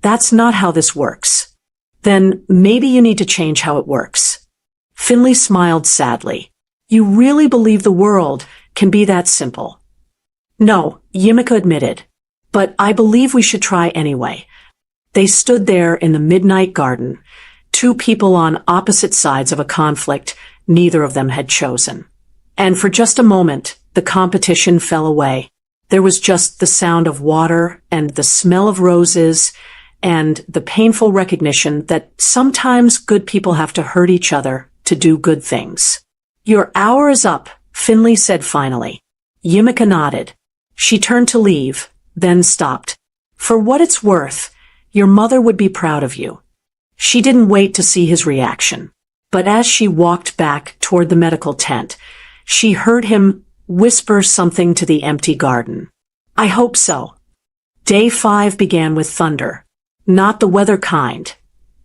That's not how this works. Then maybe you need to change how it works. Finley smiled sadly. You really believe the world can be that simple? No, Yumika admitted. But I believe we should try anyway. They stood there in the midnight garden, two people on opposite sides of a conflict neither of them had chosen. And for just a moment, the competition fell away. There was just the sound of water and the smell of roses and the painful recognition that sometimes good people have to hurt each other to do good things. Your hour is up, Finley said finally. Yumika nodded. She turned to leave, then stopped. For what it's worth, your mother would be proud of you. She didn't wait to see his reaction. But as she walked back toward the medical tent, she heard him whisper something to the empty garden. I hope so. Day 5 began with thunder. Not the weather kind,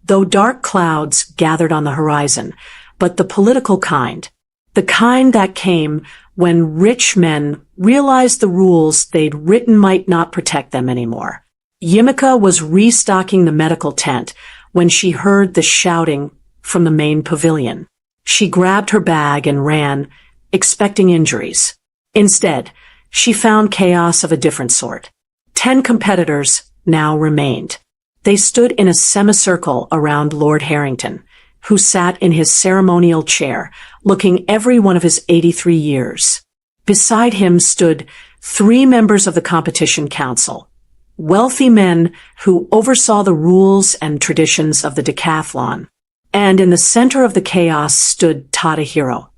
though dark clouds gathered on the horizon, but the political kind. The kind that came when rich men realized the rules they'd written might not protect them anymore. Yumika was restocking the medical tent when she heard the shouting from the main pavilion. She grabbed her bag and ran, expecting injuries. Instead, she found chaos of a different sort. 10 competitors now remained. They stood in a semicircle around Lord Harrington, who sat in his ceremonial chair, looking every one of his 83 years. Beside him stood 3 members of the competition council, wealthy men who oversaw the rules and traditions of the decathlon. And in the center of the chaos stood Tadahiro,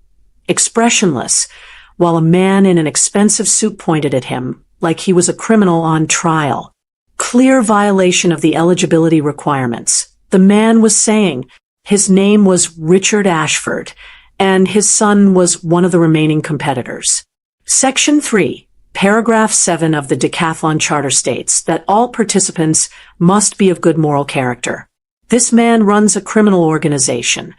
expressionless, while a man in an expensive suit pointed at him like he was a criminal on trial. Clear violation of the eligibility requirements. The man was saying his name was Richard Ashford, and his son was one of the remaining competitors. Section 3, Paragraph 7 of the Decathlon Charter states that all participants must be of good moral character. This man runs a criminal organization.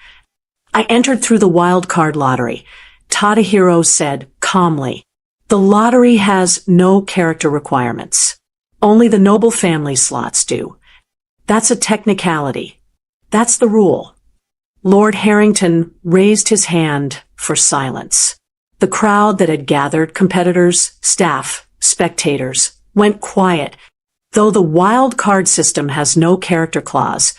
I entered through the wild card lottery, Tadahiro said calmly. The lottery has no character requirements. Only the noble family slots do. That's a technicality. That's the rule. Lord Harrington raised his hand for silence. The crowd that had gathered, competitors, staff, spectators, went quiet. Though the wild card system has no character clause,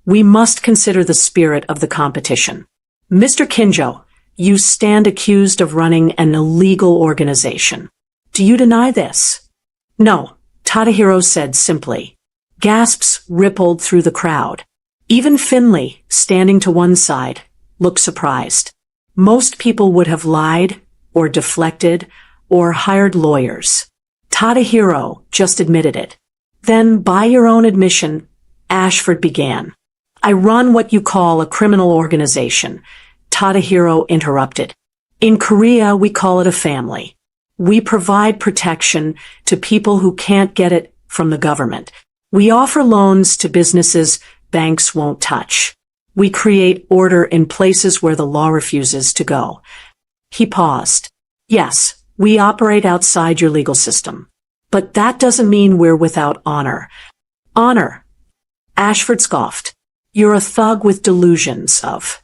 we must consider the spirit of the competition. Mr. Kinjo, You stand accused of running an illegal organization. Do you deny this? No, Tadahiro said simply. Gasps rippled through the crowd. Even Finley, standing to one side, looked surprised. Most people would have lied, or deflected, or hired lawyers. Tadahiro just admitted it. Then, by your own admission, Ashford began. I run what you call a criminal organization, Tadahiro interrupted. In Korea, we call it a family. We provide protection to people who can't get it from the government. We offer loans to businesses banks won't touch. We create order in places where the law refuses to go. He paused. Yes, we operate outside your legal system. But that doesn't mean we're without honor. Honor. Ashford scoffed. You're a thug with delusions of.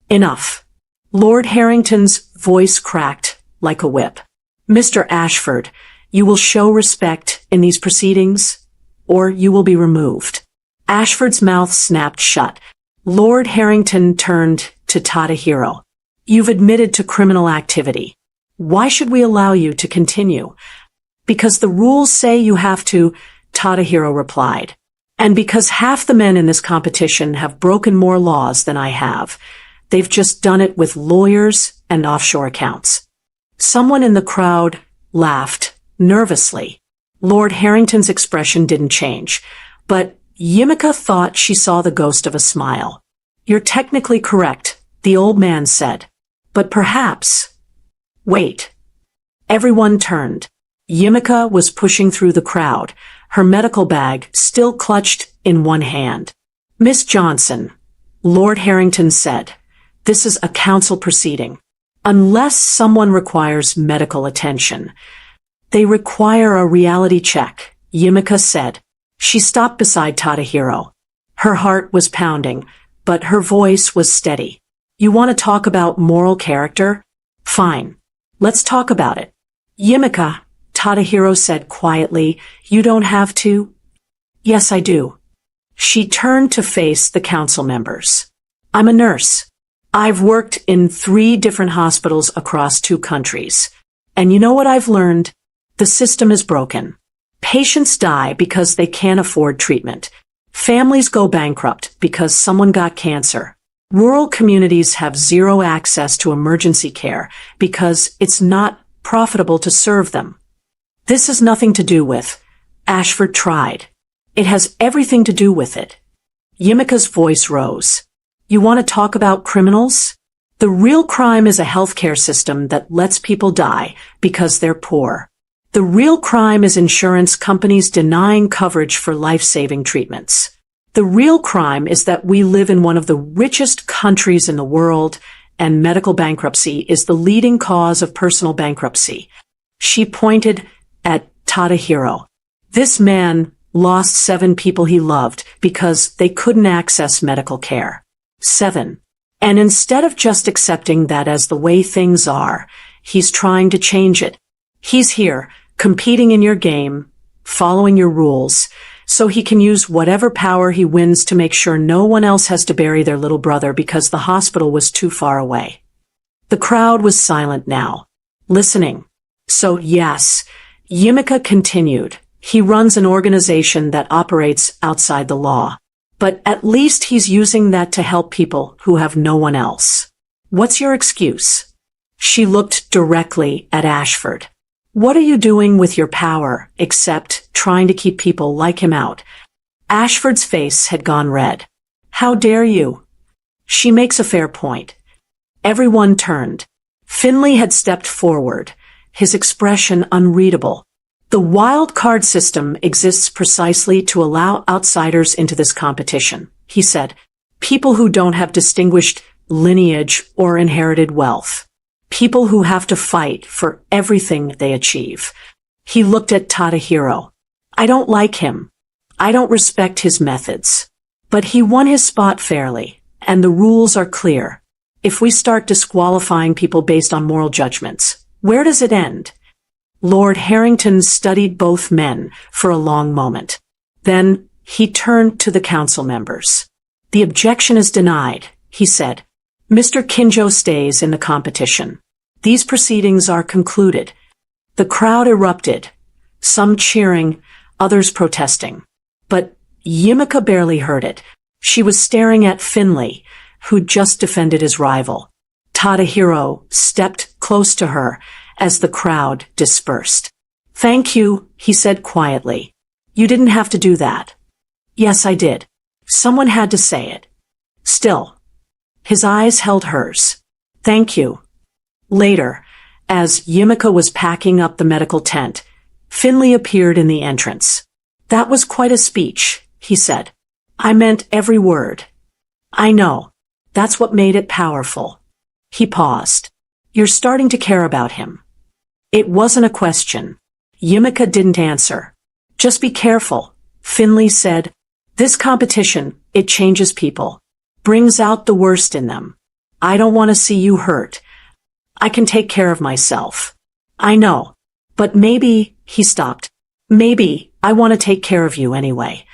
Enough. Lord Harrington's voice cracked like a whip. Mr. Ashford, you will show respect in these proceedings, or you will be removed. Ashford's mouth snapped shut. Lord Harrington turned to Tadahiro. You've admitted to criminal activity. Why should we allow you to continue? Because the rules say you have to, Tadahiro replied. And because half the men in this competition have broken more laws than I have. They've just done it with lawyers and offshore accounts. Someone in the crowd laughed nervously. Lord Harrington's expression didn't change, but Yimika thought she saw the ghost of a smile. You're technically correct, the old man said. But perhaps... Wait. Everyone turned. Yimika was pushing through the crowd, her medical bag still clutched in one hand. Miss Johnson, Lord Harrington said, this is a council proceeding. Unless someone requires medical attention. They require a reality check, Yimika said. She stopped beside Tadahiro. Her heart was pounding, but her voice was steady. You want to talk about moral character? Fine. Let's talk about it. Yimika, Tadahiro said quietly, you don't have to. Yes, I do. She turned to face the council members. I'm a nurse. I've worked in 3 different hospitals across 2 countries. And you know what I've learned? The system is broken. Patients die because they can't afford treatment. Families go bankrupt because someone got cancer. Rural communities have zero access to emergency care because it's not profitable to serve them. This has nothing to do with. Ashford tried. It has everything to do with it. Yimika's voice rose. You want to talk about criminals? The real crime is a healthcare system that lets people die because they're poor. The real crime is insurance companies denying coverage for life-saving treatments. The real crime is that we live in one of the richest countries in the world, and medical bankruptcy is the leading cause of personal bankruptcy. She pointed at Tadahiro. This man lost 7 people he loved because they couldn't access medical care. 7. And instead of just accepting that as the way things are, he's trying to change it. He's here, competing in your game, following your rules, so he can use whatever power he wins to make sure no one else has to bury their little brother because the hospital was too far away. The crowd was silent now, listening. So yes, Yimika continued. He runs an organization that operates outside the law. But at least he's using that to help people who have no one else. What's your excuse? She looked directly at Ashford. What are you doing with your power, except trying to keep people like him out? Ashford's face had gone red. How dare you? She makes a fair point. Everyone turned. Finley had stepped forward, his expression unreadable. The wild card system exists precisely to allow outsiders into this competition, he said. People who don't have distinguished lineage or inherited wealth. People who have to fight for everything they achieve. He looked at Tadahiro. I don't like him. I don't respect his methods. But he won his spot fairly, and the rules are clear. If we start disqualifying people based on moral judgments, where does it end? Lord Harrington studied both men for a long moment. Then he turned to the council members. The objection is denied, he said. Mr. Kinjo stays in the competition. These proceedings are concluded. The crowd erupted, some cheering, others protesting. But Yimika barely heard it. She was staring at Finley, who'd just defended his rival. Tadahiro stepped close to her as the crowd dispersed. "Thank you," he said quietly. "You didn't have to do that." "Yes, I did. Someone had to say it." Still, his eyes held hers. "Thank you." Later, as Yimika was packing up the medical tent, Finley appeared in the entrance. "That was quite a speech," he said. "I meant every word." "I know. That's what made it powerful." He paused. "You're starting to care about him." It wasn't a question. Yimika didn't answer. "Just be careful," Finley said. "This competition, it changes people. Brings out the worst in them. I don't want to see you hurt. I can take care of myself." "I know. But maybe," he stopped. "Maybe I want to take care of you anyway."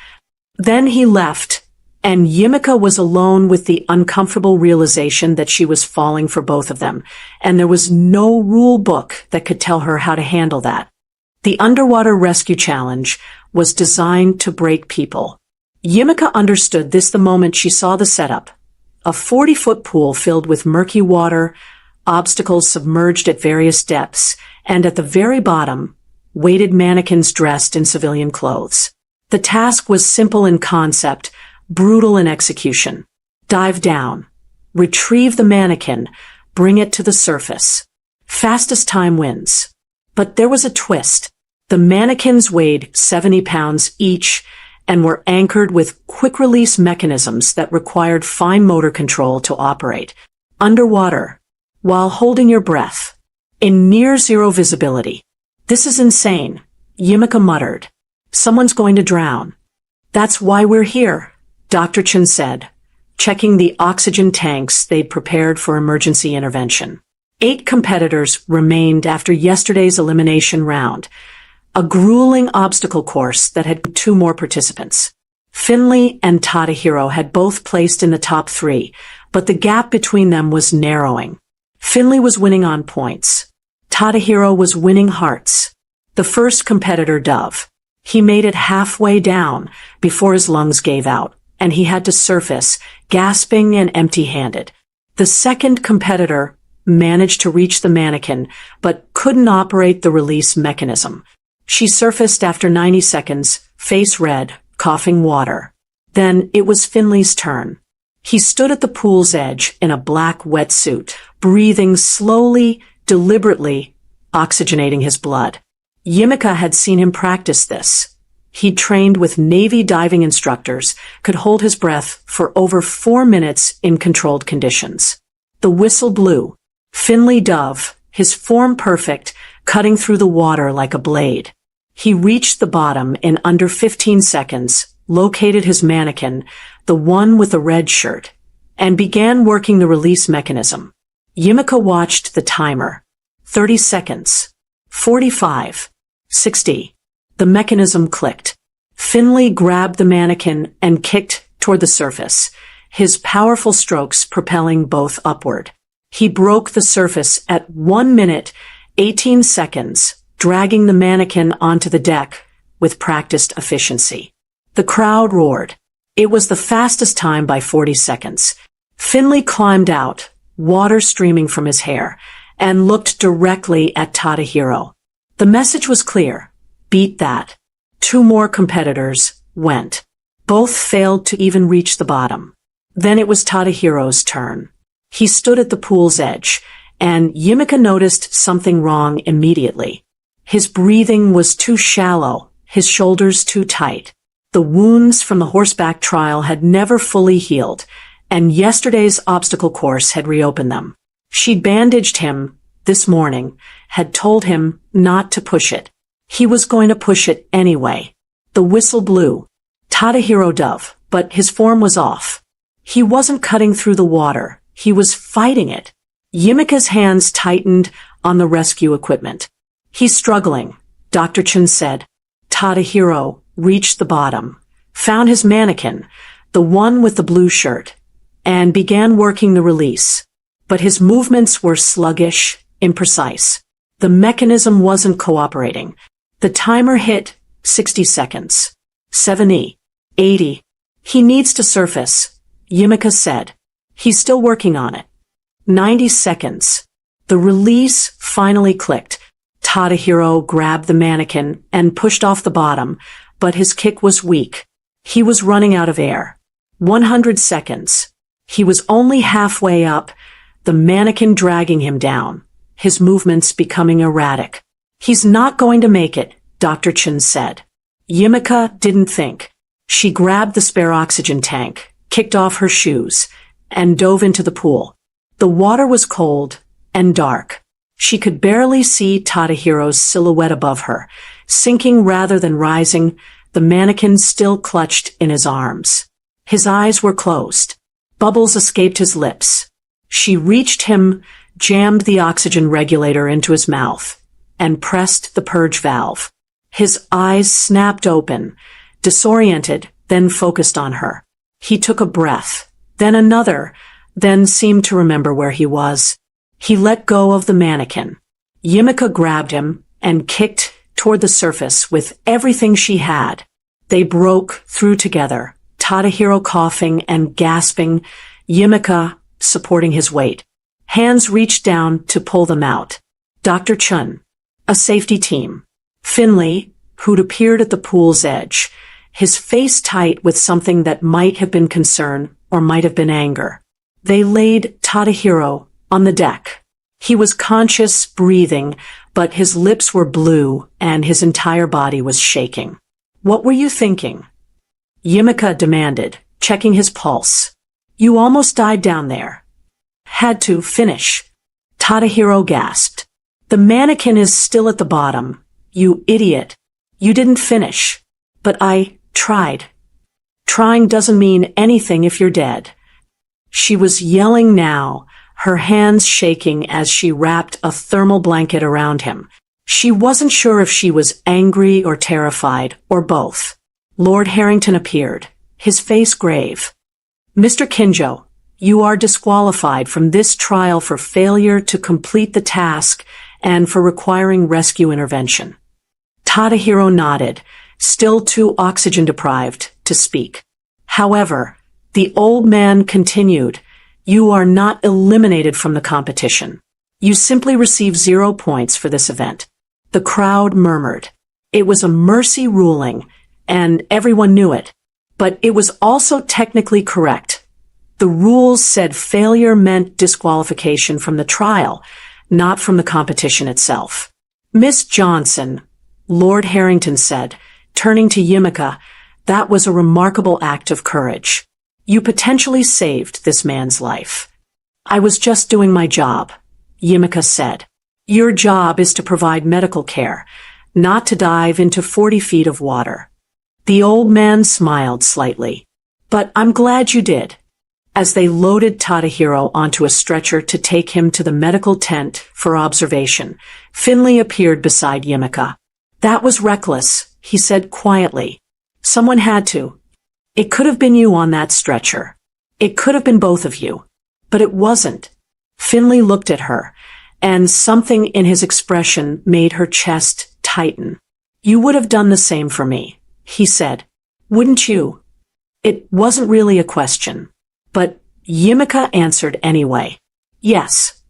Then he left, and Yimika was alone with the uncomfortable realization that she was falling for both of them, and there was no rule book that could tell her how to handle that. The underwater rescue challenge was designed to break people. Yimika understood this the moment she saw the setup. A 40-foot pool filled with murky water, obstacles submerged at various depths, and at the very bottom, weighted mannequins dressed in civilian clothes. The task was simple in concept, brutal in execution. Dive down, retrieve the mannequin, bring it to the surface. Fastest time wins. But there was a twist. The mannequins weighed 70 pounds each and were anchored with quick-release mechanisms that required fine motor control to operate. Underwater, while holding your breath, in near-zero visibility. "This is insane," Yimika muttered. "Someone's going to drown." "That's why we're here," Dr. Chen said, checking the oxygen tanks they'd prepared for emergency intervention. 8 competitors remained after yesterday's elimination round, a grueling obstacle course that had 2 more participants. Finley and Tadahiro had both placed in the top 3, but the gap between them was narrowing. Finley was winning on points. Tadahiro was winning hearts. The first competitor, Dove. He made it halfway down before his lungs gave out, and he had to surface, gasping and empty-handed. The second competitor managed to reach the mannequin, but couldn't operate the release mechanism. She surfaced after 90 seconds, face red, coughing water. Then it was Finley's turn. He stood at the pool's edge in a black wetsuit, breathing slowly, deliberately, oxygenating his blood. Yimika had seen him practice this. He'd trained with Navy diving instructors, could hold his breath for over 4 minutes in controlled conditions. The whistle blew. Finley Dove, his form perfect, cutting through the water like a blade. He reached the bottom in under 15 seconds, located his mannequin, the one with the red shirt, and began working the release mechanism. Yimika watched the timer. 30 seconds. 45. 60. The mechanism clicked. Finley grabbed the mannequin and kicked toward the surface, his powerful strokes propelling both upward. He broke the surface at 1 minute, 18 seconds, dragging the mannequin onto the deck with practiced efficiency. The crowd roared. It was the fastest time by 40 seconds. Finley climbed out, water streaming from his hair, and looked directly at Tadahiro. The message was clear. Beat that. 2 more competitors went. Both failed to even reach the bottom. Then it was Tadahiro's turn. He stood at the pool's edge, and Yimika noticed something wrong immediately. His breathing was too shallow, his shoulders too tight. The wounds from the horseback trial had never fully healed, and yesterday's obstacle course had reopened them. She'd bandaged him this morning, had told him not to push it. He was going to push it anyway. The whistle blew. Tadahiro Dove, but his form was off. He wasn't cutting through the water. He was fighting it. Yimika's hands tightened on the rescue equipment. "He's struggling," Dr. Chen said. Tadahiro reached the bottom, found his mannequin, the one with the blue shirt. and began working the release. But his movements were sluggish, imprecise. The mechanism wasn't cooperating. The timer hit 60 seconds. 70. 80. He needs to surface, Yimika said. He's still working on it. 90 seconds. The release finally clicked. Tadahiro grabbed the mannequin and pushed off the bottom, but his kick was weak. He was running out of air. 100 seconds. He was only halfway up, the mannequin dragging him down, his movements becoming erratic. He's not going to make it, Dr. Chen said. Yimika didn't think. She grabbed the spare oxygen tank, kicked off her shoes, and dove into the pool. The water was cold and dark. She could barely see Tadahiro's silhouette above her, sinking rather than rising, the mannequin still clutched in his arms. His eyes were closed. Bubbles escaped his lips. She reached him, jammed the oxygen regulator into his mouth, and pressed the purge valve. His eyes snapped open, disoriented, then focused on her. He took a breath, then another, then seemed to remember where he was. He let go of the mannequin. Yimika grabbed him and kicked toward the surface with everything she had. They broke through together, Tadahiro coughing and gasping, Yimika supporting his weight. Hands reached down to pull them out. Dr. Chun, a safety team. Finley, who'd appeared at the pool's edge, his face tight with something that might have been concern or might have been anger. They laid Tadahiro on the deck. He was conscious, breathing, but his lips were blue and his entire body was shaking. What were you thinking? Yimika demanded, checking his pulse. You almost died down there. Had to finish. Tadahiro gasped. The mannequin is still at the bottom. You idiot. You didn't finish. But I tried. Trying doesn't mean anything if you're dead. She was yelling now, her hands shaking as she wrapped a thermal blanket around him. She wasn't sure if she was angry or terrified, or both. Lord Harrington appeared, his face grave. Mr. Kinjo, you are disqualified from this trial for failure to complete the task and for requiring rescue intervention. Tadahiro nodded, still too oxygen-deprived to speak. However, the old man continued, you are not eliminated from the competition. You simply receive 0 points for this event. The crowd murmured. It was a mercy ruling, and everyone knew it. But it was also technically correct. The rules said failure meant disqualification from the trial, not from the competition itself. Miss Johnson, Lord Harrington said, turning to Yimika, that was a remarkable act of courage. You potentially saved this man's life. I was just doing my job, Yimika said. Your job is to provide medical care, not to dive into 40 feet of water. The old man smiled slightly. But I'm glad you did. As they loaded Tadahiro onto a stretcher to take him to the medical tent for observation, Finley appeared beside Yimika. That was reckless, he said quietly. Someone had to. It could have been you on that stretcher. It could have been both of you. But it wasn't. Finley looked at her, and something in his expression made her chest tighten. You would have done the same for me, he said. Wouldn't you? It wasn't really a question. But Yimika answered anyway. Yes.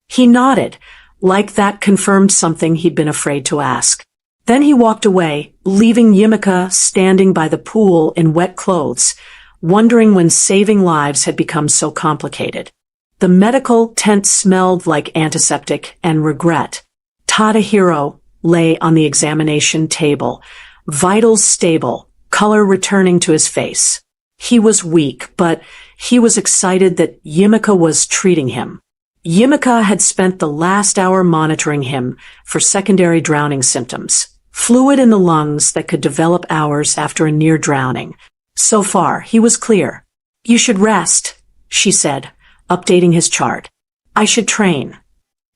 He nodded, like that confirmed something he'd been afraid to ask. Then he walked away, leaving Yimika standing by the pool in wet clothes, wondering when saving lives had become so complicated. The medical tent smelled like antiseptic and regret. Tadahiro lay on the examination table, vitals stable, color returning to his face. He was weak, but he was excited that Yimika was treating him. Yimika had spent the last hour monitoring him for secondary drowning symptoms, fluid in the lungs that could develop hours after a near drowning. So far, he was clear. You should rest, she said, updating his chart. I should train.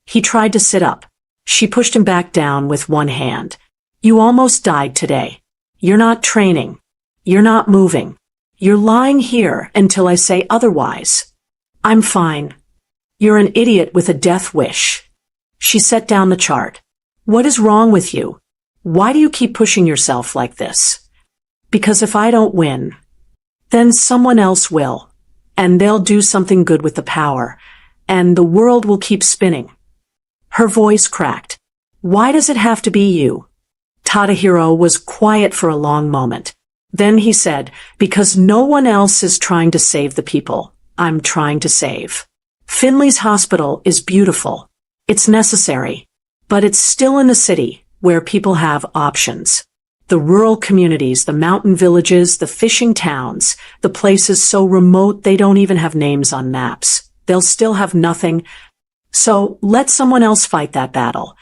He tried to sit up. She pushed him back down with one hand. You almost died today. You're not training. You're not moving. You're lying here until I say otherwise. I'm fine. You're an idiot with a death wish. She set down the chart. What is wrong with you? Why do you keep pushing yourself like this? Because if I don't win, then someone else will, and they'll do something good with the power, and the world will keep spinning. Her voice cracked. Why does it have to be you? Tadahiro was quiet for a long moment. Then he said, because no one else is trying to save the people I'm trying to save. Finley's hospital is beautiful. It's necessary. But it's still in the city, where people have options. The rural communities, the mountain villages, the fishing towns, the places so remote they don't even have names on maps. They'll still have nothing. So let someone else fight that battle.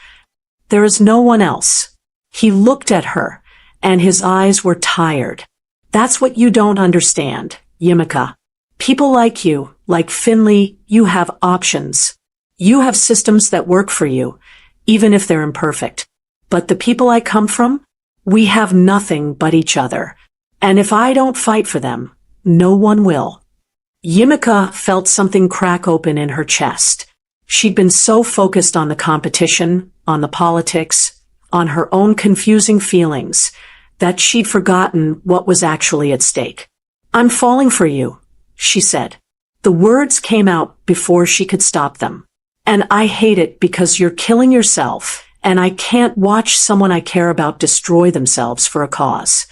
There is no one else. He looked at her, and his eyes were tired. That's what you don't understand, Yimika. People like you, like Finley, you have options. You have systems that work for you, even if they're imperfect. But the people I come from, we have nothing but each other. And if I don't fight for them, no one will. Yimika felt something crack open in her chest. She'd been so focused on the competition, on the politics, on her own confusing feelings, that she'd forgotten what was actually at stake. I'm falling for you, she said. The words came out before she could stop them. And I hate it because you're killing yourself, and I can't watch someone I care about destroy themselves for a cause.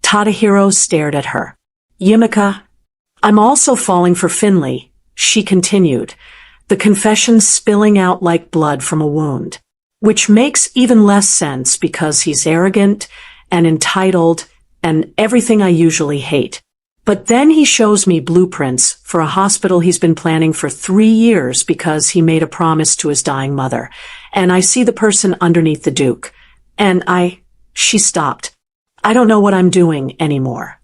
Tadahiro stared at her. Yimika, I'm also falling for Finley, she continued, the confession spilling out like blood from a wound. Which makes even less sense because he's arrogant and entitled and everything I usually hate. But then he shows me blueprints for a hospital he's been planning for 3 years because he made a promise to his dying mother. And I see the person underneath the Duke. And she stopped. I don't know what I'm doing anymore.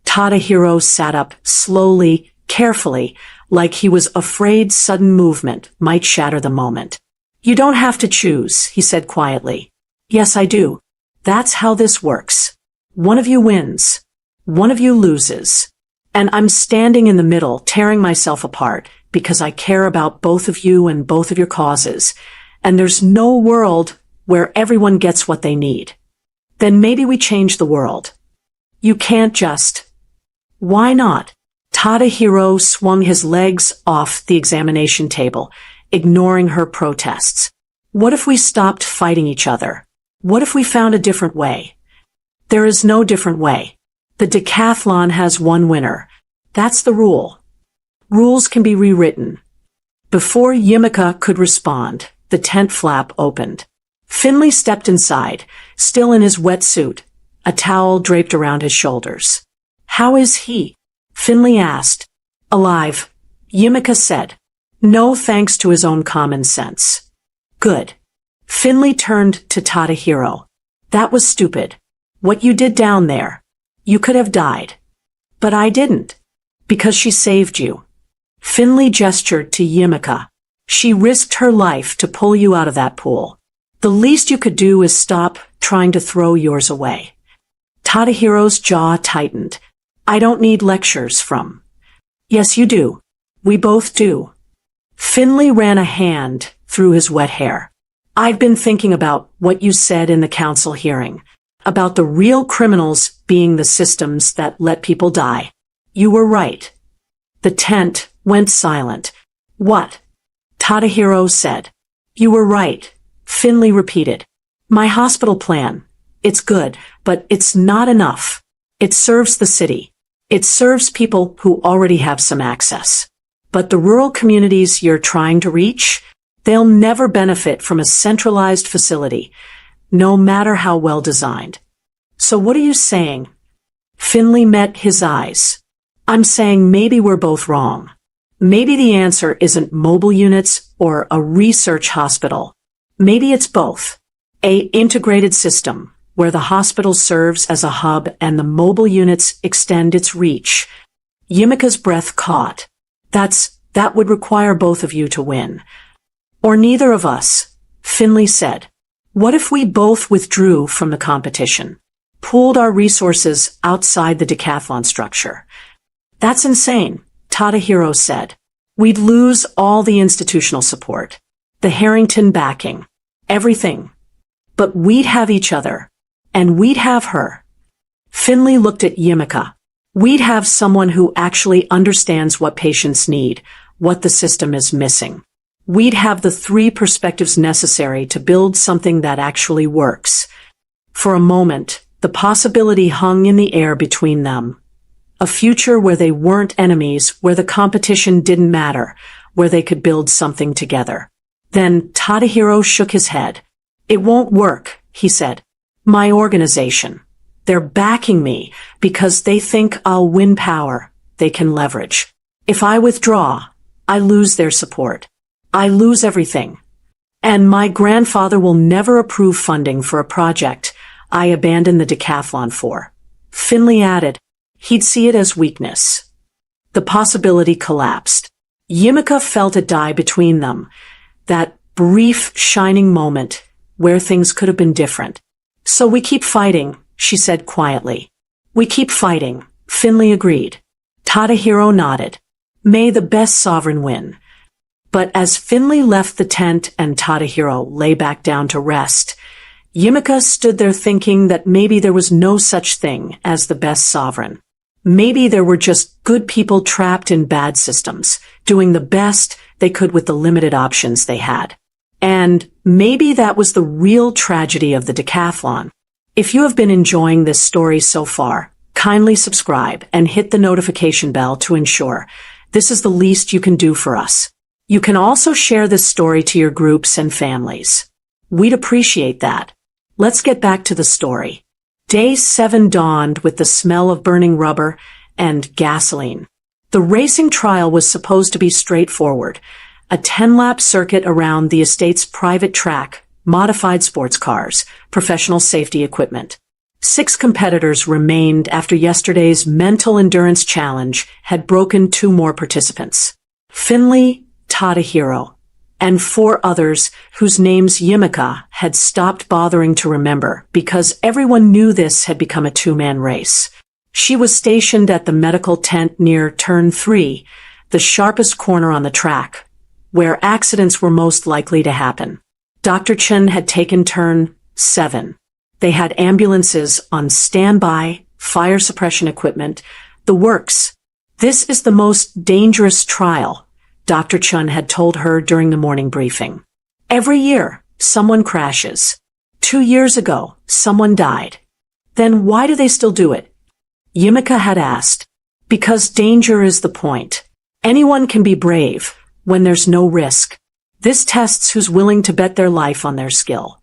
Tadahiro sat up slowly, carefully, like he was afraid sudden movement might shatter the moment. You don't have to choose, he said quietly. Yes, I do. That's how this works. One of you wins. One of you loses. And I'm standing in the middle, tearing myself apart, because I care about both of you and both of your causes. And there's no world where everyone gets what they need. Then maybe we change the world. You can't just. Why not? Tadahiro swung his legs off the examination table, ignoring her protests. What if we stopped fighting each other? What if we found a different way? There is no different way. The decathlon has one winner. That's the rule. Rules can be rewritten. Before Yimika could respond, the tent flap opened. Finley stepped inside, still in his wetsuit, a towel draped around his shoulders. How is he? Finley asked. Alive, Yimika said. No thanks to his own common sense. Good. Finley turned to Tadahiro. That was stupid. What you did down there. You could have died. But I didn't. Because she saved you. Finley gestured to Yimika. She risked her life to pull you out of that pool. The least you could do is stop trying to throw yours away. Tadahiro's jaw tightened. I don't need lectures from. Yes, you do. We both do. Finley ran a hand through his wet hair. I've been thinking about what you said in the council hearing. About the real criminals being the systems that let people die. You were right. The tent went silent. What? Tadahiro said. You were right, Finley repeated. My hospital plan. It's good, but it's not enough. It serves the city. It serves people who already have some access. But the rural communities you're trying to reach, they'll never benefit from a centralized facility, no matter how well designed. So what are you saying? Finley met his eyes. I'm saying maybe we're both wrong. Maybe the answer isn't mobile units or a research hospital. Maybe it's both. A integrated system where the hospital serves as a hub and the mobile units extend its reach. Yimika's breath caught. That would require both of you to win. Or neither of us, Finley said. What if we both withdrew from the competition? Pooled our resources outside the decathlon structure? That's insane, Tadahiro said. We'd lose all the institutional support, the Harrington backing, everything. But we'd have each other, and we'd have her. Finley looked at Yimika. We'd have someone who actually understands what patients need, what the system is missing. We'd have the 3 perspectives necessary to build something that actually works. For a moment, the possibility hung in the air between them. A future where they weren't enemies, where the competition didn't matter, where they could build something together. Then Tadahiro shook his head. It won't work, he said. My organization. They're backing me because they think I'll win power they can leverage. If I withdraw, I lose their support. I lose everything. And my grandfather will never approve funding for a project I abandoned the decathlon for. Finley added, he'd see it as weakness. The possibility collapsed. Yimika felt it die between them. That brief, shining moment where things could have been different. So we keep fighting, she said quietly. We keep fighting, Finley agreed. Tadahiro nodded. May the best sovereign win. But as Finley left the tent and Tadahiro lay back down to rest, Yimika stood there thinking that maybe there was no such thing as the best sovereign. Maybe there were just good people trapped in bad systems, doing the best they could with the limited options they had. And maybe that was the real tragedy of the decathlon. If you have been enjoying this story so far, kindly subscribe and hit the notification bell to ensure this is the least you can do for us. You can also share this story to your groups and families. We'd appreciate that. Let's get back to the story. Day 7 dawned with the smell of burning rubber and gasoline. The racing trial was supposed to be straightforward. A 10-lap circuit around the estate's private track, modified sports cars, professional safety equipment. 6 competitors remained after yesterday's mental endurance challenge had broken 2 more participants. Finley, Tadahiro, and 4 others whose names Yimika had stopped bothering to remember because everyone knew this had become a 2-man race. She was stationed at the medical tent near turn 3, the sharpest corner on the track, where accidents were most likely to happen. Dr. Chen had taken turn 7. They had ambulances on standby, fire suppression equipment, the works. This is the most dangerous trial, Dr. Chen had told her during the morning briefing. Every year, someone crashes. 2 years ago, someone died. Then why do they still do it? Yimika had asked. Because danger is the point. Anyone can be brave when there's no risk. This tests who's willing to bet their life on their skill.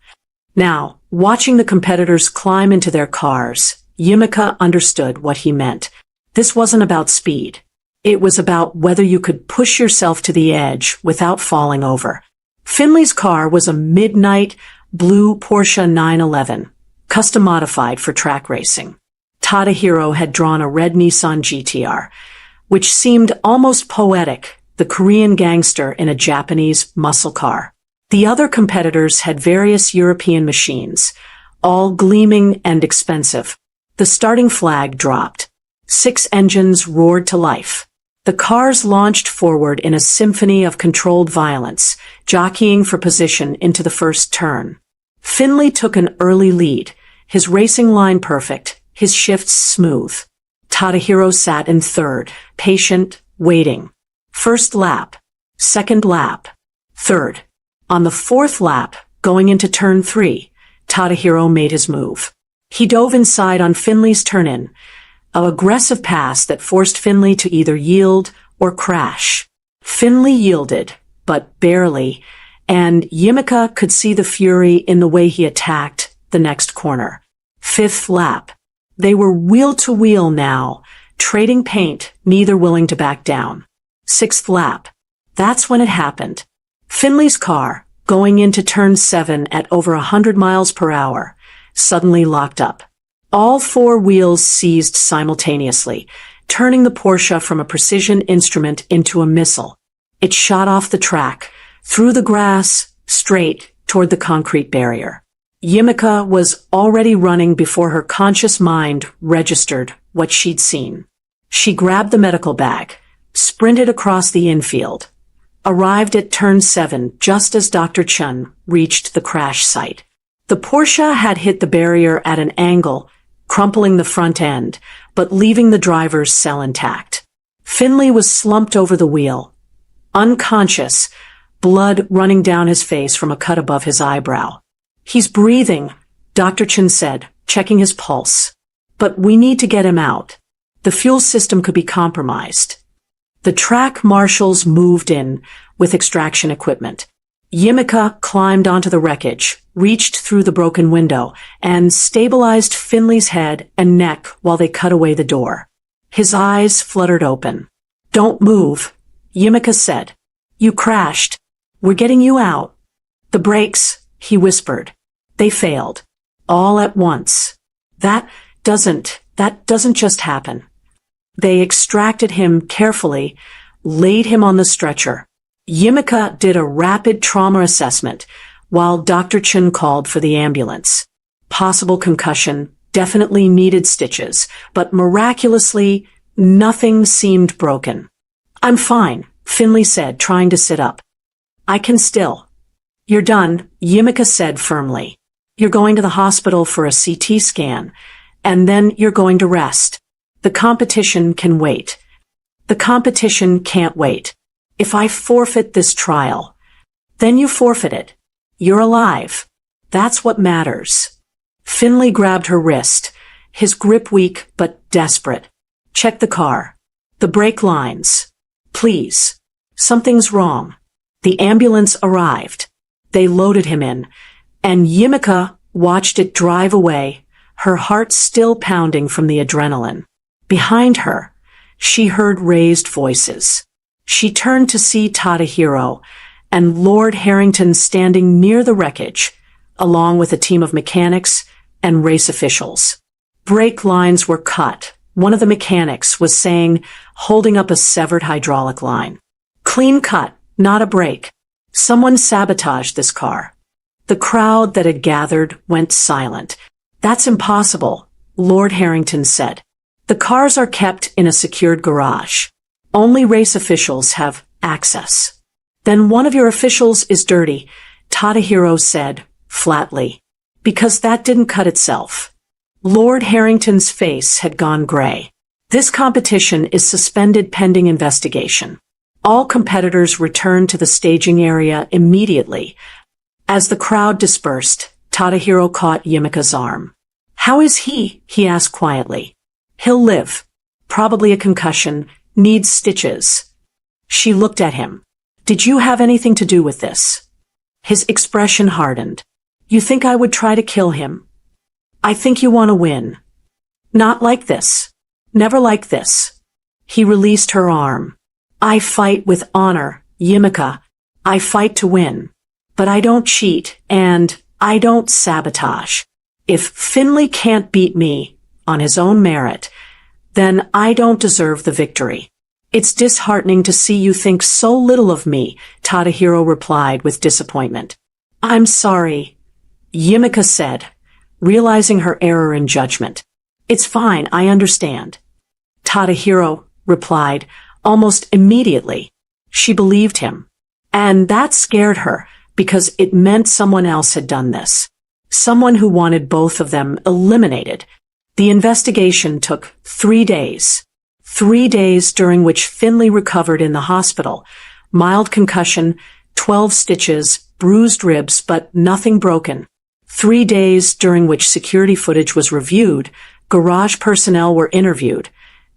Now, watching the competitors climb into their cars, Yimika understood what he meant. This wasn't about speed. It was about whether you could push yourself to the edge without falling over. Finley's car was a midnight blue Porsche 911, custom modified for track racing. Tadahiro had drawn a red Nissan GTR, which seemed almost poetic, the Korean gangster in a Japanese muscle car. The other competitors had various European machines, all gleaming and expensive. The starting flag dropped. 6 engines roared to life. The cars launched forward in a symphony of controlled violence, jockeying for position into the first turn. Finley took an early lead, his racing line perfect, his shifts smooth. Tadahiro sat in third, patient, waiting. First lap. Second lap. Third. On the 4th lap, going into turn 3, Tadahiro made his move. He dove inside on Finley's turn-in, an aggressive pass that forced Finley to either yield or crash. Finley yielded, but barely, and Yimika could see the fury in the way he attacked the next corner. 5th lap. They were wheel-to-wheel now, trading paint, neither willing to back down. 6th lap. That's when it happened. Finley's car, going into turn 7 at over 100 miles per hour, suddenly locked up. All 4 wheels seized simultaneously, turning the Porsche from a precision instrument into a missile. It shot off the track, through the grass, straight toward the concrete barrier. Yimika was already running before her conscious mind registered what she'd seen. She grabbed the medical bag, sprinted across the infield, arrived at turn 7 just as Dr. Chun reached the crash site. The Porsche had hit the barrier at an angle, crumpling the front end, but leaving the driver's cell intact. Finley was slumped over the wheel, unconscious, blood running down his face from a cut above his eyebrow. "He's breathing," Dr. Chun said, checking his pulse. "But we need to get him out. The fuel system could be compromised." The track marshals moved in with extraction equipment. Yimika climbed onto the wreckage, reached through the broken window, and stabilized Finley's head and neck while they cut away the door. His eyes fluttered open. "Don't move," Yimika said. "You crashed. We're getting you out." "The brakes," he whispered. "They failed. All at once. That doesn't just happen." They extracted him carefully, laid him on the stretcher. Yimika did a rapid trauma assessment, while Dr. Chun called for the ambulance. Possible concussion, definitely needed stitches, but miraculously, nothing seemed broken. "I'm fine," Finley said, trying to sit up. "I can still." "You're done," Yimika said firmly. "You're going to the hospital for a CT scan, and then you're going to rest. The competition can wait." "The competition can't wait. If I forfeit this trial." "Then you forfeit it. You're alive. That's what matters." Finley grabbed her wrist, his grip weak but desperate. "Check the car. The brake lines. Please. Something's wrong." The ambulance arrived. They loaded him in, and Yimika watched it drive away, her heart still pounding from the adrenaline. Behind her, she heard raised voices. She turned to see Tadahiro and Lord Harrington standing near the wreckage, along with a team of mechanics and race officials. Brake lines were cut. One of the mechanics was saying, holding up a severed hydraulic line. "Clean cut, not a break. Someone sabotaged this car." The crowd that had gathered went silent. "That's impossible," Lord Harrington said. "The cars are kept in a secured garage. Only race officials have access." "Then one of your officials is dirty," Tadahiro said, flatly. "Because that didn't cut itself." Lord Harrington's face had gone gray. "This competition is suspended pending investigation. All competitors returned to the staging area immediately." As the crowd dispersed, Tadahiro caught Yimika's arm. "How is he?" he asked quietly. "He'll live. Probably a concussion. Needs stitches." She looked at him. "Did you have anything to do with this?" His expression hardened. "You think I would try to kill him? I think you want to win." "Not like this. Never like this." He released her arm. "I fight with honor, Yimika. I fight to win. But I don't cheat, and I don't sabotage. If Finley can't beat me on his own merit, then I don't deserve the victory." "It's disheartening to see you think so little of me," Tadahiro replied with disappointment. "I'm sorry," Yimika said, realizing her error in judgment. "It's fine, I understand." Tadahiro replied almost immediately. She believed him. And that scared her, because it meant someone else had done this. Someone who wanted both of them eliminated. The investigation took 3 days. 3 days during which Finley recovered in the hospital. Mild concussion, 12 stitches, bruised ribs, but nothing broken. 3 days during which security footage was reviewed, garage personnel were interviewed,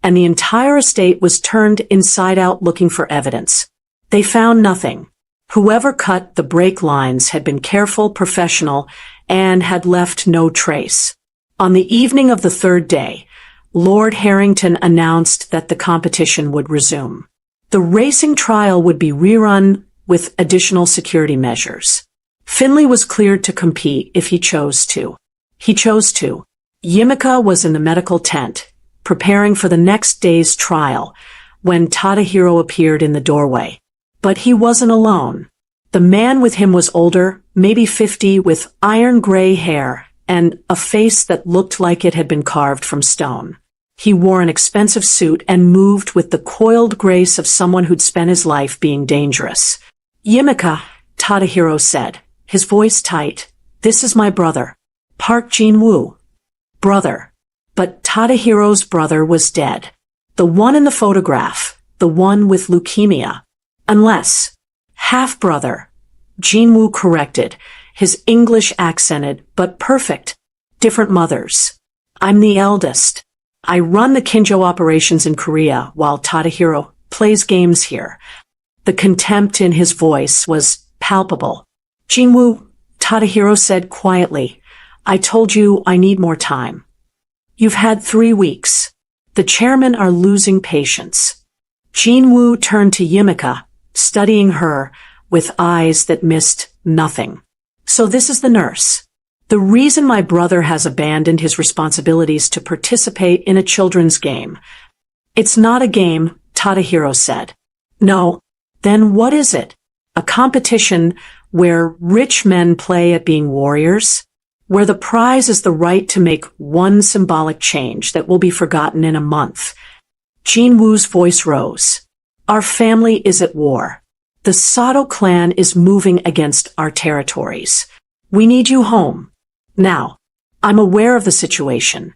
and the entire estate was turned inside out looking for evidence. They found nothing. Whoever cut the brake lines had been careful, professional, and had left no trace. On the evening of the 3rd day, Lord Harrington announced that the competition would resume. The racing trial would be rerun with additional security measures. Finley was cleared to compete if he chose to. He chose to. Yimika was in the medical tent, preparing for the next day's trial, when Tadahiro appeared in the doorway. But he wasn't alone. The man with him was older, maybe 50, with iron gray hair and a face that looked like it had been carved from stone. He wore an expensive suit and moved with the coiled grace of someone who'd spent his life being dangerous. Yimika, Tadahiro said, his voice tight, "This is my brother, Park Jin-woo." Brother. But Tadahiro's brother was dead. The one in the photograph, the one with leukemia. Unless, half-brother, Jin-woo corrected, his English accented, but perfect. Different mothers. I'm the eldest. I run the Kinjo operations in Korea while Tadahiro plays games here. The contempt in his voice was palpable. Jin-woo, Tadahiro said quietly, I told you I need more time. You've had 3 weeks. The chairmen are losing patience. Jin-woo turned to Yimika, studying her with eyes that missed nothing. So this is the nurse. The reason my brother has abandoned his responsibilities to participate in a children's game. It's not a game, Tadahiro said. No. Then what is it? A competition where rich men play at being warriors? Where the prize is the right to make one symbolic change that will be forgotten in a month. Jin-woo's voice rose. Our family is at war. The Sato clan is moving against our territories. We need you home. Now, I'm aware of the situation.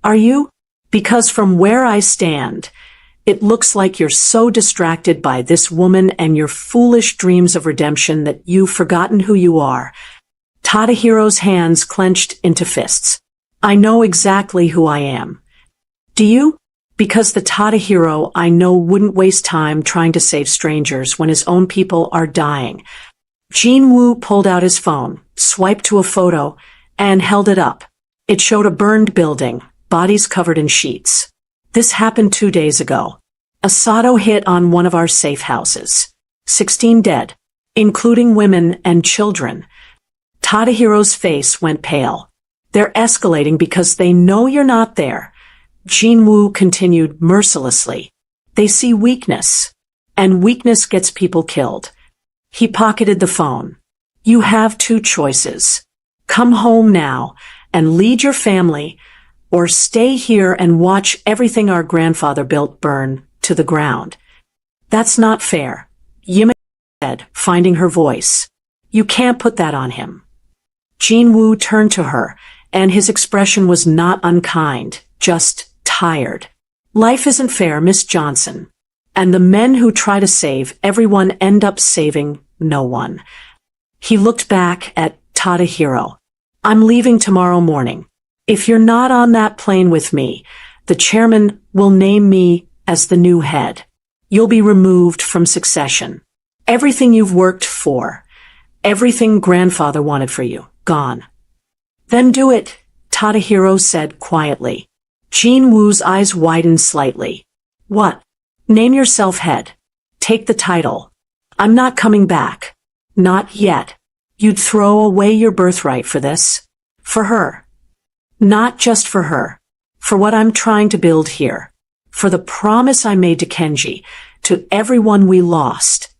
Are you? Because from where I stand, it looks like you're so distracted by this woman and your foolish dreams of redemption that you've forgotten who you are. Tadahiro's hands clenched into fists. I know exactly who I am. Do you? Because the Tadahiro I know wouldn't waste time trying to save strangers when his own people are dying. Jin-woo pulled out his phone, swiped to a photo, and held it up. It showed a burned building, bodies covered in sheets. This happened 2 days ago. A Sato hit on one of our safe houses. 16 dead, including women and children. Tadahiro's face went pale. They're escalating because they know you're not there. Jin-woo continued mercilessly. They see weakness. And weakness gets people killed. He pocketed the phone. You have 2 choices. Come home now and lead your family, or stay here and watch everything our grandfather built burn to the ground. That's not fair, Yimika said, finding her voice. You can't put that on him. Jin-woo turned to her, and his expression was not unkind, just tired. Life isn't fair, Miss Johnson. And the men who try to save everyone end up saving no one. He looked back at Tadahiro. I'm leaving tomorrow morning. If you're not on that plane with me, the chairman will name me as the new head. You'll be removed from succession. Everything you've worked for, everything grandfather wanted for you, gone. Then do it, Tadahiro said quietly. Jin-woo's eyes widened slightly. What? Name yourself head. Take the title. I'm not coming back. Not yet. You'd throw away your birthright for this. For her. Not just for her. For what I'm trying to build here. For the promise I made to Kenji, to everyone we lost.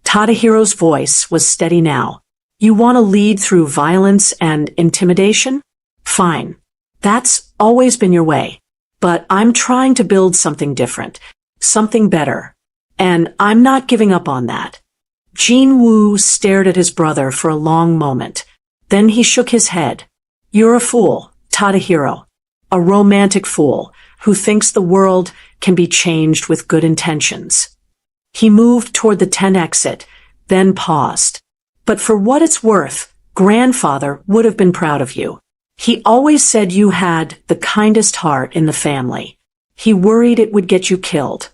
Tadahiro's voice was steady now. You want to lead through violence and intimidation? Fine. That's always been your way. But I'm trying to build something different. Something better. And I'm not giving up on that. Jin-woo stared at his brother for a long moment. Then he shook his head. You're a fool, Tadahiro. A romantic fool who thinks the world can be changed with good intentions. He moved toward the 10 exit, then paused. But for what it's worth, grandfather would have been proud of you. He always said you had the kindest heart in the family. He worried it would get you killed.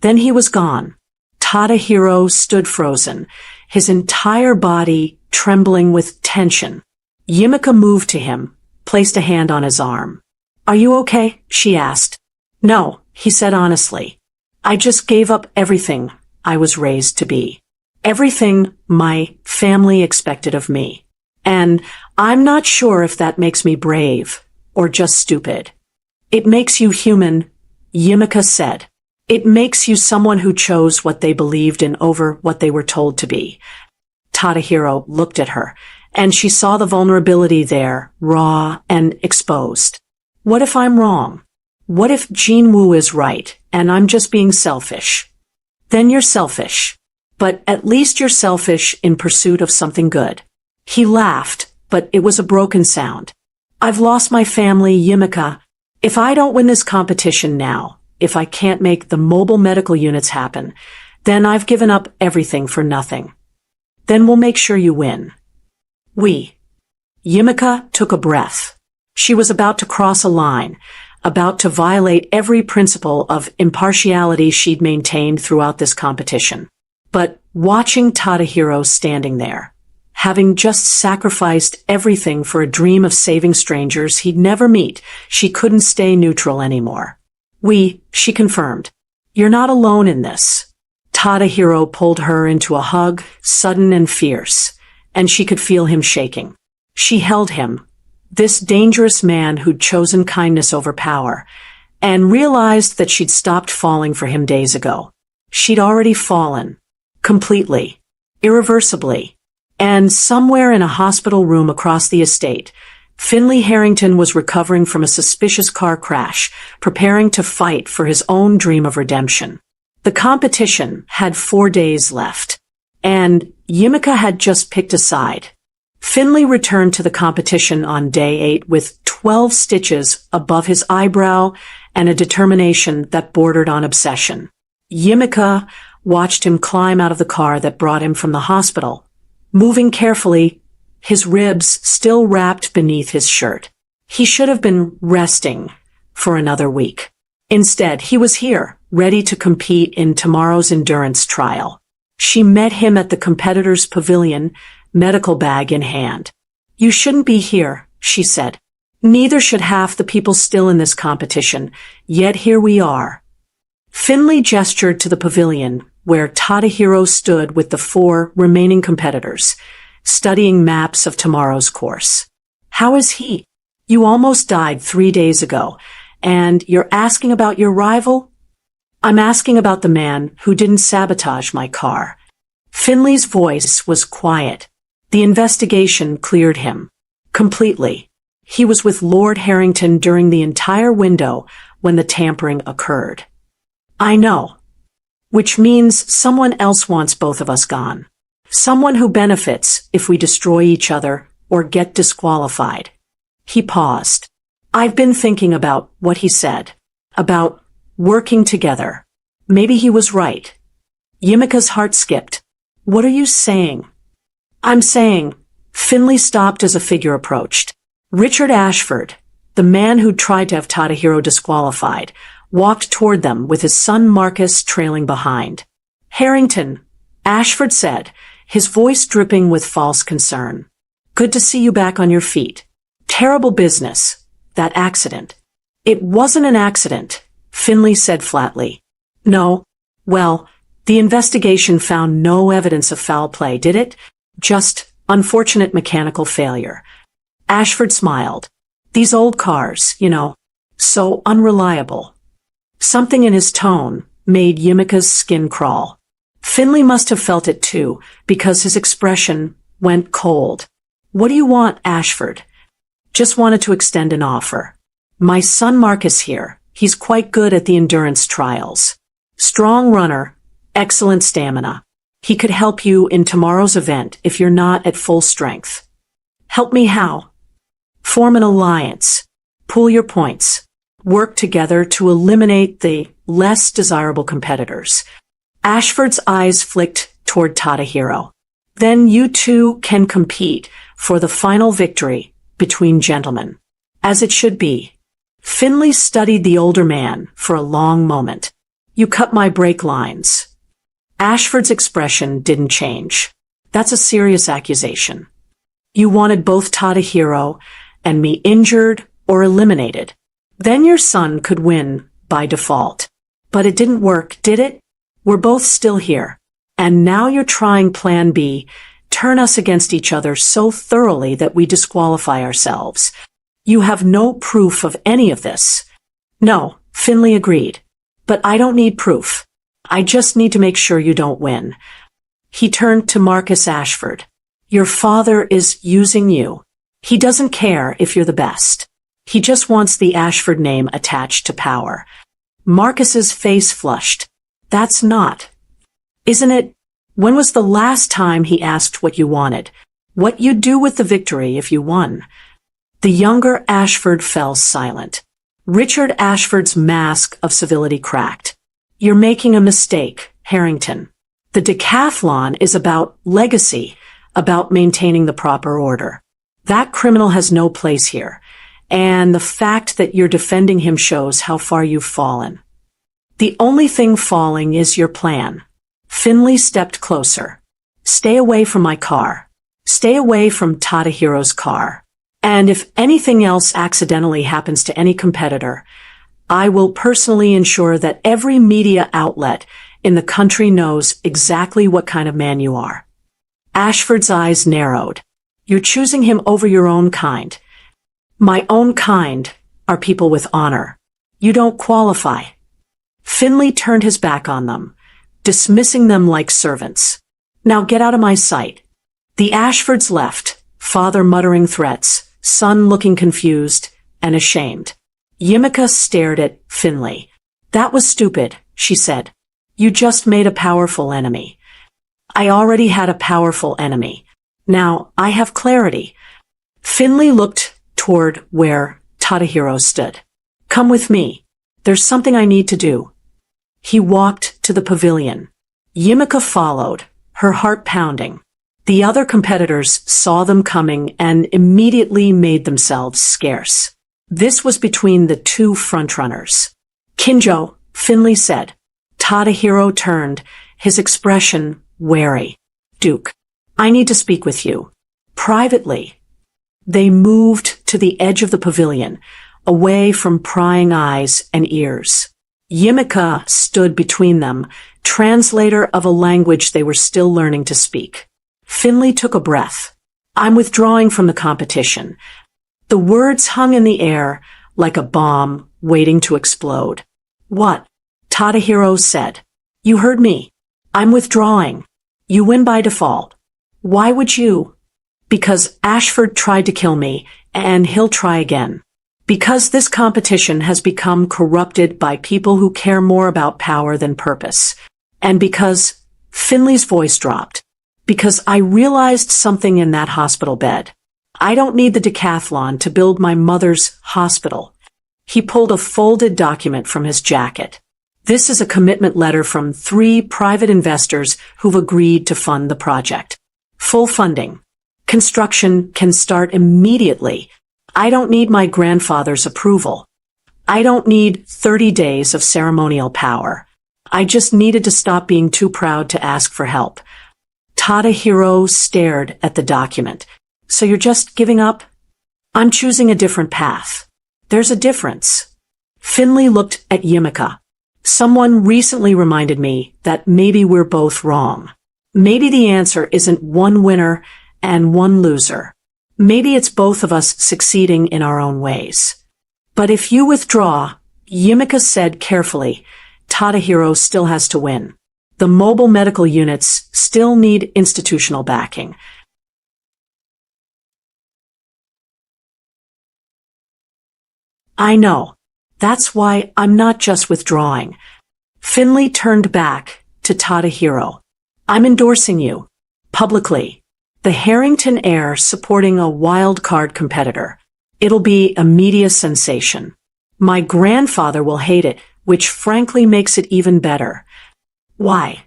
Then he was gone. Tadahiro stood frozen, his entire body trembling with tension. Yimika moved to him, placed a hand on his arm. Are you okay? She asked. No, he said honestly. I just gave up everything I was raised to be. Everything my family expected of me. And I'm not sure if that makes me brave or just stupid. It makes you human, Yimika said. It makes you someone who chose what they believed in over what they were told to be. Tadahiro looked at her, and she saw the vulnerability there, raw and exposed. What if I'm wrong? What if Jean Wu is right, and I'm just being selfish? Then you're selfish. But at least you're selfish in pursuit of something good. He laughed, but it was a broken sound. I've lost my family, Yimika. If I don't win this competition now, if I can't make the mobile medical units happen, then I've given up everything for nothing. Then we'll make sure you win. Yimika took a breath. She was about to cross a line, about to violate every principle of impartiality she'd maintained throughout this competition. But watching Tadahiro standing there, having just sacrificed everything for a dream of saving strangers he'd never meet, she couldn't stay neutral anymore. She confirmed. You're not alone in this. Tadahiro pulled her into a hug, sudden and fierce, and she could feel him shaking. She held him, this dangerous man who'd chosen kindness over power, and realized that she'd stopped falling for him days ago. She'd already fallen. Completely. Irreversibly. And somewhere in a hospital room across the estate, Finley Harrington was recovering from a suspicious car crash, preparing to fight for his own dream of redemption. The competition had 4 days left, and Yimika had just picked a side. Finley returned to the competition on day 8 with 12 stitches above his eyebrow and a determination that bordered on obsession. Yimika watched him climb out of the car that brought him from the hospital, moving carefully, his ribs still wrapped beneath his shirt. He should have been resting for another week. Instead, he was here, ready to compete in tomorrow's endurance trial. She met him at the competitor's pavilion, medical bag in hand. You shouldn't be here, she said. Neither should half the people still in this competition, yet here we are. Finley gestured to the pavilion, where Tadahiro stood with the 4 remaining competitors, studying maps of tomorrow's course. How is he? You almost died 3 days ago, and you're asking about your rival? I'm asking about the man who didn't sabotage my car. Finley's voice was quiet. The investigation cleared him. Completely. He was with Lord Harrington during the entire window when the tampering occurred. I know. Which means someone else wants both of us gone. Someone who benefits if we destroy each other or get disqualified. He paused. I've been thinking about what he said. About working together. Maybe he was right. Yimika's heart skipped. What are you saying? I'm saying. Finley stopped as a figure approached. Richard Ashford, the man who tried to have Tadahiro disqualified, walked toward them with his son Marcus trailing behind. Harrington, Ashford said, his voice dripping with false concern. Good to see you back on your feet. Terrible business, that accident. It wasn't an accident, Finley said flatly. No. Well, the investigation found no evidence of foul play, did it? Just unfortunate mechanical failure. Ashford smiled. These old cars, so unreliable. Something in his tone made Yimika's skin crawl. Finley must have felt it too, because his expression went cold. What do you want, Ashford? Just wanted to extend an offer. My son Marcus here. He's quite good at the endurance trials. Strong runner, excellent stamina. He could help you in tomorrow's event if you're not at full strength. Help me how? Form an alliance. Pool your points. Work together to eliminate the less desirable competitors. Ashford's eyes flicked toward Tadahiro. Then you two can compete for the final victory between gentlemen. As it should be. Finley studied the older man for a long moment. You cut my brake lines. Ashford's expression didn't change. That's a serious accusation. You wanted both Tadahiro and me injured or eliminated. Then your son could win by default. But it didn't work, did it? We're both still here. And now you're trying Plan B, turn us against each other so thoroughly that we disqualify ourselves. You have no proof of any of this. No, Finley agreed. But I don't need proof. I just need to make sure you don't win. He turned to Marcus Ashford. Your father is using you. He doesn't care if you're the best. He just wants the Ashford name attached to power. Marcus's face flushed. That's not. Isn't it? When was the last time he asked what you wanted? What you'd do with the victory if you won? The younger Ashford fell silent. Richard Ashford's mask of civility cracked. You're making a mistake, Harrington. The decathlon is about legacy, about maintaining the proper order. That criminal has no place here, and the fact that you're defending him shows how far you've fallen. The only thing falling is your plan. Finley stepped closer. Stay away from my car. Stay away from Tadahiro's car. And if anything else accidentally happens to any competitor, I will personally ensure that every media outlet in the country knows exactly what kind of man you are. Ashford's eyes narrowed. You're choosing him over your own kind. My own kind are people with honor. You don't qualify. Finley turned his back on them, dismissing them like servants. Now get out of my sight. The Ashfords left, father muttering threats, son looking confused and ashamed. Yimika stared at Finley. That was stupid, she said. You just made a powerful enemy. I already had a powerful enemy. Now I have clarity. Finley looked toward where Tadahiro stood. Come with me. There's something I need to do. He walked to the pavilion. Yimika followed, her heart pounding. The other competitors saw them coming and immediately made themselves scarce. This was between the two frontrunners. Kinjo, Finley said. Tadahiro turned, his expression wary. Duke, I need to speak with you. Privately. They moved to the edge of the pavilion, away from prying eyes and ears. Yimika stood between them, translator of a language they were still learning to speak. Finley took a breath. I'm withdrawing from the competition. The words hung in the air like a bomb waiting to explode. What? Tadahiro said. You heard me. I'm withdrawing. You win by default. Why would you? Because Ashford tried to kill me, and he'll try again. Because this competition has become corrupted by people who care more about power than purpose. And because Finley's voice dropped. Because I realized something in that hospital bed. I don't need the decathlon to build my mother's hospital. He pulled a folded document from his jacket. This is a commitment letter from 3 private investors who've agreed to fund the project. Full funding. Construction can start immediately. I don't need my grandfather's approval. I don't need 30 days of ceremonial power. I just needed to stop being too proud to ask for help. Tadahiro stared at the document. So you're just giving up? I'm choosing a different path. There's a difference. Finley looked at Yimika. Someone recently reminded me that maybe we're both wrong. Maybe the answer isn't one winner and one loser. Maybe it's both of us succeeding in our own ways. But if you withdraw, Yimika said carefully, Tadahiro still has to win. The mobile medical units still need institutional backing. I know. That's why I'm not just withdrawing. Finley turned back to Tadahiro. I'm endorsing you. Publicly. The Harrington heir supporting a wild card competitor. It'll be a media sensation. My grandfather will hate it, which frankly makes it even better. Why?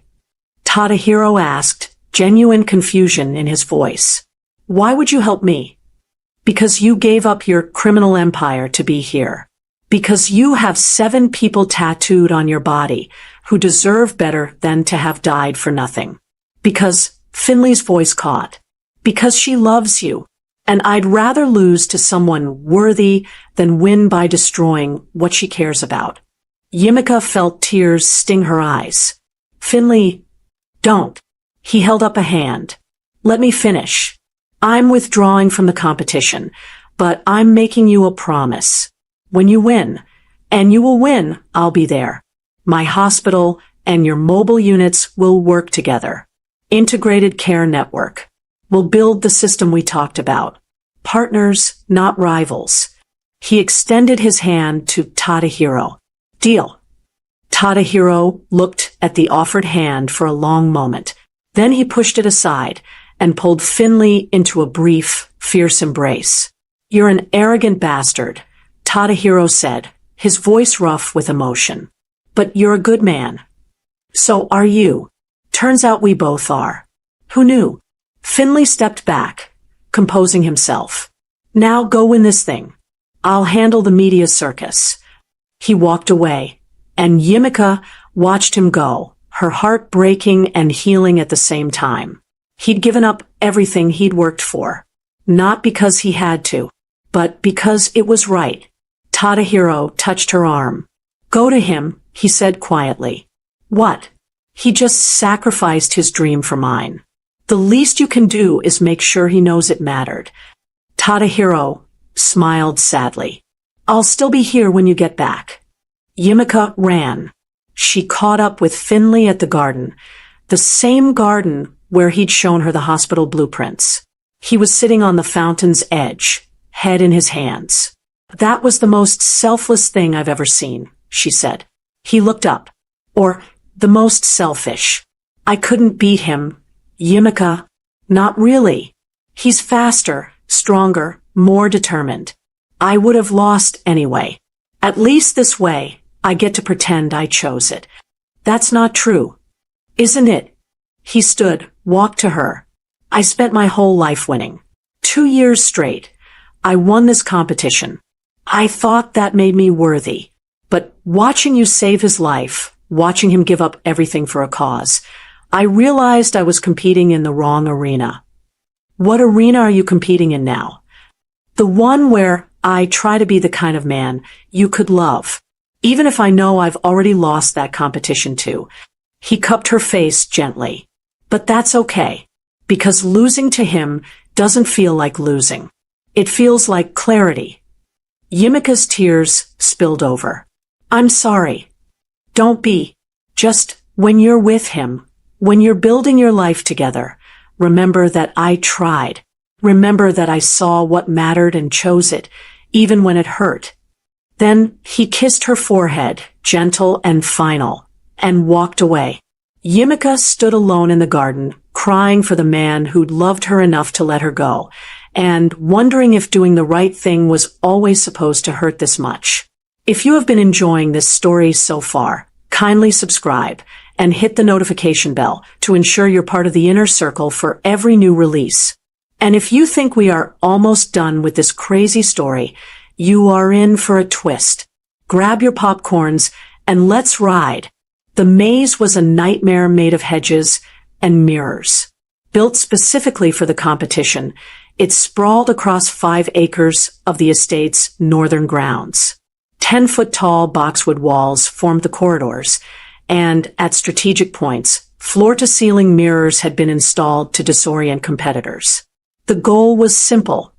Tadahiro asked, genuine confusion in his voice. Why would you help me? Because you gave up your criminal empire to be here. Because you have 7 people tattooed on your body who deserve better than to have died for nothing. Because Finley's voice caught. Because she loves you. And I'd rather lose to someone worthy than win by destroying what she cares about. Yimika felt tears sting her eyes. Finley, don't. He held up a hand. Let me finish. I'm withdrawing from the competition, but I'm making you a promise. When you win, and you will win, I'll be there. My hospital and your mobile units will work together. Integrated care network. We'll build the system we talked about. Partners, not rivals. He extended his hand to Tadahiro. Deal. Tadahiro looked at the offered hand for a long moment. Then he pushed it aside and pulled Finley into a brief, fierce embrace. You're an arrogant bastard, Tadahiro said, his voice rough with emotion. But you're a good man. So are you. Turns out we both are. Who knew? Finley stepped back, composing himself. Now go win this thing. I'll handle the media circus. He walked away, and Yimika watched him go, her heart breaking and healing at the same time. He'd given up everything he'd worked for. Not because he had to, but because it was right. Tadahiro touched her arm. Go to him, he said quietly. What? He just sacrificed his dream for mine. The least you can do is make sure he knows it mattered. Tadahiro smiled sadly. I'll still be here when you get back. Yimika ran. She caught up with Finley at the garden, the same garden where he'd shown her the hospital blueprints. He was sitting on the fountain's edge, head in his hands. That was the most selfless thing I've ever seen, she said. He looked up. Or, the most selfish. I couldn't beat him. Yimika. Not really. He's faster, stronger, more determined. I would have lost anyway. At least this way, I get to pretend I chose it. That's not true. Isn't it? He stood, walked to her. I spent my whole life winning. 2 years straight. I won this competition. I thought that made me worthy. But watching you save his life, watching him give up everything for a cause, I realized I was competing in the wrong arena. What arena are you competing in now? The one where I try to be the kind of man you could love, even if I know I've already lost that competition too. He cupped her face gently. But that's okay, because losing to him doesn't feel like losing. It feels like clarity. Yimika's tears spilled over. I'm sorry. Don't be. Just, when you're with him, when you're building your life together, remember that I tried. Remember that I saw what mattered and chose it, even when it hurt. Then he kissed her forehead, gentle and final, and walked away. Yimika stood alone in the garden, crying for the man who'd loved her enough to let her go, and wondering if doing the right thing was always supposed to hurt this much. If you have been enjoying this story so far, kindly subscribe and hit the notification bell to ensure you're part of the inner circle for every new release. And if you think we are almost done with this crazy story, you are in for a twist. Grab your popcorns and let's ride. The maze was a nightmare made of hedges and mirrors. Built specifically for the competition, it sprawled across 5 acres of the estate's northern grounds. 10-foot-tall boxwood walls formed the corridors, and at strategic points, floor-to-ceiling mirrors had been installed to disorient competitors. The goal was simple.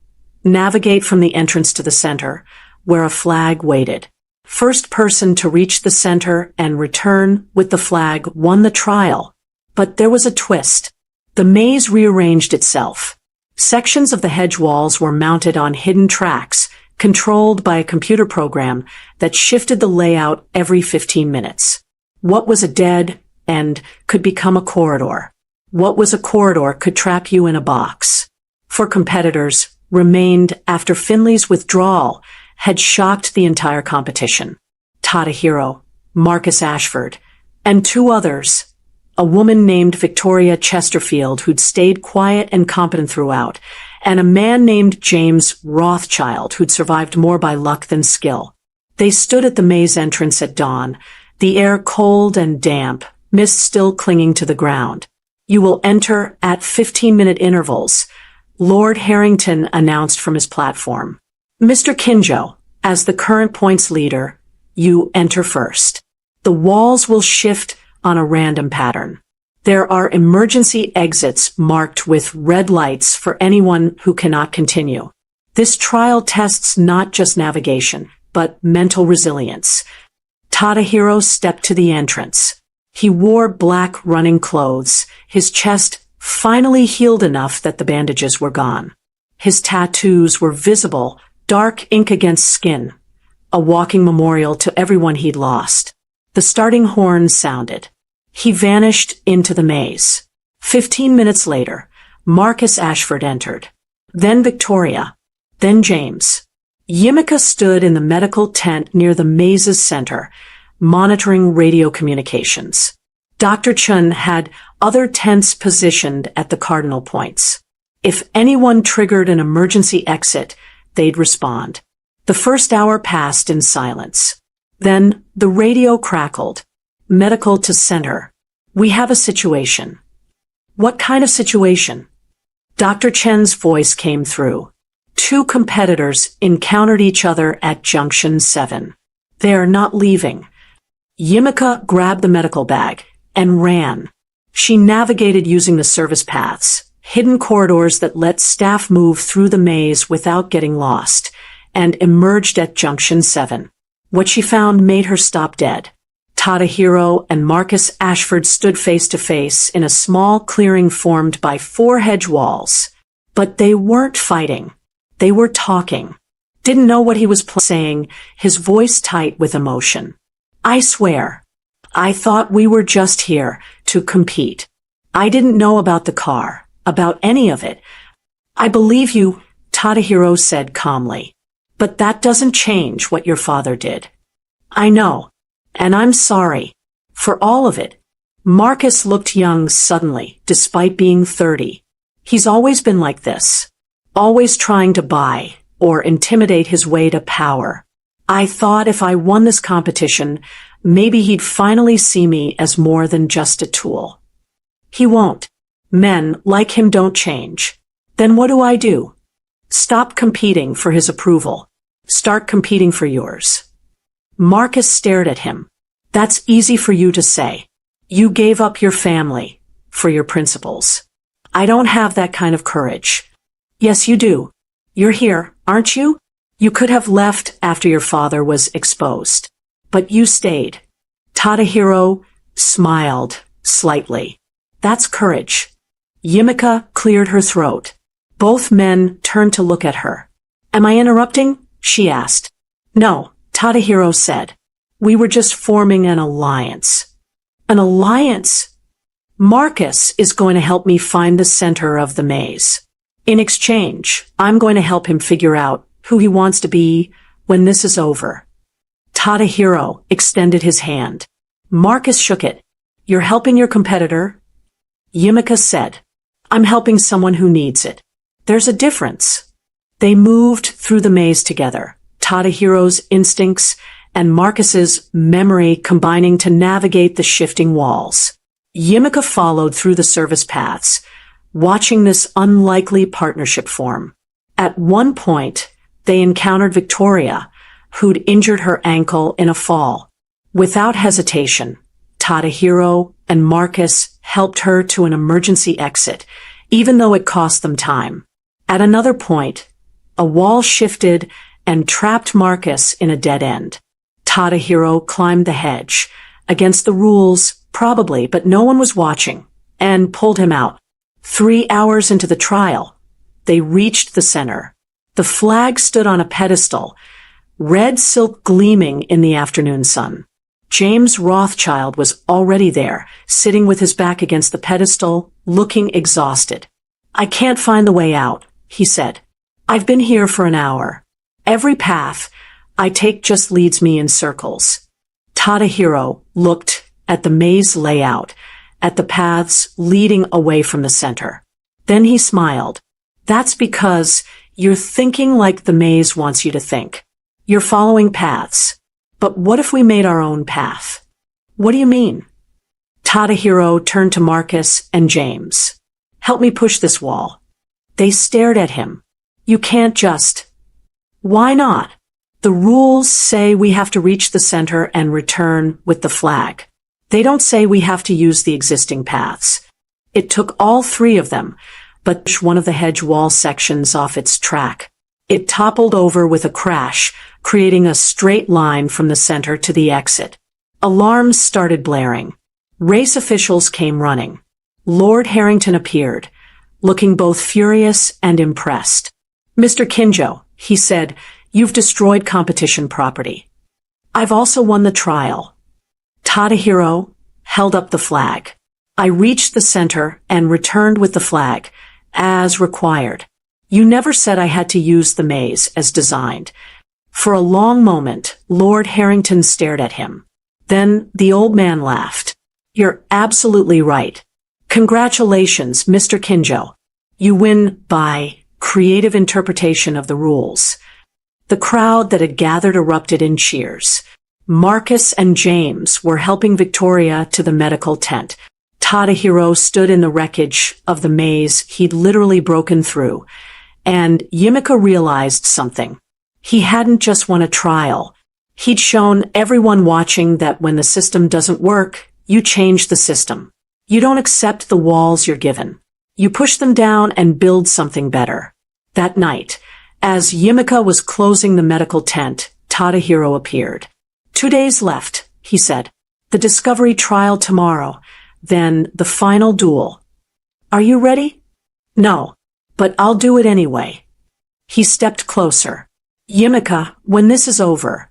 Navigate from the entrance to the center, where a flag waited. First person to reach the center and return with the flag won the trial. But there was a twist. The maze rearranged itself. Sections of the hedge walls were mounted on hidden tracks, controlled by a computer program that shifted the layout every 15 minutes. What was a dead end could become a corridor. What was a corridor could trap you in a box. For competitors, remained after Finley's withdrawal had shocked the entire competition. Tadahiro, Marcus Ashford, and 2 others, a woman named Victoria Chesterfield who'd stayed quiet and competent throughout, and a man named James Rothschild who'd survived more by luck than skill. They stood at the maze entrance at dawn, the air cold and damp, mist still clinging to the ground. You will enter at 15-minute intervals, Lord Harrington announced from his platform. Mr. Kinjo, as the current points leader, you enter first. The walls will shift on a random pattern. There are emergency exits marked with red lights for anyone who cannot continue. This trial tests not just navigation, but mental resilience. Tadahiro stepped to the entrance. He wore black running clothes, his chest finally healed enough that the bandages were gone. His tattoos were visible Dark ink against skin, a walking memorial to everyone he'd lost. The starting horn sounded. He vanished into the maze. 15 minutes later, Marcus Ashford entered. Then Victoria. Then James. Yimika stood in the medical tent near the maze's center, monitoring radio communications. Dr. Chun had other tents positioned at the cardinal points. If anyone triggered an emergency exit, they'd respond. The first hour passed in silence. Then the radio crackled. Medical to center. We have a situation. What kind of situation? Dr. Chen's voice came through. Two competitors encountered each other at Junction 7. They are not leaving. Yimika grabbed the medical bag and ran. She navigated using the service paths, hidden corridors that let staff move through the maze without getting lost, and emerged at Junction 7. What she found made her stop dead. Tadahiro and Marcus Ashford stood face to face in a small clearing formed by 4 hedge walls. But they weren't fighting. They were talking. Didn't know what he was saying, his voice tight with emotion. I swear, I thought we were just here to compete. I didn't know about the car, about any of it. I believe you, Tadahiro said calmly. But that doesn't change what your father did. I know. And I'm sorry. For all of it. Marcus looked young suddenly, despite being 30. He's always been like this. Always trying to buy or intimidate his way to power. I thought if I won this competition, maybe he'd finally see me as more than just a tool. He won't. Men like him don't change. Then what do? Stop competing for his approval. Start competing for yours. Marcus stared at him. That's easy for you to say. You gave up your family for your principles. I don't have that kind of courage. Yes, you do. You're here, aren't you? You could have left after your father was exposed. But you stayed. Tadahiro smiled slightly. That's courage. Yimika cleared her throat. Both men turned to look at her. Am I interrupting? She asked. No, Tadahiro said. We were just forming an alliance. An alliance? Marcus is going to help me find the center of the maze. In exchange, I'm going to help him figure out who he wants to be when this is over. Tadahiro extended his hand. Marcus shook it. You're helping your competitor? Yimika said. I'm helping someone who needs it. There's a difference. They moved through the maze together, Tadahiro's instincts and Marcus's memory combining to navigate the shifting walls. Yimika followed through the service paths, watching this unlikely partnership form. At one point, they encountered Victoria, who'd injured her ankle in a fall. Without hesitation, Tadahiro and Marcus helped her to an emergency exit, even though it cost them time. At another point, a wall shifted and trapped Marcus in a dead end. Tadahiro climbed the hedge, against the rules, probably, but no one was watching, and pulled him out. 3 hours into the trial, they reached the center. The flag stood on a pedestal, red silk gleaming in the afternoon sun. James Rothschild was already there, sitting with his back against the pedestal, looking exhausted. I can't find the way out, he said. I've been here for an hour. Every path I take just leads me in circles. Tadahiro looked at the maze layout, at the paths leading away from the center. Then he smiled. That's because you're thinking like the maze wants you to think. You're following paths. But what if we made our own path? What do you mean? Tadahiro turned to Marcus and James. Help me push this wall. They stared at him. You can't just. Why not? The rules say we have to reach the center and return with the flag. They don't say we have to use the existing paths. It took all 3 of them, but one of the hedge wall sections off its track. It toppled over with a crash, creating a straight line from the center to the exit. Alarms started blaring. Race officials came running. Lord Harrington appeared, looking both furious and impressed. Mr. Kinjo, He said, "You've destroyed competition property. I've also won the trial." Tadahiro held up the flag. I reached the center and returned with the flag, as required. "You never said I had to use the maze as designed." For a long moment, Lord Harrington stared at him. Then the old man laughed. "You're absolutely right. Congratulations, Mr. Kinjo. You win by creative interpretation of the rules." The crowd that had gathered erupted in cheers. Marcus and James were helping Victoria to the medical tent. Tadahiro stood in the wreckage of the maze he'd literally broken through. And Yimika realized something. He hadn't just won a trial. He'd shown everyone watching that when the system doesn't work, you change the system. You don't accept the walls you're given. You push them down and build something better. That night, as Yimika was closing the medical tent, Tadahiro appeared. 2 days left, he said. The discovery trial tomorrow, then the final duel. Are you ready? No, but I'll do it anyway. He stepped closer. Yimika, when this is over.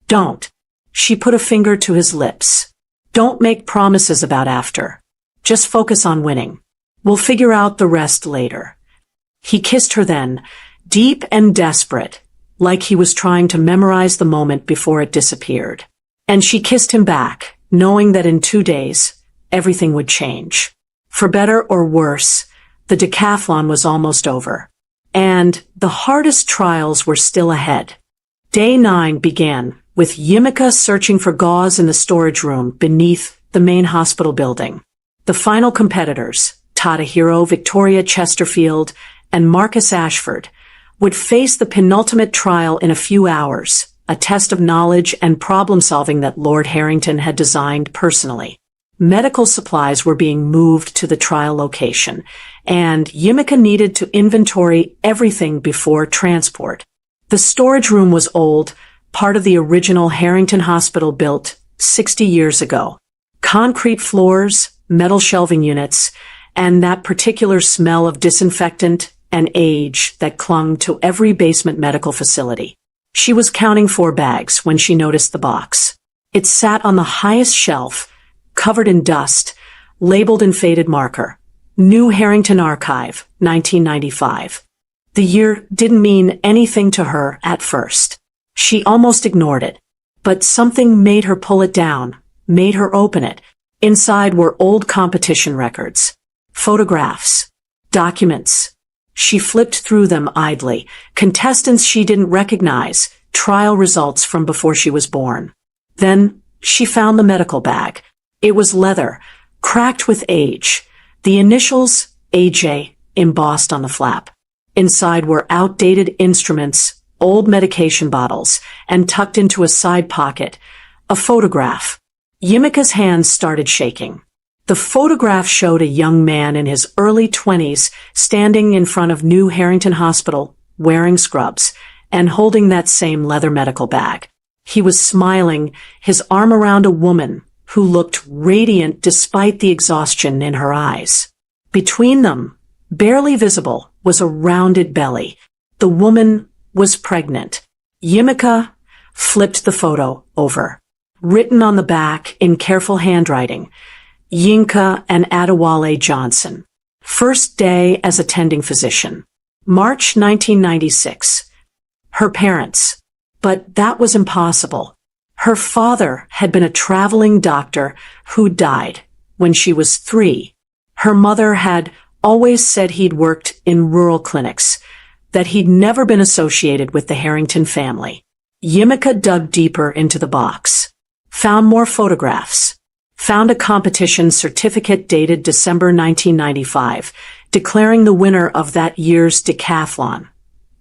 Don't. She put a finger to his lips. Don't make promises about after. Just focus on winning. We'll figure out the rest later. He kissed her then, deep and desperate, like he was trying to memorize the moment before it disappeared. And she kissed him back, knowing that in 2 days, everything would change. For better or worse, the decathlon was almost over. And the hardest trials were still ahead. Day 9 began, with Yimika searching for gauze in the storage room beneath the main hospital building. The final competitors, Tadahiro, Victoria Chesterfield, and Marcus Ashford, would face the penultimate trial in a few hours, a test of knowledge and problem-solving that Lord Harrington had designed personally. Medical supplies were being moved to the trial location, and Yimika needed to inventory everything before transport. The storage room was old, part of the original Harrington Hospital built 60 years ago. Concrete floors, metal shelving units, and that particular smell of disinfectant and age that clung to every basement medical facility. She was counting 4 bags when she noticed the box. It sat on the highest shelf, covered in dust, labeled in faded marker. New Harrington Archive, 1995. The year didn't mean anything to her at first. She almost ignored it. But something made her pull it down, made her open it. Inside were old competition records, photographs, documents. She flipped through them idly, contestants she didn't recognize, trial results from before she was born. Then she found the medical bag. It was leather, cracked with age, the initials AJ embossed on the flap. Inside were outdated instruments, old medication bottles, and tucked into a side pocket, a photograph. Yimika's hands started shaking. The photograph showed a young man in his early 20s standing in front of New Harrington Hospital, wearing scrubs, and holding that same leather medical bag. He was smiling, his arm around a woman who looked radiant despite the exhaustion in her eyes. Between them, barely visible, was a rounded belly. The woman was pregnant. Yimika flipped the photo over. Written on the back in careful handwriting, Yinka and Adewale Johnson. First day as attending physician. March 1996. Her parents. But that was impossible. Her father had been a traveling doctor who died when she was 3. Her mother had always said he'd worked in rural clinics, that he'd never been associated with the Harrington family. Yimika dug deeper into the box. Found more photographs. Found a competition certificate dated December 1995, declaring the winner of that year's decathlon,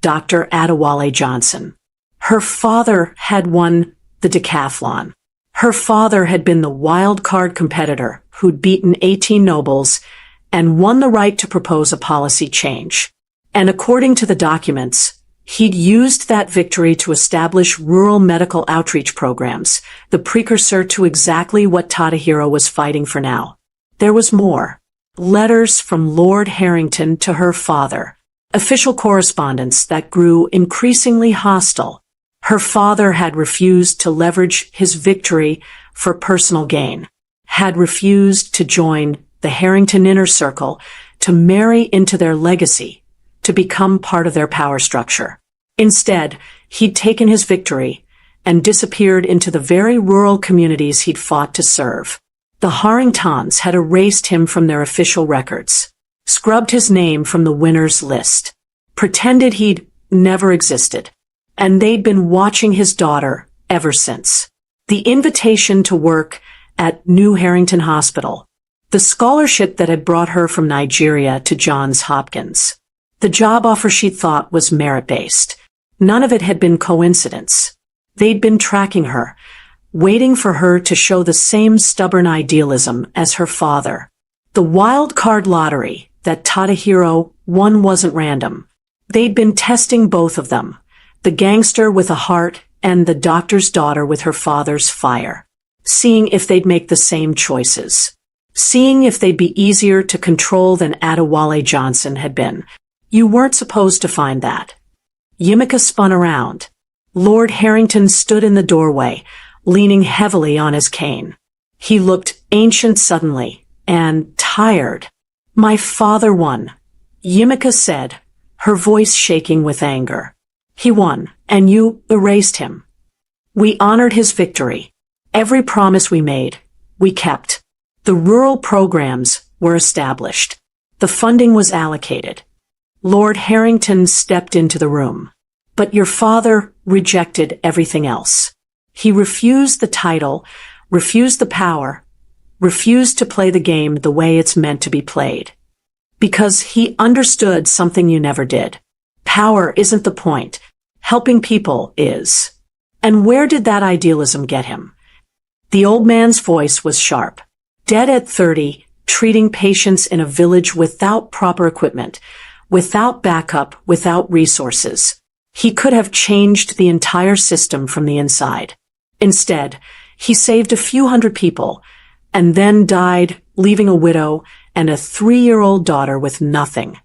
Dr. Adewale Johnson. Her father had won the decathlon. Her father had been the wild card competitor who'd beaten 18 nobles and won the right to propose a policy change. And according to the documents, he'd used that victory to establish rural medical outreach programs, the precursor to exactly what Tadahiro was fighting for now. There was more. Letters from Lord Harrington to her father. Official correspondence that grew increasingly hostile. Her father had refused to leverage his victory for personal gain, had refused to join the Harrington inner circle, to marry into their legacy, to become part of their power structure. Instead, he'd taken his victory and disappeared into the very rural communities he'd fought to serve. The Harringtons had erased him from their official records, scrubbed his name from the winners list, pretended he'd never existed, and they'd been watching his daughter ever since. The invitation to work at New Harrington Hospital, the scholarship that had brought her from Nigeria to Johns Hopkins, the job offer she thought was merit-based. None of it had been coincidence. They'd been tracking her, waiting for her to show the same stubborn idealism as her father. The wild card lottery that Tadahiro won wasn't random. They'd been testing both of them, the gangster with a heart and the doctor's daughter with her father's fire, seeing if they'd make the same choices, seeing if they'd be easier to control than Adewale Johnson had been. You weren't supposed to find that. Yimika spun around. Lord Harrington stood in the doorway, leaning heavily on his cane. He looked ancient suddenly, and tired. "My father won," Yimika said, her voice shaking with anger. "He won, and you erased him. We honored his victory. Every promise we made, we kept. The rural programs were established. The funding was allocated. Lord Harrington stepped into the room. But your father rejected everything else. He refused the title, refused the power, refused to play the game the way it's meant to be played. Because he understood something you never did. Power isn't the point. Helping people is. And where did that idealism get him?" The old man's voice was sharp. Dead at 30, treating patients in a village without proper equipment, without backup, without resources. He could have changed the entire system from the inside. Instead, he saved a few hundred people, and then died, leaving a widow and a 3-year-old daughter with nothing.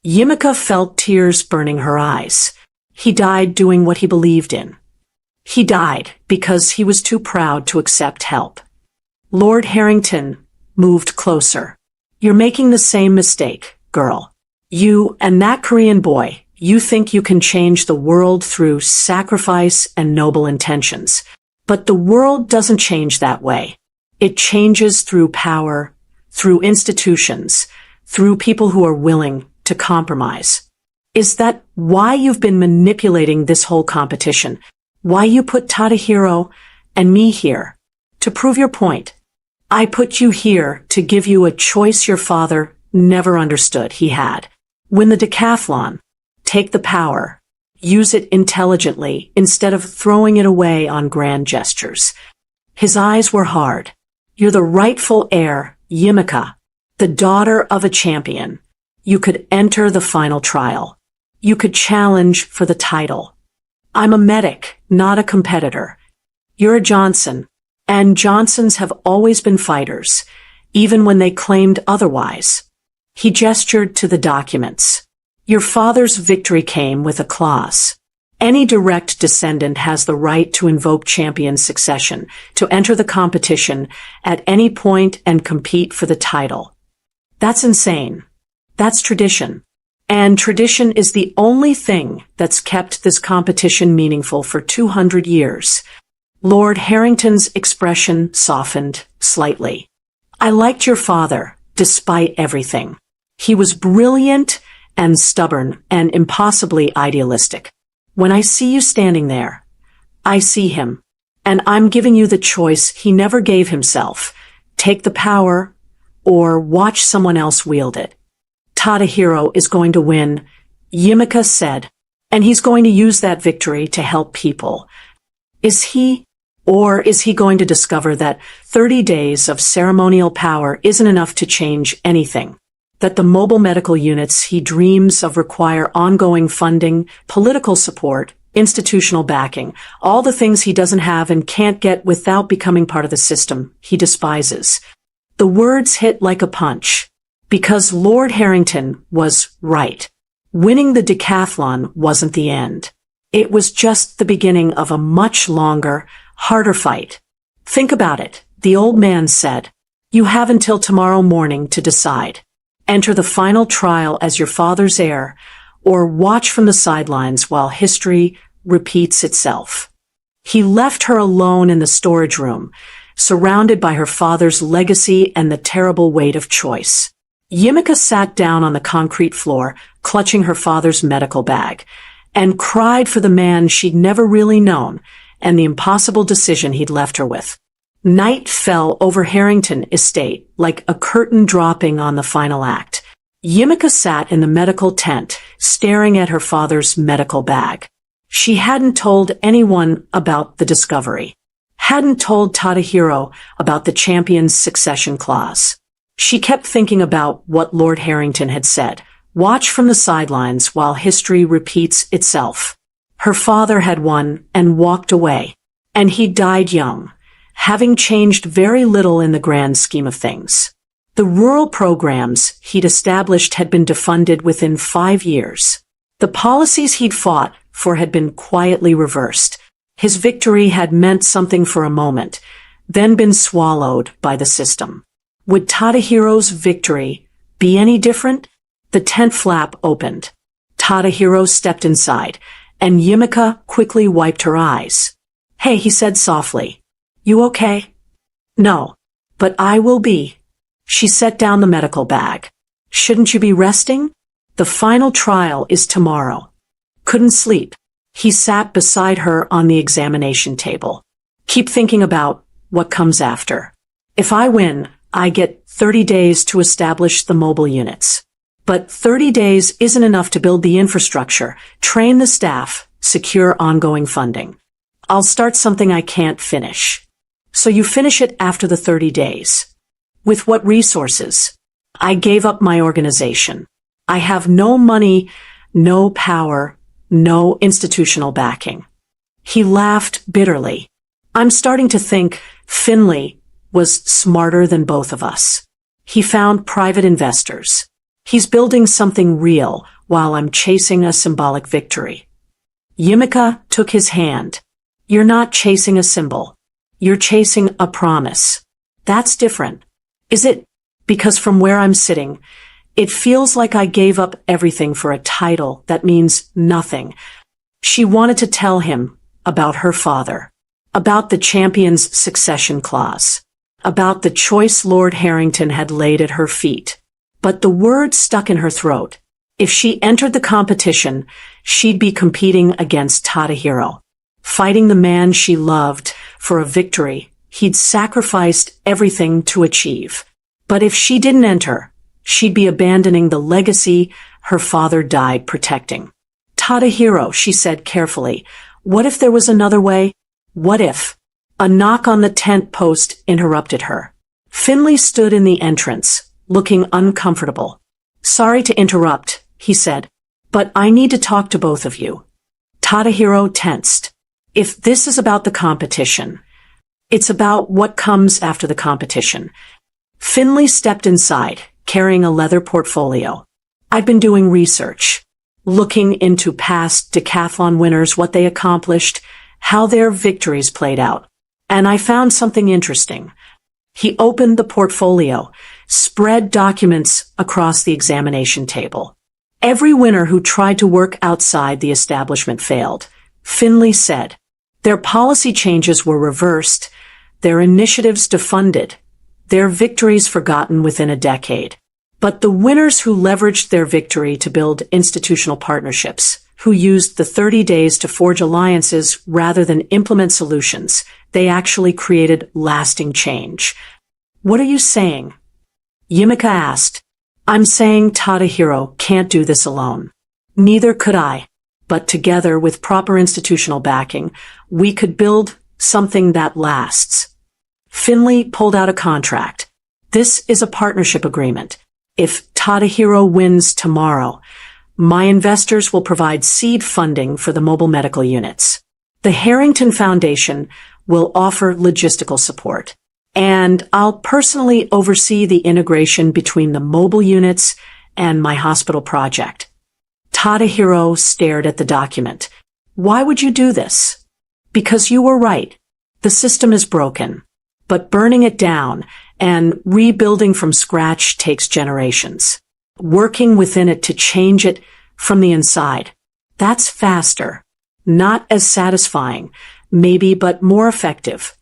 Yimika felt tears burning her eyes. He died doing what he believed in. He died because he was too proud to accept help. Lord Harrington moved closer. "You're making the same mistake, girl. You and that Korean boy, you think you can change the world through sacrifice and noble intentions. But the world doesn't change that way. It changes through power, through institutions, through people who are willing to compromise. Is that why you've been manipulating this whole competition? Why you put Tadahiro and me here? To prove your point. I put you here to give you a choice your father never understood he had. Win the decathlon. Take the power. Use it intelligently instead of throwing it away on grand gestures." His eyes were hard. "You're the rightful heir, Yimika, the daughter of a champion. You could enter the final trial. You could challenge for the title. I'm a medic, not a competitor. You're a Johnson, and Johnsons have always been fighters, even when they claimed otherwise." He gestured to the documents. "Your father's victory came with a clause. Any direct descendant has the right to invoke champion succession, to enter the competition at any point and compete for the title. That's insane. That's tradition. And tradition is the only thing that's kept this competition meaningful for 200 years. Lord Harrington's expression softened slightly. "I liked your father, despite everything. He was brilliant and stubborn and impossibly idealistic. When I see you standing there, I see him. And I'm giving you the choice he never gave himself. Take the power, or watch someone else wield it. Tadahiro is going to win," Yimika said, "and he's going to use that victory to help people. Is he? Or is he going to discover that 30 days of ceremonial power isn't enough to change anything? That the mobile medical units he dreams of require ongoing funding, political support, institutional backing, all the things he doesn't have and can't get without becoming part of the system he despises?" The words hit like a punch. Because Lord Harrington was right. Winning the decathlon wasn't the end. It was just the beginning of a much longer, harder fight. Think about it, the old man said. You have until tomorrow morning to decide. Enter the final trial as your father's heir, or watch from the sidelines while history repeats itself. He left her alone in the storage room, surrounded by her father's legacy and the terrible weight of choice. Yimika sat down on the concrete floor, clutching her father's medical bag, and cried for the man she'd never really known and the impossible decision he'd left her with. Night fell over Harrington Estate like a curtain dropping on the final act. Yimika sat in the medical tent, staring at her father's medical bag. She hadn't told anyone about the discovery. Hadn't told Tadahiro about the champion's succession clause. She kept thinking about what Lord Harrington had said. Watch from the sidelines while history repeats itself. Her father had won and walked away. And he died young, having changed very little in the grand scheme of things. The rural programs he'd established had been defunded within 5 years. The policies he'd fought for had been quietly reversed. His victory had meant something for a moment, then been swallowed by the system. Would Tadahiro's victory be any different? The tent flap opened. Tadahiro stepped inside, and Yimika quickly wiped her eyes. Hey, he said softly. You okay? No, but I will be. She set down the medical bag. Shouldn't you be resting? The final trial is tomorrow. Couldn't sleep. He sat beside her on the examination table. Keep thinking about what comes after. If I win, I get 30 days to establish the mobile units. But 30 days isn't enough to build the infrastructure, train the staff, secure ongoing funding. I'll start something I can't finish. So you finish it after the 30 days. With what resources? I gave up my organization. I have no money, no power, no institutional backing. He laughed bitterly. I'm starting to think Finley was smarter than both of us. He found private investors. He's building something real while I'm chasing a symbolic victory. Yimika took his hand. You're not chasing a symbol. You're chasing a promise. That's different. Is it? Because from where I'm sitting, it feels like I gave up everything for a title that means nothing. She wanted to tell him about her father, about the champion's succession clause, about the choice Lord Harrington had laid at her feet. But the words stuck in her throat. If she entered the competition, she'd be competing against Tadahiro, fighting the man she loved for a victory he'd sacrificed everything to achieve. But if she didn't enter, she'd be abandoning the legacy her father died protecting. Tadahiro, she said carefully, what if there was another way? What if? A knock on the tent post interrupted her. Finley stood in the entrance, looking uncomfortable. Sorry to interrupt, he said, but I need to talk to both of you. Tadahiro tensed. If this is about the competition, it's about what comes after the competition. Finley stepped inside, carrying a leather portfolio. I've been doing research, looking into past decathlon winners, what they accomplished, how their victories played out. And I found something interesting. He opened the portfolio, spread documents across the examination table. Every winner who tried to work outside the establishment failed. Finley said, their policy changes were reversed, their initiatives defunded, their victories forgotten within a decade. But the winners who leveraged their victory to build institutional partnerships, who used the 30 days to forge alliances rather than implement solutions, they actually created lasting change. What are you saying? Yimika asked. I'm saying Tadahiro can't do this alone. Neither could I. But together with proper institutional backing, we could build something that lasts. Finley pulled out a contract. This is a partnership agreement. If Tadahiro wins tomorrow, my investors will provide seed funding for the mobile medical units. The Harrington Foundation will offer logistical support. And I'll personally oversee the integration between the mobile units and my hospital project. Tadahiro stared at the document. Why would you do this? Because you were right. The system is broken. But burning it down and rebuilding from scratch takes generations. Working within it to change it from the inside. That's faster. Not as satisfying, maybe, but more effective.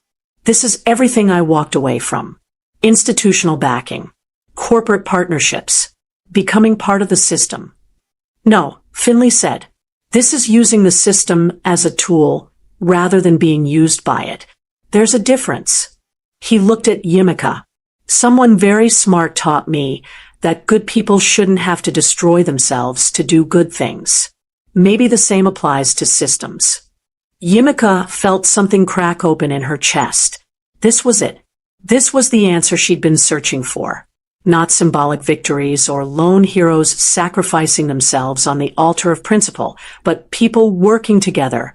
This is everything I walked away from. Institutional backing. Corporate partnerships. Becoming part of the system. No, Finley said. This is using the system as a tool rather than being used by it. There's a difference. He looked at Yumika. Someone very smart taught me that good people shouldn't have to destroy themselves to do good things. Maybe the same applies to systems. Yumika felt something crack open in her chest. This was it. This was the answer she'd been searching for. Not symbolic victories or lone heroes sacrificing themselves on the altar of principle, but people working together,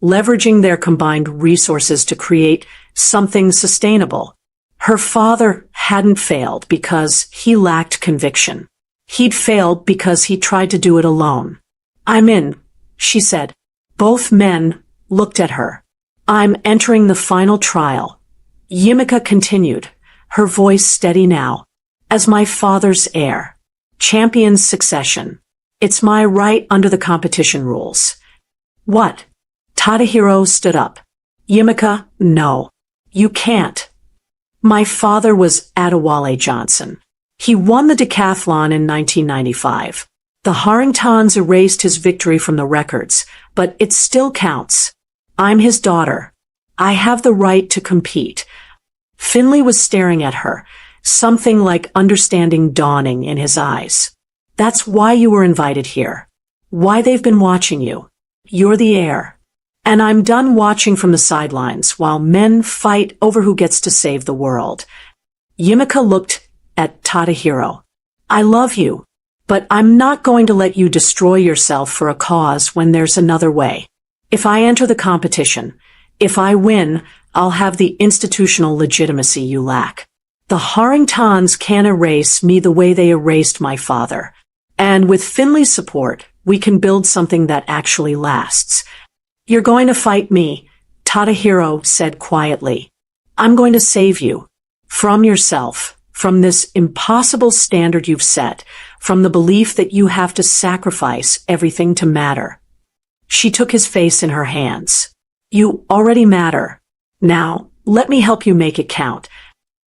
leveraging their combined resources to create something sustainable. Her father hadn't failed because he lacked conviction. He'd failed because he tried to do it alone. I'm in, she said. Both men looked at her. I'm entering the final trial. Yumika continued, her voice steady now. As my father's heir. Champion's succession. It's my right under the competition rules. What? Tadahiro stood up. Yumika, no. You can't. My father was Adewale Johnson. He won the decathlon in 1995. The Harringtons erased his victory from the records, but it still counts. I'm his daughter. I have the right to compete. Finley was staring at her, something like understanding dawning in his eyes. That's why you were invited here. Why they've been watching you. You're the heir. And I'm done watching from the sidelines while men fight over who gets to save the world. Yumika looked at Tadahiro. I love you, but I'm not going to let you destroy yourself for a cause when there's another way. If I enter the competition, if I win, I'll have the institutional legitimacy you lack. The Harringtons can't erase me the way they erased my father. And with Finley's support, we can build something that actually lasts. You're going to fight me, Tadahiro said quietly. I'm going to save you. From yourself, from this impossible standard you've set, from the belief that you have to sacrifice everything to matter. She took his face in her hands. You already matter. Now, let me help you make it count.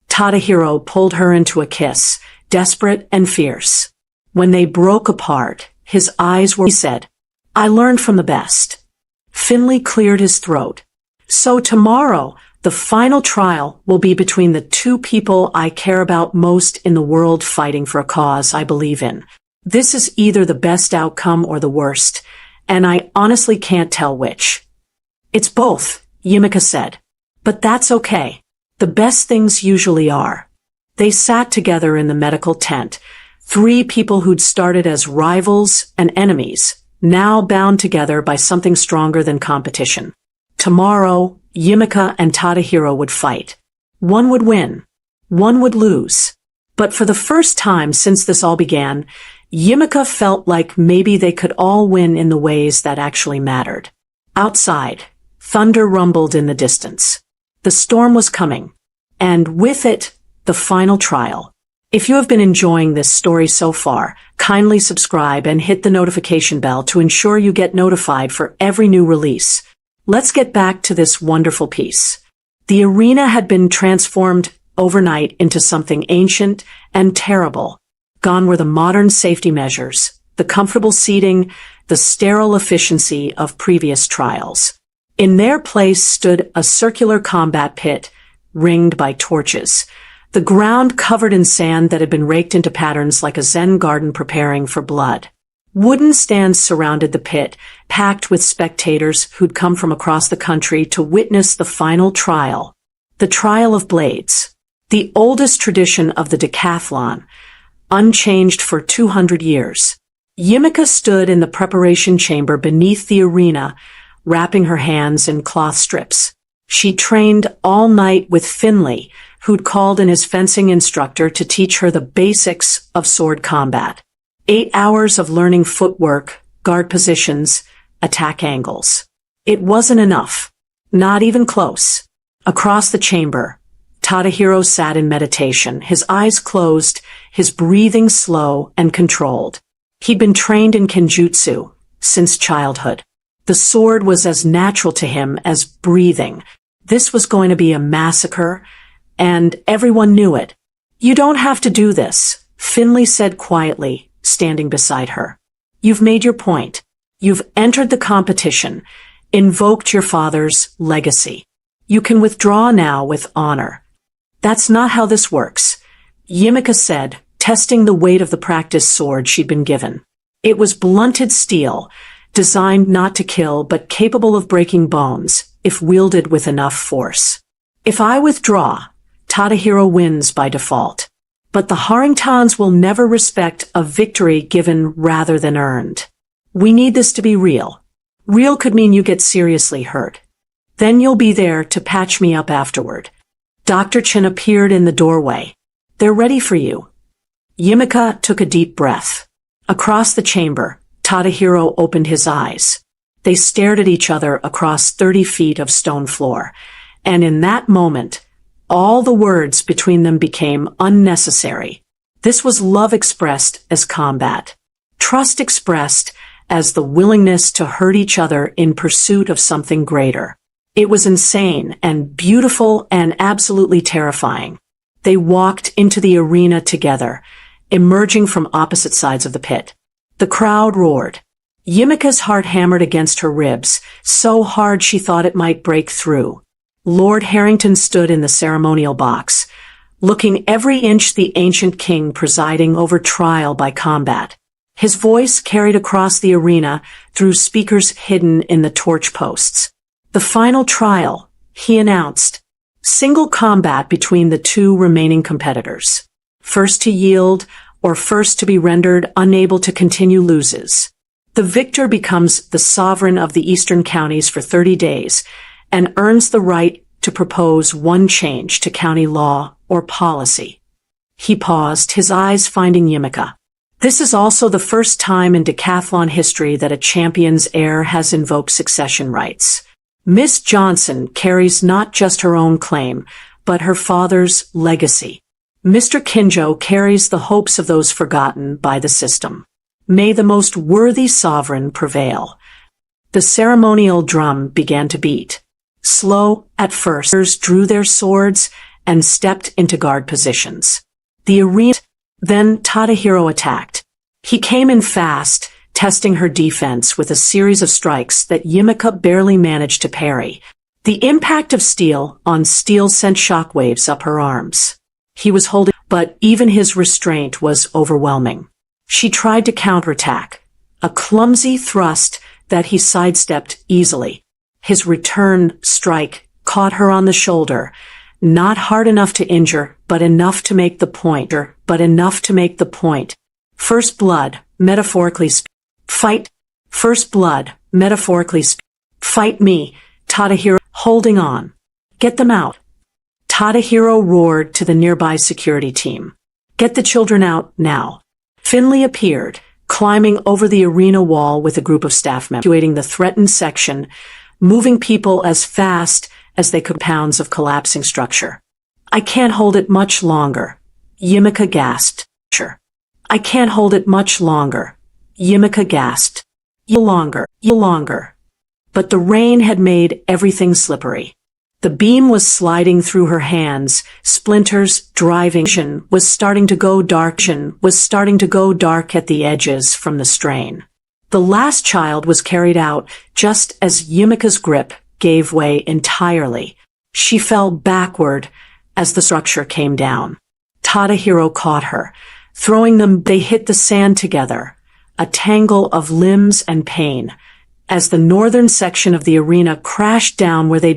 Tadahiro pulled her into a kiss, desperate and fierce. When they broke apart, his eyes were, he said, I learned from the best. Finley cleared his throat. So tomorrow, the final trial will be between the two people I care about most in the world fighting for a cause I believe in. This is either the best outcome or the worst, and I honestly can't tell which. It's both, Yumika said. But that's okay. The best things usually are. They sat together in the medical tent, three people who'd started as rivals and enemies, now bound together by something stronger than competition. Tomorrow, Yumika and Tadahiro would fight. One would win. One would lose. But for the first time since this all began, Yumika felt like maybe they could all win in the ways that actually mattered. Outside, thunder rumbled in the distance. The storm was coming. And with it, the final trial. If you have been enjoying this story so far, kindly subscribe and hit the notification bell to ensure you get notified for every new release. Let's get back to this wonderful piece. The arena had been transformed overnight into something ancient and terrible. Gone were the modern safety measures, the comfortable seating, the sterile efficiency of previous trials. In their place stood a circular combat pit, ringed by torches. The ground covered in sand that had been raked into patterns like a Zen garden preparing for blood. Wooden stands surrounded the pit, packed with spectators who'd come from across the country to witness the final trial. The Trial of Blades. The oldest tradition of the decathlon, unchanged for 200 years. Yumika stood in the preparation chamber beneath the arena, wrapping her hands in cloth strips. She trained all night with Finley, who'd called in his fencing instructor to teach her the basics of sword combat. 8 hours of learning footwork, guard positions, attack angles. It wasn't enough. Not even close. Across the chamber, Tadahiro sat in meditation, his eyes closed, his breathing slow and controlled. He'd been trained in kenjutsu since childhood. The sword was as natural to him as breathing. This was going to be a massacre, and everyone knew it. "You don't have to do this," Finley said quietly, standing beside her. "You've made your point. You've entered the competition, invoked your father's legacy. You can withdraw now with honor." "That's not how this works," Yimika said, testing the weight of the practice sword she'd been given. It was blunted steel, designed not to kill but capable of breaking bones, if wielded with enough force. "If I withdraw, Tadahiro wins by default. But the Harringtons will never respect a victory given rather than earned. We need this to be real. Real could mean you get seriously hurt. Then you'll be there to patch me up afterward." Dr. Chin appeared in the doorway. "They're ready for you." Yimika took a deep breath. Across the chamber, Tadahiro opened his eyes. They stared at each other across 30 feet of stone floor, and in that moment, all the words between them became unnecessary. This was love expressed as combat. Trust expressed as the willingness to hurt each other in pursuit of something greater. It was insane and beautiful and absolutely terrifying. They walked into the arena together, emerging from opposite sides of the pit. The crowd roared. Yimika's heart hammered against her ribs, so hard she thought it might break through. Lord Harrington stood in the ceremonial box, looking every inch the ancient king presiding over trial by combat. His voice carried across the arena through speakers hidden in the torch posts. "The final trial," he announced. "Single combat between the two remaining competitors. First to yield or first to be rendered unable to continue loses. The victor becomes the sovereign of the eastern counties for 30 days and earns the right to propose one change to county law or policy." He paused, his eyes finding Yimika. "This is also the first time in decathlon history that a champion's heir has invoked succession rights. Miss Johnson carries not just her own claim, but her father's legacy. Mr. Kinjo carries the hopes of those forgotten by the system. May the most worthy sovereign prevail." The ceremonial drum began to beat. Slow at first, drew their swords and stepped into guard positions. The arena. Then Tadahiro attacked. He came in fast, testing her defense with a series of strikes that Yimika barely managed to parry. The impact of steel on steel sent shockwaves up her arms. He was holding, but even his restraint was overwhelming. She tried to counterattack, a clumsy thrust that he sidestepped easily. His return strike caught her on the shoulder, not hard enough to injure, but enough to make the point. First blood, metaphorically fight. First blood, metaphorically fight me, Tadahiro, holding on. Get them out. Tadahiro roared to the nearby security team. Get the children out, now. Finley appeared, climbing over the arena wall with a group of staff members, evacuating the threatened section, moving people as fast as they could. Pounds of collapsing structure. "I can't hold it much longer," Yimika gasped. "I can't hold it much longer," Yimika gasped. Longer. But the rain had made everything slippery. The beam was sliding through her hands, splinters driving. Was starting to go dark at the edges from the strain. The last child was carried out just as Yimika's grip gave way entirely. She fell backward as the structure came down. Tadahiro caught her. Throwing them, they hit the sand together, a tangle of limbs and pain, as the northern section of the arena crashed down where they